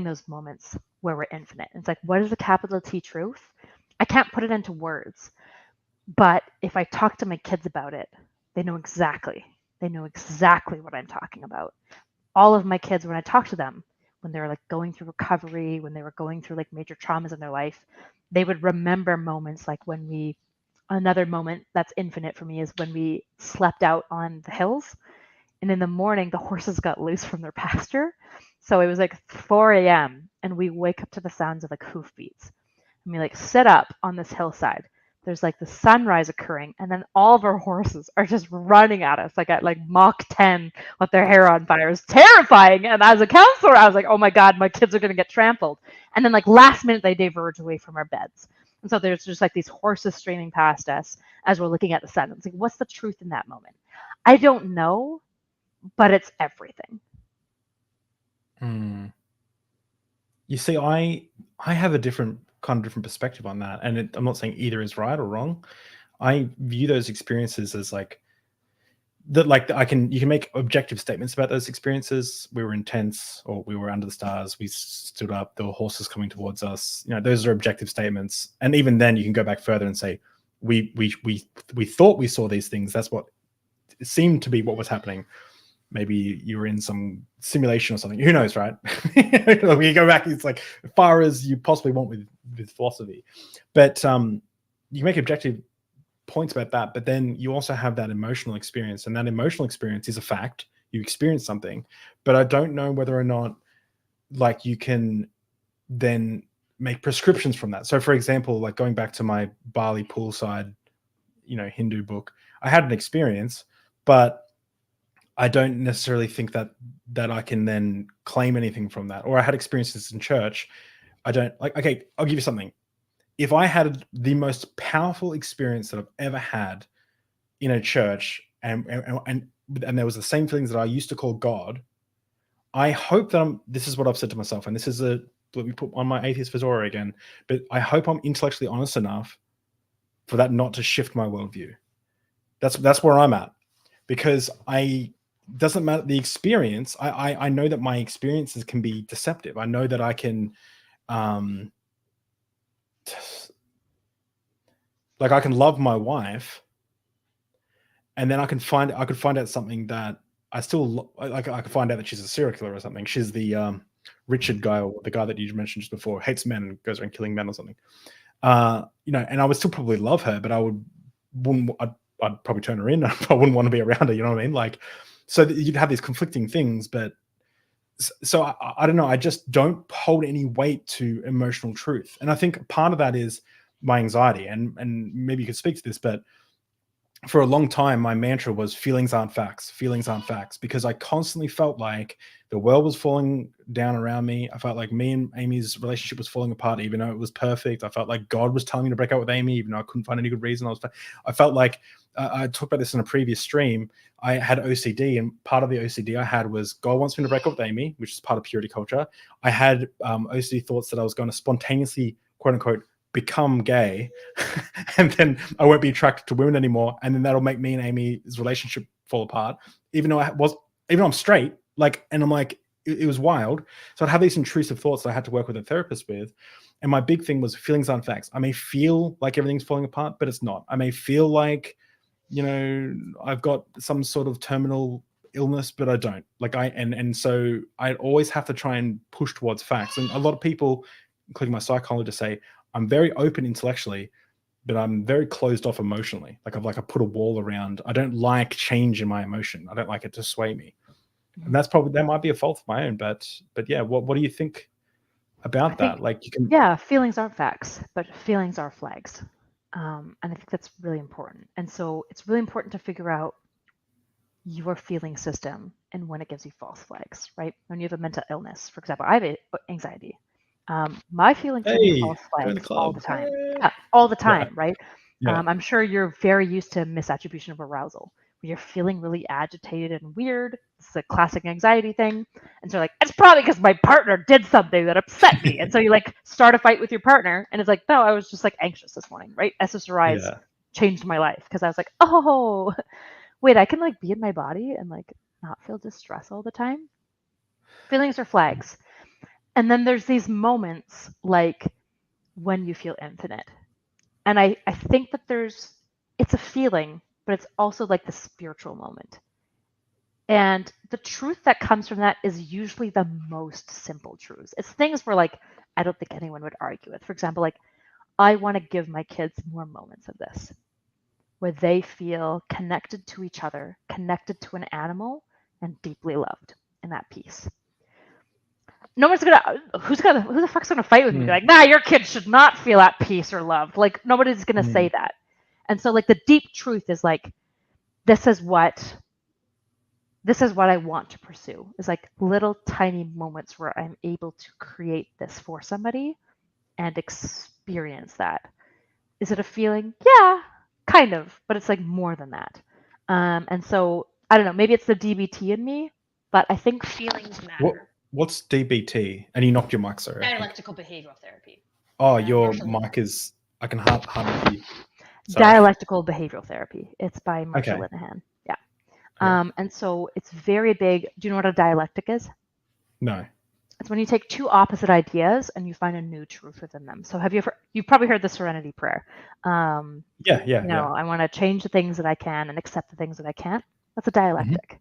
those moments where we're infinite. It's like, what is the capital T truth? I can't put it into words, but if I talk to my kids about it, they know exactly what I'm talking about. All of my kids, when I talk to them, when they were like going through recovery, when they were going through like major traumas in their life, they would remember moments like another moment that's infinite for me is when we slept out on the hills, and in the morning the horses got loose from their pasture. So it was like 4 a.m. and we wake up to the sounds of like hoofbeats. And we like sit up on this hillside. There's like the sunrise occurring, and then all of our horses are just running at us like at like Mach 10 with their hair on fire. It's terrifying. And as a counselor, I was like, oh my God, my kids are going to get trampled. And then like last minute, they diverge away from our beds. And so there's just like these horses streaming past us as we're looking at the sun. It's like, what's the truth in that moment? I don't know, but it's everything. You see, I have a different perspective on that, and I'm not saying either is right or wrong. I view those experiences as like that. Like you can make objective statements about those experiences. We were intense, or we were under the stars. We stood up. There were horses coming towards us. Those are objective statements. And even then, you can go back further and say, we thought we saw these things. That's what it seemed to be what was happening. Maybe you were in some simulation or something. Who knows, right? When you go back, it's like as far as you possibly want with philosophy. But you make objective points about that. But then you also have that emotional experience. And that emotional experience is a fact. You experience something. But I don't know whether or not like you can then make prescriptions from that. So, for example, like going back to my Bali poolside, Hindu book, I had an experience, but I don't necessarily think that I can then claim anything from that. Or I had experiences in church. I don't like, okay, I'll give you something. If I had the most powerful experience that I've ever had in a church and there was the same feelings that I used to call God, I hope that this is what I've said to myself, and this is let me put on my atheist visor again, but I hope I'm intellectually honest enough for that not to shift my worldview. That's where I'm at, because doesn't matter the experience. I know that my experiences can be deceptive. I know that I can, like I can love my wife, and then I could find out something that I still like. I could find out that she's a serial killer or something. She's the Richard guy, or the guy that you mentioned just before, hates men and goes around killing men or something. And I would still probably love her, but I'd probably turn her in. I wouldn't want to be around her. You know what I mean? Like. So you'd have these conflicting things, but so I don't know. I just don't hold any weight to emotional truth. And I think part of that is my anxiety, and maybe you could speak to this, but for a long time, my mantra was feelings aren't facts, because I constantly felt like the world was falling down around me. I felt like me and Amy's relationship was falling apart, even though it was perfect. I felt like God was telling me to break up with Amy, even though I couldn't find any good reason. I felt like I talked about this in a previous stream. I had OCD, and part of the OCD I had was God wants me to break up with Amy, which is part of purity culture. I had OCD thoughts that I was going to spontaneously, quote unquote, become gay, and then I won't be attracted to women anymore, and then that'll make me and Amy's relationship fall apart, even though I'm straight, like, and I'm like, it was wild. So I'd have these intrusive thoughts that I had to work with a therapist with. And my big thing was feelings aren't facts. I may feel like everything's falling apart, but it's not. I may feel like, I've got some sort of terminal illness, but I don't. Like and so I always have to try and push towards facts. And a lot of people, including my psychologist, say I'm very open intellectually, but I'm very closed off emotionally. Like I put a wall around. I don't like change in my emotion. I don't like it to sway me. And that might be a fault of my own, but yeah, what do you think about that? Like you can. Yeah, feelings aren't facts, but feelings are flags. And I think that's really important. And so it's really important to figure out your feeling system and when it gives you false flags, right? When you have a mental illness, for example, I have anxiety. My feelings give me false flags all the time. Yeah, all the time, right? Yeah. I'm sure you're very used to misattribution of arousal, where you're feeling really agitated and weird. It's a classic anxiety thing. And so like, it's probably because my partner did something that upset me. And so you like start a fight with your partner, and it's like, no, I was just like anxious this morning, right? SSRIs changed my life, because I was like, oh, wait, I can like be in my body and like not feel distress all the time. Feelings are flags. And then there's these moments like when you feel infinite. And I think that it's a feeling, but it's also like the spiritual moment. And the truth that comes from that is usually the most simple truths. It's things where like I don't think anyone would argue with. For example, like I want to give my kids more moments of this where they feel connected to each other, connected to an animal, and deeply loved in that piece. No one's who the fuck's gonna fight with me? Like, nah, your kid should not feel at peace or loved. Like, nobody's gonna say that. And so, like, the deep truth is like, this is what I want to pursue. Is like little tiny moments where I'm able to create this for somebody and experience that. Is it a feeling? Yeah, kind of, but it's like more than that. And so I don't know. Maybe it's the DBT in me, but I think feelings matter. What's DBT? And you knocked your mic, sorry. Dialectical behavioral therapy. Oh, your mic is. I can hardly hear you. Dialectical behavioral therapy. It's by Marshall Linehan. Yeah. And so it's very big. Do you know what a dialectic is? No. It's when you take two opposite ideas and you find a new truth within them. So you've probably heard the Serenity Prayer. Yeah. I want to change the things that I can and accept the things that I can't. That's a dialectic.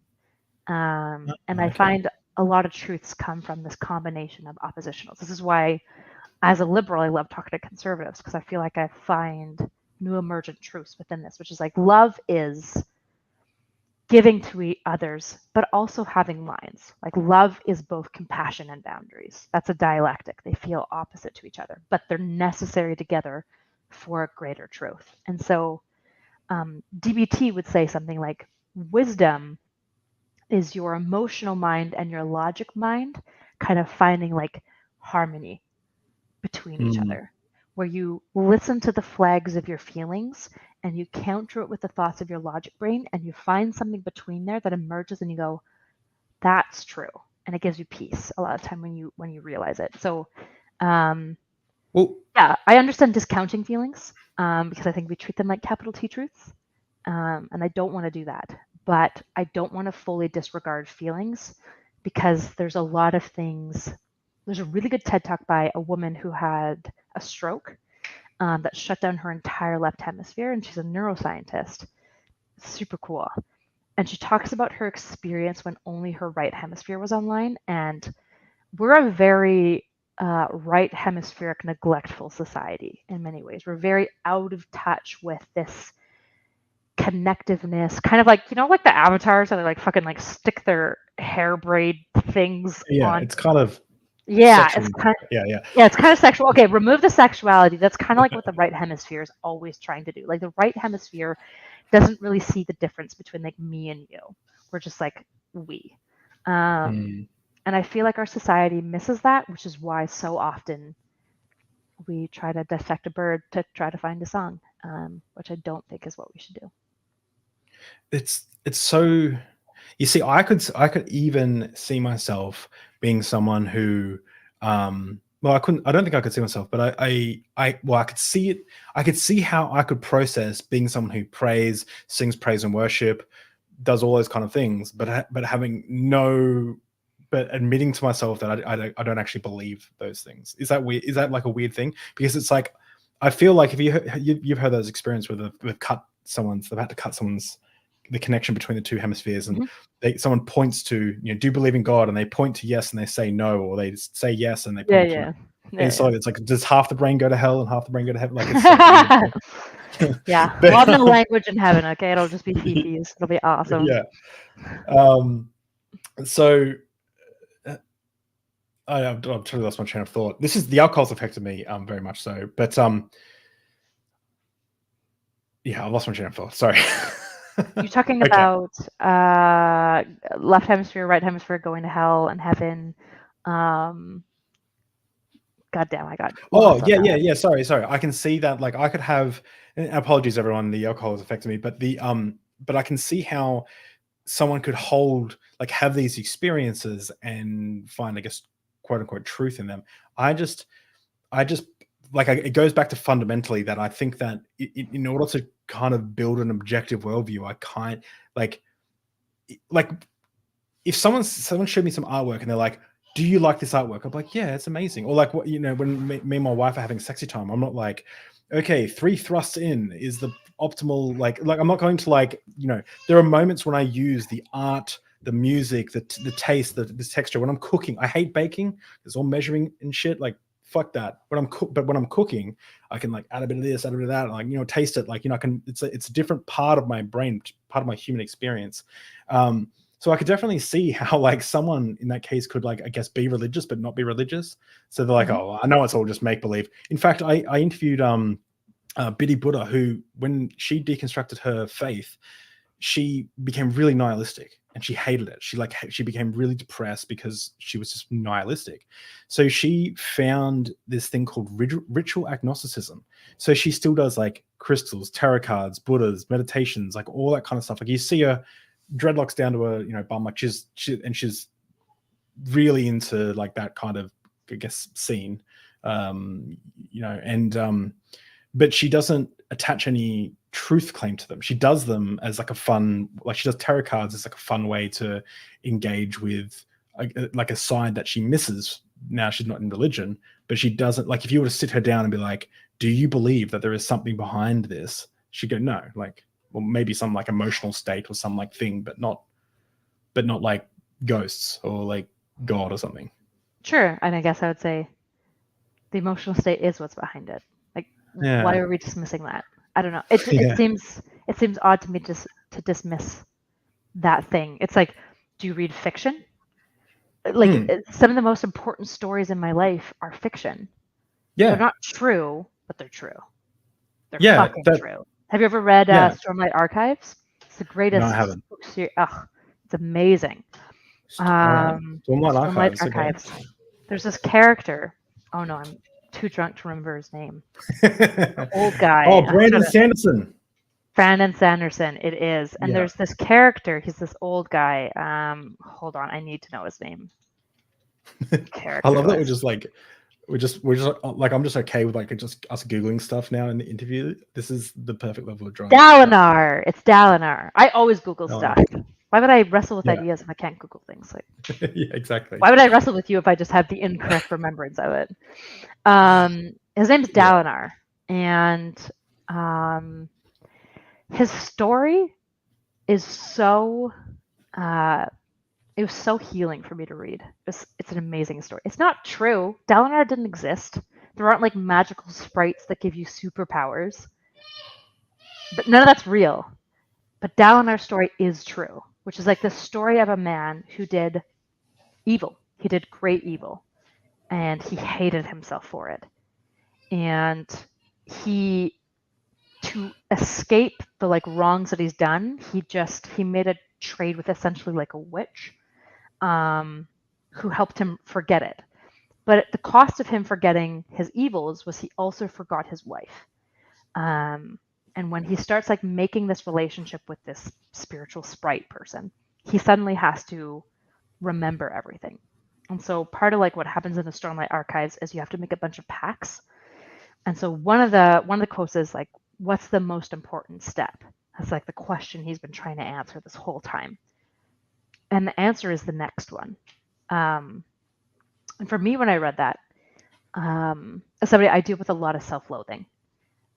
And I find a lot of truths come from this combination of oppositionals. This is why, as a liberal, I love talking to conservatives, because I feel like I find new emergent truths within this, which is like love is giving to others, but also having lines. Like love is both compassion and boundaries. That's a dialectic. They feel opposite to each other, but they're necessary together for a greater truth. And so DBT would say something like, wisdom is your emotional mind and your logic mind kind of finding like harmony between each other, where you listen to the flags of your feelings and you counter it with the thoughts of your logic brain, and you find something between there that emerges and you go, that's true. And it gives you peace a lot of time when you realize it. So I understand discounting feelings because I think we treat them like capital T truths. And I don't want to do that. But I don't want to fully disregard feelings, because there's a lot of things. There's a really good TED Talk by a woman who had a stroke that shut down her entire left hemisphere, and she's a neuroscientist. Super cool. And she talks about her experience when only her right hemisphere was online. And we're a very right hemispheric neglectful society in many ways. We're very out of touch with this connectiveness, kind of like, like the avatars that they like fucking like stick their hair braid things on. It's kind of sexual. It's kind of sexual. Okay, remove the sexuality. That's kind of like what the right hemisphere is always trying to do. Like the right hemisphere doesn't really see the difference between like me and you. We're just like we. And I feel like our society misses that, which is why so often we try to dissect a bird to try to find a song, which I don't think is what we should do. It's so, you see, I could even see myself being someone who I don't think I could see myself, but I could see it. I could see how I could process being someone who prays, sings praise and worship, does all those kind of things, but admitting to myself that I don't actually believe those things. Is that weird? Is that like a weird thing? Because it's like, I feel like if you've heard those experiences where they've had to cut the connection between the two hemispheres, and someone points to, do you believe in God, and they point to yes and they say no, or they say yes and they point to no. It's like, does half the brain go to hell and half the brain go to heaven? Like, it's like, yeah, love the language in heaven. Okay, it'll just be fifis. It'll be awesome. Yeah. So I've totally lost my train of thought. This is the alcohol's affected me very much so, but I lost my train of thought. Sorry. You're talking about left hemisphere, right hemisphere going to hell and heaven. Goddamn, I got. Yeah. Sorry. I can see that. Like, I could have. Apologies, everyone. The alcohol has affected me, but but I can see how someone could have these experiences and find, I guess, quote unquote, truth in them. I just it goes back to fundamentally that I think that in order to kind of build an objective worldview, I can't like if someone showed me some artwork and they're like, do you like this artwork? I'm like, yeah, it's amazing. Or like, what, when me and my wife are having sexy time, I'm not like, okay, 3 thrusts in is the optimal, like I'm not going to there are moments when I use the art, the music, the taste, the texture. When I'm cooking, I hate baking. It's all measuring and shit. Like, fuck that. But when I'm cooking, I can like add a bit of this, add a bit of that, and like, you know, taste it. Like, you know, I can. It's a different part of my brain, part of my human experience. So I could definitely see how like someone in that case could like, I guess, be religious but not be religious. So they're like, oh, I know it's all just make believe. In fact, I interviewed Biddy Buddha, who, when she deconstructed her faith, she became really nihilistic and she hated it. She became really depressed because she was just nihilistic. So she found this thing called ritual agnosticism. So she still does like crystals, tarot cards, Buddhas, meditations, like all that kind of stuff. Like you see her dreadlocks down to her, you know, bum, like she's really into like that kind of, I guess, scene, you know, and but she doesn't attach any truth claim to them. She does them as like a fun, like she does tarot cards as like a fun way to engage with like a side that she misses. Now she's not in religion, but she doesn't, like if you were to sit her down and be like, do you believe that there is something behind this? She'd go, no, like, well, maybe some like emotional state or some like thing, but not like ghosts or like God or something. Sure. And I guess I would say the emotional state is what's behind it. Like, why are we dismissing that? I don't know. It seems odd to me just to dismiss that thing. It's like, do you read fiction? Like some of the most important stories in my life are fiction. Yeah. They're not true, but they're true. They're fucking true. Have you ever read Stormlight Archives? It's the greatest. No, I haven't. It's amazing. Stormlight Archives. Okay. There's this character. Oh no, I'm too drunk to remember his name. Old guy. Oh, Brandon Sanderson. Brandon Sanderson, it is. And there's this character. He's this old guy. Hold on, I need to know his name. I love that we're just like I'm just okay with like just us googling stuff now in the interview. This is the perfect level of drunk. Dalinar. It's Dalinar. I always Google stuff. Why would I wrestle with ideas if I can't Google things? Like, yeah, exactly. Why would I wrestle with you if I just have the incorrect remembrance of it? His name is Dalinar, and his story is so it was so healing for me to read. It's an amazing story. It's not true. Dalinar didn't exist. There aren't like magical sprites that give you superpowers. But none of that's real. But Dalinar's story is true, which is like the story of a man who did evil. He did great evil. And he hated himself for it. And to escape the like wrongs that he's done, he made a trade with essentially like a witch who helped him forget it. But at the cost of him forgetting his evils was he also forgot his wife. And when he starts like making this relationship with this spiritual sprite person, he suddenly has to remember everything. And so part of like what happens in the Stormlight Archives is you have to make a bunch of pacts. And so one of the quotes is like, what's the most important step? That's like the question he's been trying to answer this whole time. And the answer is the next one. And for me, when I read that, as somebody, I deal with a lot of self-loathing.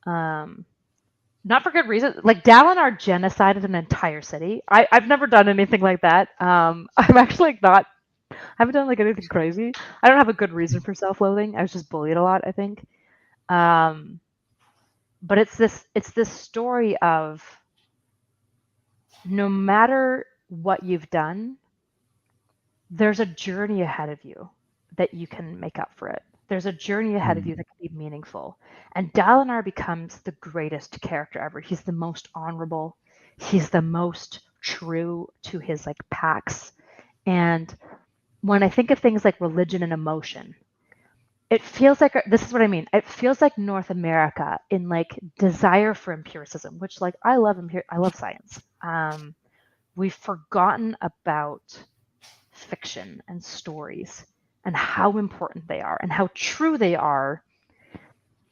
Not for good reason. Like Dalinar genocided an entire city. I've never done anything like that. I'm actually like I haven't done like anything crazy. I don't have a good reason for self-loathing. I was just bullied a lot, I think. But it's this story of no matter what you've done, there's a journey ahead of you that you can make up for it. There's a journey ahead of you that can be meaningful. And Dalinar becomes the greatest character ever. He's the most honorable. He's the most true to his like pacts. And when I think of things like religion and emotion, it feels like, this is what I mean. It feels like North America in like desire for empiricism, which like I love science. We've forgotten about fiction and stories and how important they are and how true they are,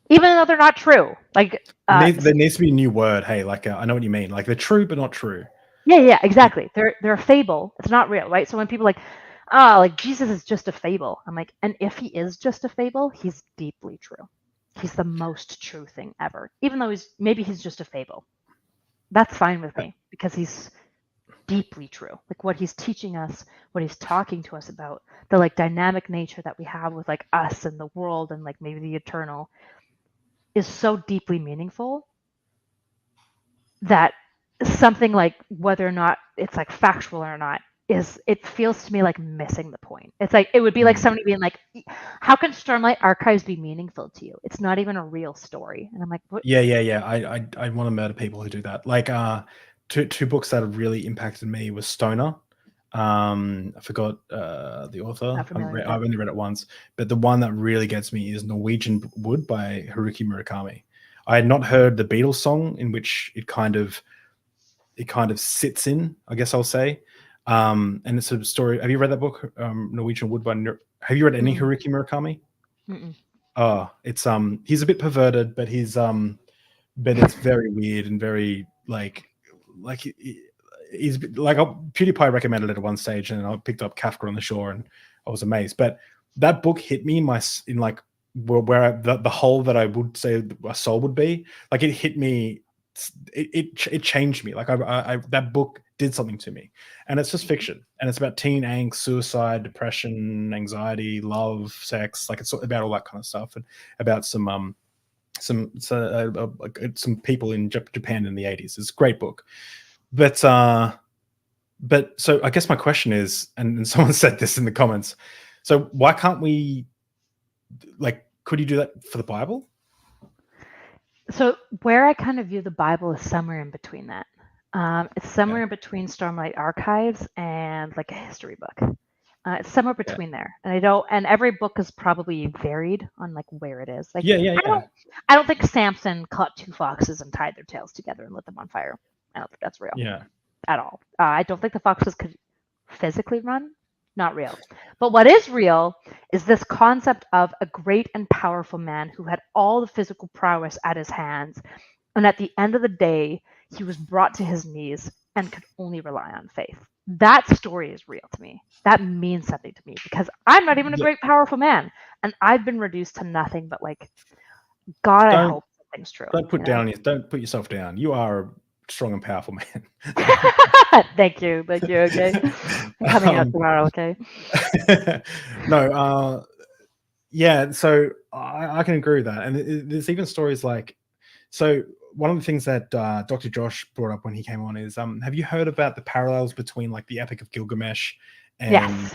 even though they're not true. Like there needs to be a new word. Hey, like I know what you mean. Like they're true but not true. Yeah, exactly. They're a fable. It's not real, right? So when people like, like Jesus is just a fable, I'm like, and if he is just a fable, he's deeply true. He's the most true thing ever, even though he's just a fable. That's fine with me because he's deeply true. Like what he's teaching us, what he's talking to us about, the like dynamic nature that we have with like us and the world and like maybe the eternal is so deeply meaningful that something like whether or not it's like factual or not it feels to me like missing the point. It's like it would be like somebody being like, how can Stormlight Archives be meaningful to you? It's not even a real story. And I'm like, what? Yeah. I want to murder people who do that. Like two books that have really impacted me was Stoner. I forgot the author. I've only read it once, but the one that really gets me is Norwegian Wood by Haruki Murakami. I had not heard the Beatles song in which it kind of sits in, I guess I'll say. And it's a story. Have you read that book, Norwegian Wood by? Have you read any Haruki Murakami? Oh, it's he's a bit perverted, but but it's very weird and very like he's like PewDiePie recommended it at one stage, and I picked up Kafka on the Shore, and I was amazed. But that book hit me in like where the hole that I would say a soul would be. Like it hit me. It changed me. Like I that book did something to me, and it's just fiction, and it's about teen angst, suicide, depression, anxiety, love, sex. Like it's about all that kind of stuff, and about some people in Japan in the 80s. It's a great book, but so I guess my question is, and someone said this in the comments, so why can't we, like, could you do that for the Bible? So where I kind of view the Bible is somewhere in between that. It's somewhere in between Stormlight Archives and like a history book. It's somewhere between there, and every book is probably varied on like where it is. Like I don't think Samson caught two foxes and tied their tails together and lit them on fire. I don't think that's real. Yeah. At all. I don't think the foxes could physically run. Not real. But what is real is this concept of a great and powerful man who had all the physical prowess at his hands, and at the end of the day, he was brought to his knees and could only rely on faith. That story is real to me. That means something to me because I'm not even a great, powerful man, and I've been reduced to nothing but like, God, I hope something's true. Don't put yourself down. You are a strong and powerful man. Thank you. Okay. I'm coming out tomorrow. Okay. No. Yeah. So I can agree with that. And there's even stories like, so one of the things that Dr. Josh brought up when he came on is, have you heard about the parallels between like the Epic of Gilgamesh and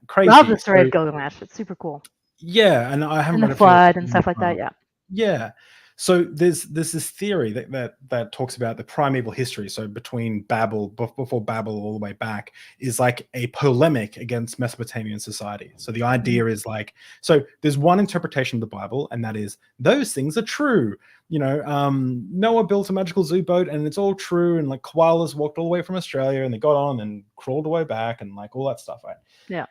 crazy. Love the story of Gilgamesh. It's super cool. Yeah. And I haven't read the flood and stuff like that. Yeah. Yeah. So there's this theory that talks about the primeval history. So between Babel, before Babel, all the way back, is like a polemic against Mesopotamian society. So the idea is like, so there's one interpretation of the Bible, and that is those things are true. You know, Noah built a magical zoo boat, and it's all true. And like koalas walked all the way from Australia, and they got on and crawled away back, and like all that stuff, right? Yeah.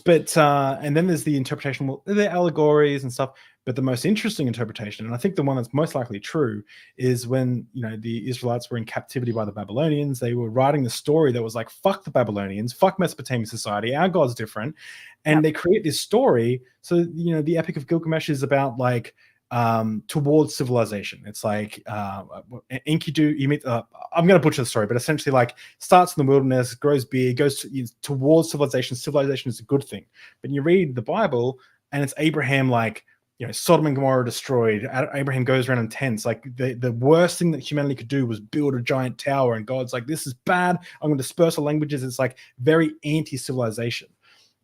But and then there's the interpretation, well, they're allegories and stuff. But the most interesting interpretation, and I think the one that's most likely true, is when, you know, the Israelites were in captivity by the Babylonians. They were writing the story that was like, fuck the Babylonians, fuck Mesopotamian society, our God's different. And they create this story. So, you know, the Epic of Gilgamesh is about like towards civilization. It's like Enkidu, you meet, I'm going to butcher the story, but essentially like starts in the wilderness, grows big, goes towards civilization. Civilization is a good thing. But you read the Bible and it's Abraham, like, you know, Sodom and Gomorrah destroyed. Abraham goes around in tents. Like the worst thing that humanity could do was build a giant tower. And God's like, this is bad. I'm going to disperse the languages. It's like very anti-civilization.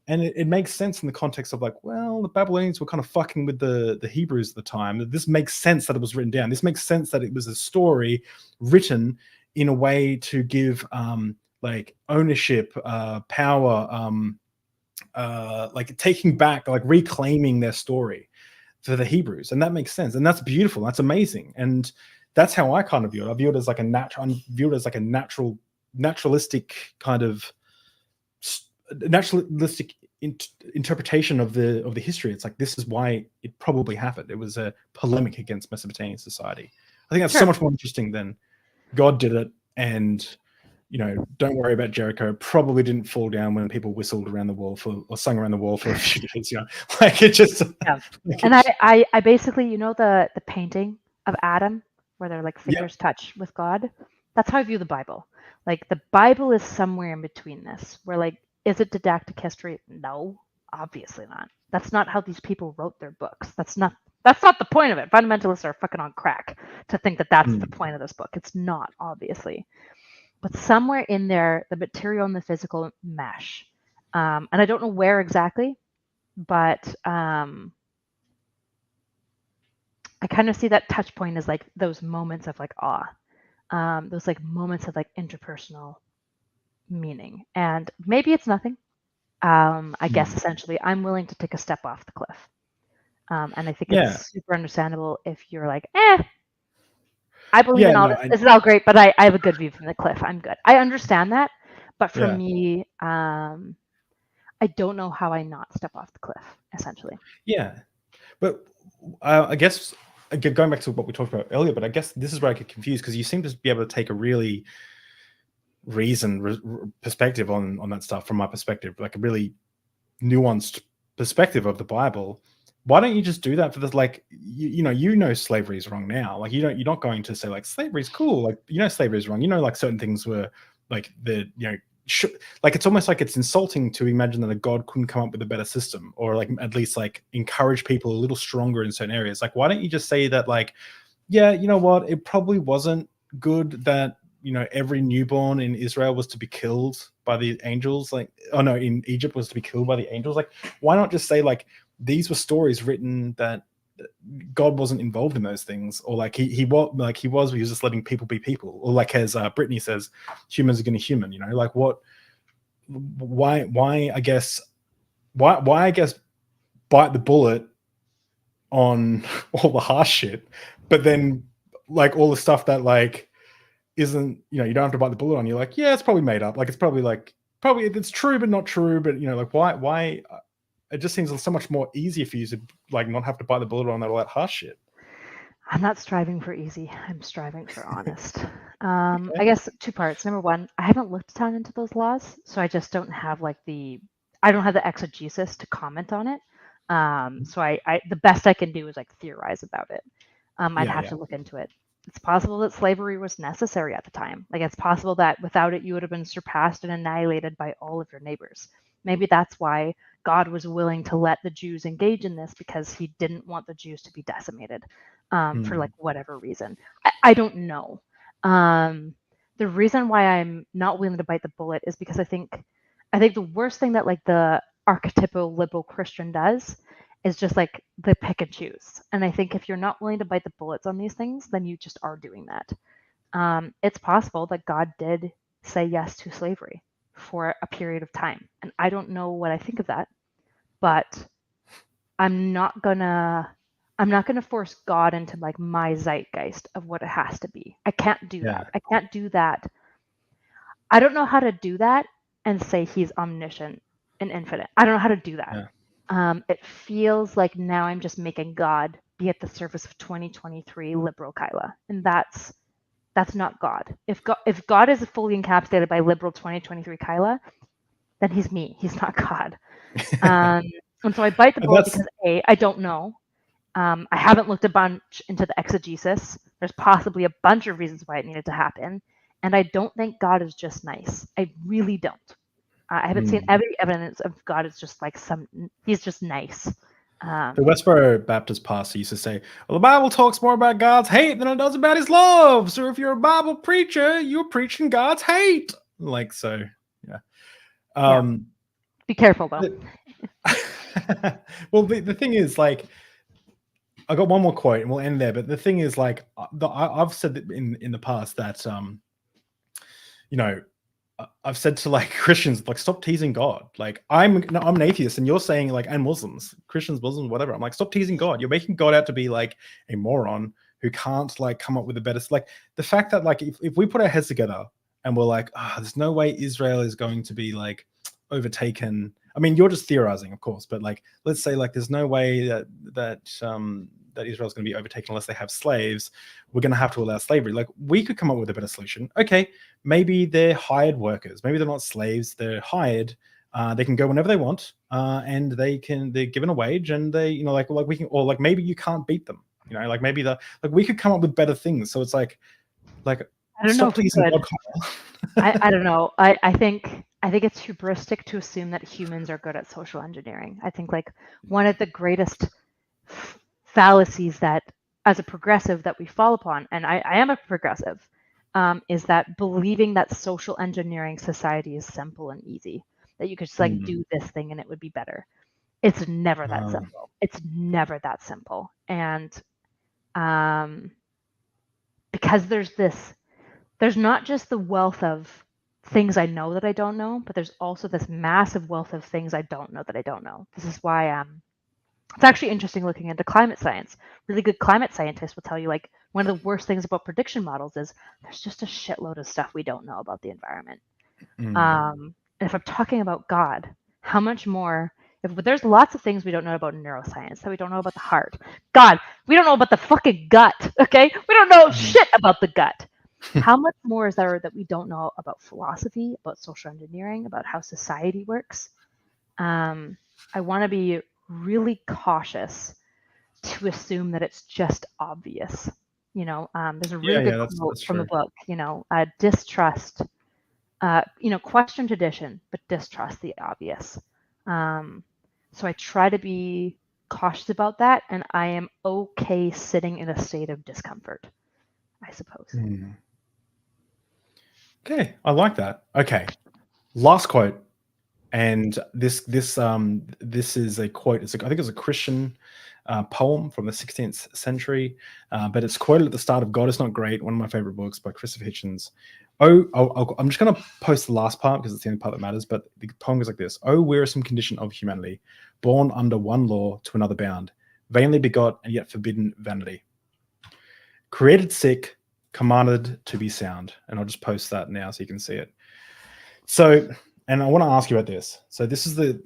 And it makes sense in the context of like, well, the Babylonians were kind of fucking with the Hebrews at the time. This makes sense that it was written down. This makes sense that it was a story written in a way to give like ownership, power, like taking back, like reclaiming their story for the Hebrews. And that makes sense. And that's beautiful. That's amazing. And that's how I kind of view it. I view it as like a naturalistic kind of naturalistic interpretation of the history. It's like, this is why it probably happened. It was a polemic against Mesopotamian society. I think that's so much more interesting than God did it, and, you know, don't worry about Jericho. Probably didn't fall down when people whistled around the wall or sung around the wall for a few days. You know, like it just. Yeah. And I basically, you know, the painting of Adam where their like fingers touch with God. That's how I view the Bible. Like the Bible is somewhere in between this, where like, is it didactic history? No, obviously not. That's not how these people wrote their books. That's not the point of it. Fundamentalists are fucking on crack to think that that's the point of this book. It's not, obviously. But somewhere in there, the material and the physical mesh. And I don't know where exactly, but I kind of see that touch point as like those moments of like awe, those like moments of like interpersonal meaning. And maybe it's nothing. I guess essentially I'm willing to take a step off the cliff. And I think it's super understandable if you're like, I believe in all this. This is all great, but I have a good view from the cliff. I'm good. I understand that. But for me, I don't know how I not step off the cliff, essentially. Yeah. But I guess, going back to what we talked about earlier, but I guess this is where I get confused, because you seem to be able to take a really reasoned perspective on that stuff from my perspective, like a really nuanced perspective of the Bible. Why don't you just do that for this? Like, you know, slavery is wrong now. Like, you're not going to say like slavery is cool. Like, slavery is wrong. Like certain things were like like it's almost like it's insulting to imagine that a God couldn't come up with a better system, or like at least like encourage people a little stronger in certain areas. Like, why don't you just say that, like, yeah, you know what, it probably wasn't good that every newborn in Israel was to be killed by the angels, like, oh no, in Egypt was to be killed by the angels. Like, why not just say like these were stories written that God wasn't involved in those things, or like he was just letting people be people, or like as Brittany says, humans are going to human. Like why I guess bite the bullet on all the harsh shit, but then like all the stuff that like isn't, you don't have to bite the bullet on. You're like, yeah, it's probably made up. Like, it's probably it's true but not true. But like why? It just seems so much more easier for you to like not have to bite the bullet on all that harsh shit. I'm not striving for easy. I'm striving for honest. Okay. I guess two parts. Number one, I haven't looked a ton into those laws, so I just don't have the exegesis to comment on it. So I the best I can do is like theorize about it. I'd have to look into it. It's possible that slavery was necessary at the time. Like, it's possible that without it, you would have been surpassed and annihilated by all of your neighbors. Maybe that's why God was willing to let the Jews engage in this, because he didn't want the Jews to be decimated for like whatever reason. I don't know. The reason why I'm not willing to bite the bullet is because I think the worst thing that like the archetypal liberal Christian does is just like the pick and choose. And I think if you're not willing to bite the bullets on these things, then you just are doing that. It's possible that God did say yes to slavery for a period of time. And I don't know what I think of that, but I'm not gonna force God into like my zeitgeist of what it has to be. I can't do that. I can't do that. I don't know how to do that and say he's omniscient and infinite. I don't know how to do that. Yeah. It feels like now I'm just making God be at the surface of 2023 liberal Kyla, and that's not God. If God is fully encapsulated by liberal 2023 Kyla, then he's me. He's not God. And so I bite the bullet because I don't know. I haven't looked a bunch into the exegesis. There's possibly a bunch of reasons why it needed to happen, and I don't think God is just nice. I really don't. I haven't seen every evidence of God is just like he's just nice. The Westboro Baptist pastor used to say, well, the Bible talks more about God's hate than it does about his love. So if you're a Bible preacher, you're preaching God's hate. Like, so, yeah. Be careful, though. Well, the thing is, like, I got one more quote and we'll end there. But the thing is, like, I've said that in the past that, I've said to like Christians, like, stop teasing God. Like, I'm an atheist, and you're saying like, and Muslims, Christians, Muslims, whatever. I'm like, stop teasing God. You're making God out to be like a moron who can't like come up with a better. Like, the fact that like if we put our heads together and we're like, there's no way Israel is going to be like overtaken. I mean, you're just theorizing, of course, but like, let's say like there's no way that Israel's going to be overtaken unless they have slaves. We're going to have to allow slavery. Like, we could come up with a better solution. Okay, maybe they're hired workers. Maybe they're not slaves. They're hired. They can go whenever they want, and they're given a wage, and they, like we can, or like maybe you can't beat them. Like maybe like we could come up with better things. So it's like I don't know if we teasing could. God, Kyle. I don't know. I think it's hubristic to assume that humans are good at social engineering. I think like one of the greatest fallacies that as a progressive that we fall upon, and I am a progressive, is that believing that social engineering society is simple and easy, that you could just like do this thing and it would be better. It's never that simple. It's never that simple. And because there's not just the wealth of things I know that I don't know, but there's also this massive wealth of things I don't know that I don't know. This is why it's actually interesting looking into climate science. Really good climate scientists will tell you like one of the worst things about prediction models is there's just a shitload of stuff we don't know about the environment. And if I'm talking about God, how much more? If there's lots of things we don't know about neuroscience, that we don't know about the heart. God, we don't know about the fucking gut. Okay, we don't know shit about the gut. How much more is there that we don't know about philosophy, about social engineering, about how society works? I want to be really cautious to assume that it's just obvious. There's a really good quote from the book. Distrust. Question tradition, but distrust the obvious. So I try to be cautious about that, and I am okay sitting in a state of discomfort, I suppose. Okay, I like that. Okay, last quote, and this is a quote. I think it's a Christian poem from the 16th century, but it's quoted at the start of God Is Not Great, one of my favorite books by Christopher Hitchens. I'm just going to post the last part because it's the only part that matters, but the poem goes like this. Oh, wearisome condition of humanity, born under one law to another bound, vainly begot and yet forbidden vanity. Created sick, commanded to be sound. And I'll just post that now so you can see it. So, and I want to ask you about this. So this is the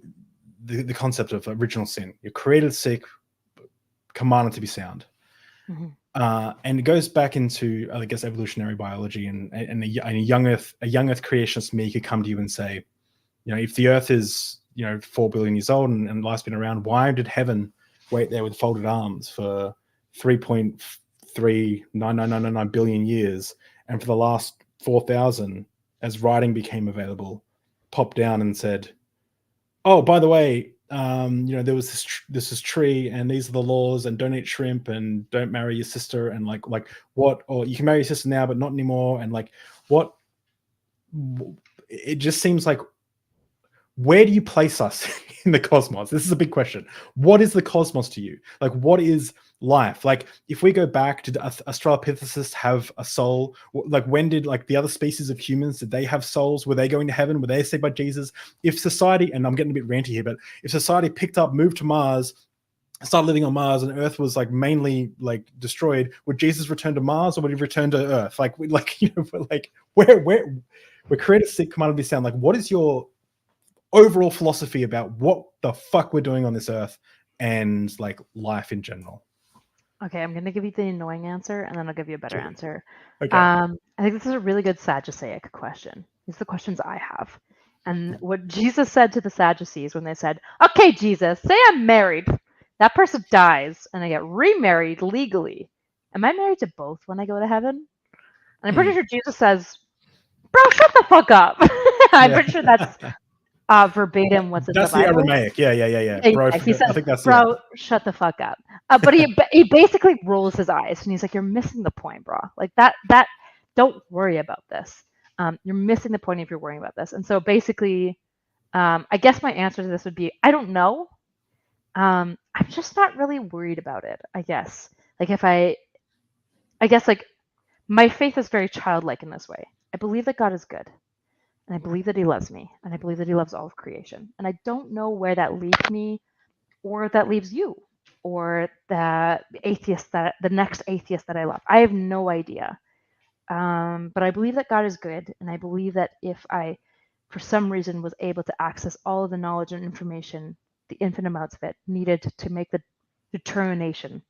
concept of original sin. You're created sick, commanded to be sound. And it goes back into, I guess, evolutionary biology, and a young Earth creationist me could come to you and say, if the Earth is 4 billion years old and life's been around, why did heaven wait there with folded arms for 3.39999 billion years, and for the last 4,000, as writing became available, popped down and said, oh, by the way, there was this tree, and these are the laws, and don't eat shrimp, and don't marry your sister, and like what? Or you can marry your sister now, but not anymore, and like what? It just seems like, where do you place us in the cosmos? This is a big question. What is the cosmos to you? Like, what is life? Like, if we go back to the Australopithecus have a soul, like when did the other species of humans, did they have souls? Were they going to heaven? Were they saved by Jesus? If society, and I'm getting a bit ranty here, but if society moved to Mars, started living on Mars, and Earth was mainly destroyed, would Jesus return to Mars, or would he return to Earth? Where we're created sick, commanded to be sound. Like, what is your overall philosophy about what the fuck we're doing on this earth and life in general? Okay, I'm going to give you the annoying answer, and then I'll give you a better answer. Okay. I think this is a really good Sadduceic question. These are the questions I have. And what Jesus said to the Sadducees when they said, okay, Jesus, say I'm married. That person dies, and I get remarried legally. Am I married to both when I go to heaven? And I'm pretty sure Jesus says, bro, shut the fuck up. I'm pretty sure that's verbatim what's in the Bible. That's the Aramaic. Yeah. Bro, he says, I think that's bro, shut the fuck up. But he basically rolls his eyes, and he's like, you're missing the point, bro. Like that don't worry about this. You're missing the point if you're worrying about this. And so basically, I guess my answer to this would be, I don't know. I'm just not really worried about it, I guess. My faith is very childlike in this way. I believe that God is good. And I believe that he loves me. And I believe that he loves all of creation. And I don't know where that leaves me, or that leaves you, or the next atheist that I love. I have no idea. But I believe that God is good. And I believe that if I, for some reason, was able to access all of the knowledge and information, the infinite amounts of it needed to make the determination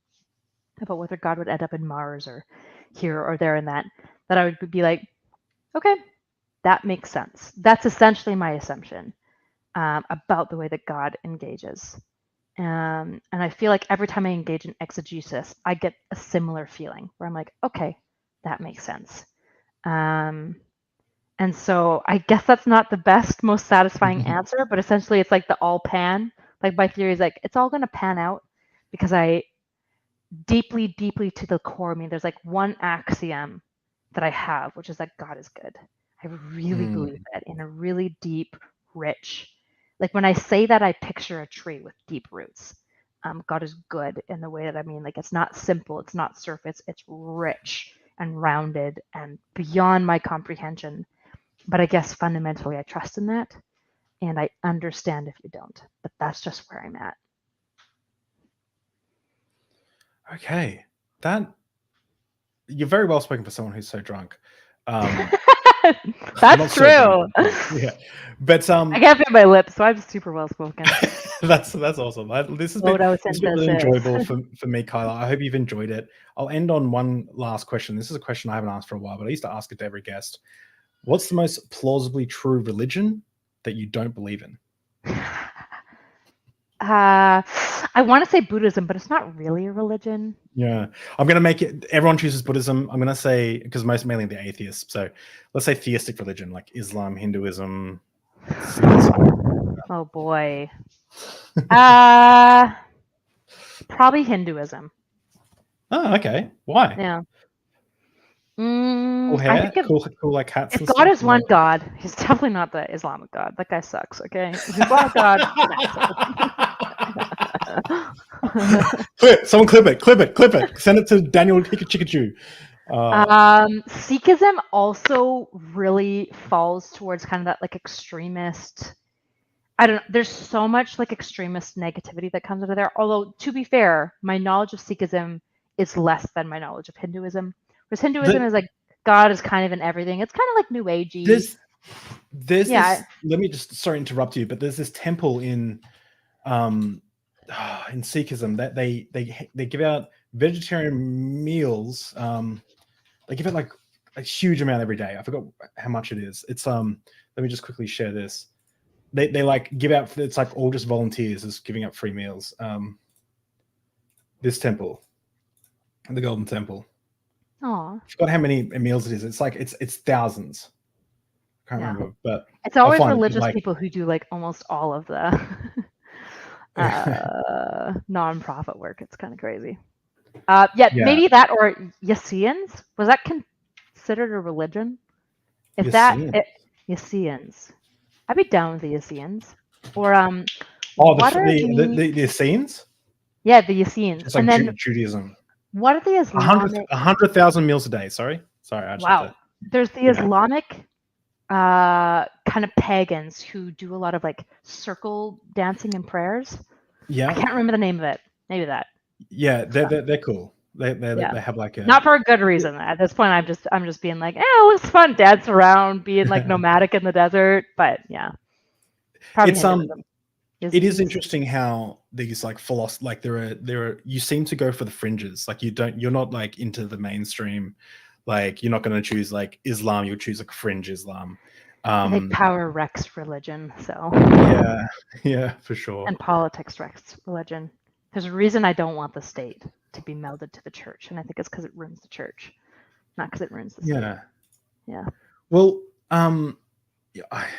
about whether God would end up in Mars or here or there and that I would be like, okay, that makes sense. That's essentially my assumption about the way that God engages. And I feel like every time I engage in exegesis, I get a similar feeling where I'm like, okay, that makes sense. And so I guess that's not the best, most satisfying answer, but essentially it's like the all pan. Like my theory is like it's all going to pan out because I deeply, deeply to the core, I mean, there's like one axiom that I have, which is that God is good. I really believe that in a really deep, rich, like when I say that, I picture a tree with deep roots. God is good in the way that I mean, like it's not simple, it's not surface, it's rich and rounded and beyond my comprehension. But I guess fundamentally I trust in that, and I understand if you don't. But that's just where I'm at. Okay, you're very well spoken for someone who's so drunk. That's true. Yeah, but I can't feel my lips, so I'm super well spoken. that's awesome. This has been really enjoyable for me, Kyla. I hope you've enjoyed it. I'll end on one last question. This is a question I haven't asked for a while, but I used to ask it to every guest. What's the most plausibly true religion that you don't believe in? I want to say Buddhism, but it's not really a religion. Yeah, I'm gonna make it. Everyone chooses Buddhism. I'm gonna say because mainly the atheists. So let's say theistic religion like Islam, Hinduism. Oh boy. Probably Hinduism. Oh, okay. Why? Yeah. Cool hair, I think cool like hats. If God is one God, he's definitely not the Islamic God. That guy sucks. Okay, if he's one God. Someone clip it. Send it to Daniel Chikachu. Sikhism also really falls towards kind of that like extremist. I don't know. There's so much like extremist negativity that comes out of there. Although to be fair, my knowledge of Sikhism is less than my knowledge of Hinduism. Because Hinduism is like God is kind of in everything. It's kind of like New Agey. There's this. Let me just interrupt you, but there's this temple in Sikhism that they give out vegetarian meals. They give it like a huge amount every day. I forgot how much it is. It's let me just quickly share this. They like give out. It's like all just volunteers is giving out free meals. This temple, the Golden Temple. Oh, I forgot how many meals it is. It's like it's thousands. I can't remember, but it's always religious people who do like almost all of the non-profit work. It's kind of crazy. Maybe that or Yassians. Was that considered a religion? If Yassians, I'd be down with the Yassians. Or the Essenes? Yeah, the Yassians. It's like and then Judaism. What are the Islamic? 100,000 meals a day. Sorry. Wow. There's the Islamic kind of pagans who do a lot of like circle dancing and prayers. Yeah. I can't remember the name of it. Maybe that. Yeah, they're cool. They have like a not for a good reason. At this point, I'm just being like, it looks fun, dance around, being like nomadic in the desert. But yeah, probably it is interesting how these like philosophy, like there are you seem to go for the fringes. Like you're not like into the mainstream. Like you're not going to choose like Islam. You'll choose like fringe Islam. I think power wrecks religion. So yeah, for sure. And politics wrecks religion. There's a reason I don't want the state to be melded to the church, and I think it's because it ruins the church, not because it ruins the state. Yeah. Well, I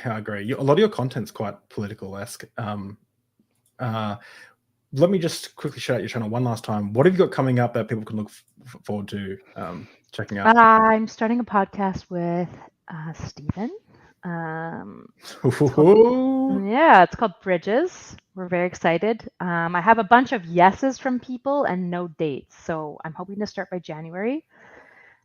agree. A lot of your content's quite political-esque. Let me just quickly shout out your channel one last time. What have you got coming up that people can look forward to checking out? I'm starting a podcast with Stephen. It's called Bridges. We're very excited. I have a bunch of yeses from people and no dates, so I'm hoping to start by January.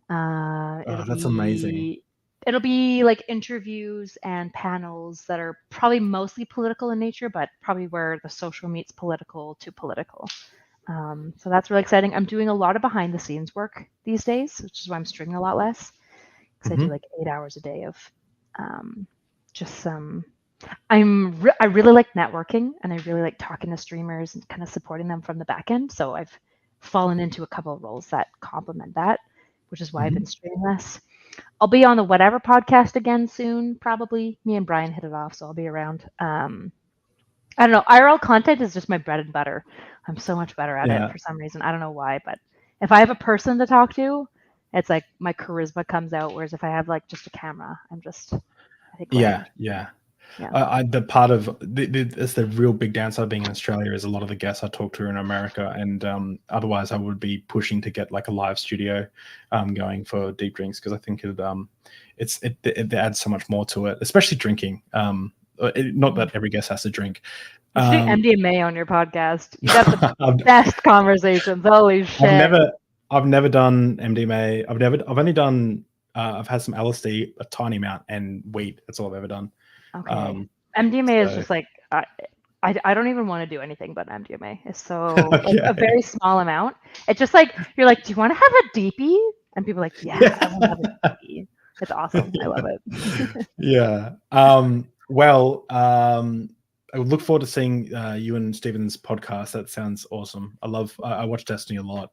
That's amazing. It'll be like interviews and panels that are probably mostly political in nature, but probably where the social meets political to political. So that's really exciting. I'm doing a lot of behind the scenes work these days, which is why I'm streaming a lot less, because I do like 8 hours a day of I really like networking, and I really like talking to streamers and kind of supporting them from the back end. So I've fallen into a couple of roles that complement that, which is why I've been streaming less. I'll be on the Whatever podcast again soon, probably. Me and Brian hit it off, so I'll be around. I don't know. IRL content is just my bread and butter. I'm so much better at it for some reason. I don't know why, but if I have a person to talk to it's like my charisma comes out. Whereas if I have like just a camera, I think Yeah. Yeah. The part of it's the real big downside being in Australia is a lot of the guests I talk to are in America, and otherwise I would be pushing to get like a live studio going for deep drinks, because I think it adds so much more to it, especially drinking. Not that every guest has to drink. You should do MDMA on your podcast. You got the best conversations. Holy shit! I've never done MDMA. I've only done. I've had some LSD, a tiny amount, and weed. That's all I've ever done. Okay. MDMA is just like I don't even want to do anything but MDMA. It's so like a very small amount. It's just like you're like, do you want to have a DP? And people are like, yeah. I want to have a DP. It's awesome. I love it. Yeah. I would look forward to seeing you and Stephen's podcast. That sounds awesome. I watch Destiny a lot,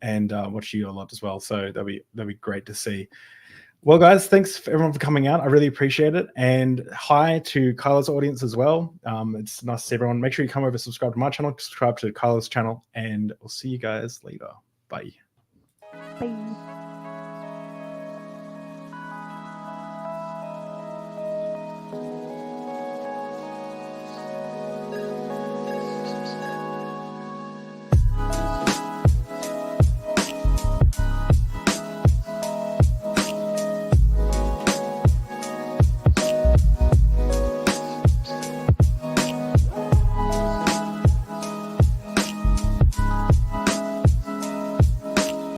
and watch you a lot as well. So that'd be great to see. Well, guys, thanks for everyone for coming out. I really appreciate it. And hi to Kyla's audience as well. It's nice to see everyone. Make sure you come over, subscribe to my channel, subscribe to Kyla's channel, and we'll see you guys later. Bye. Bye.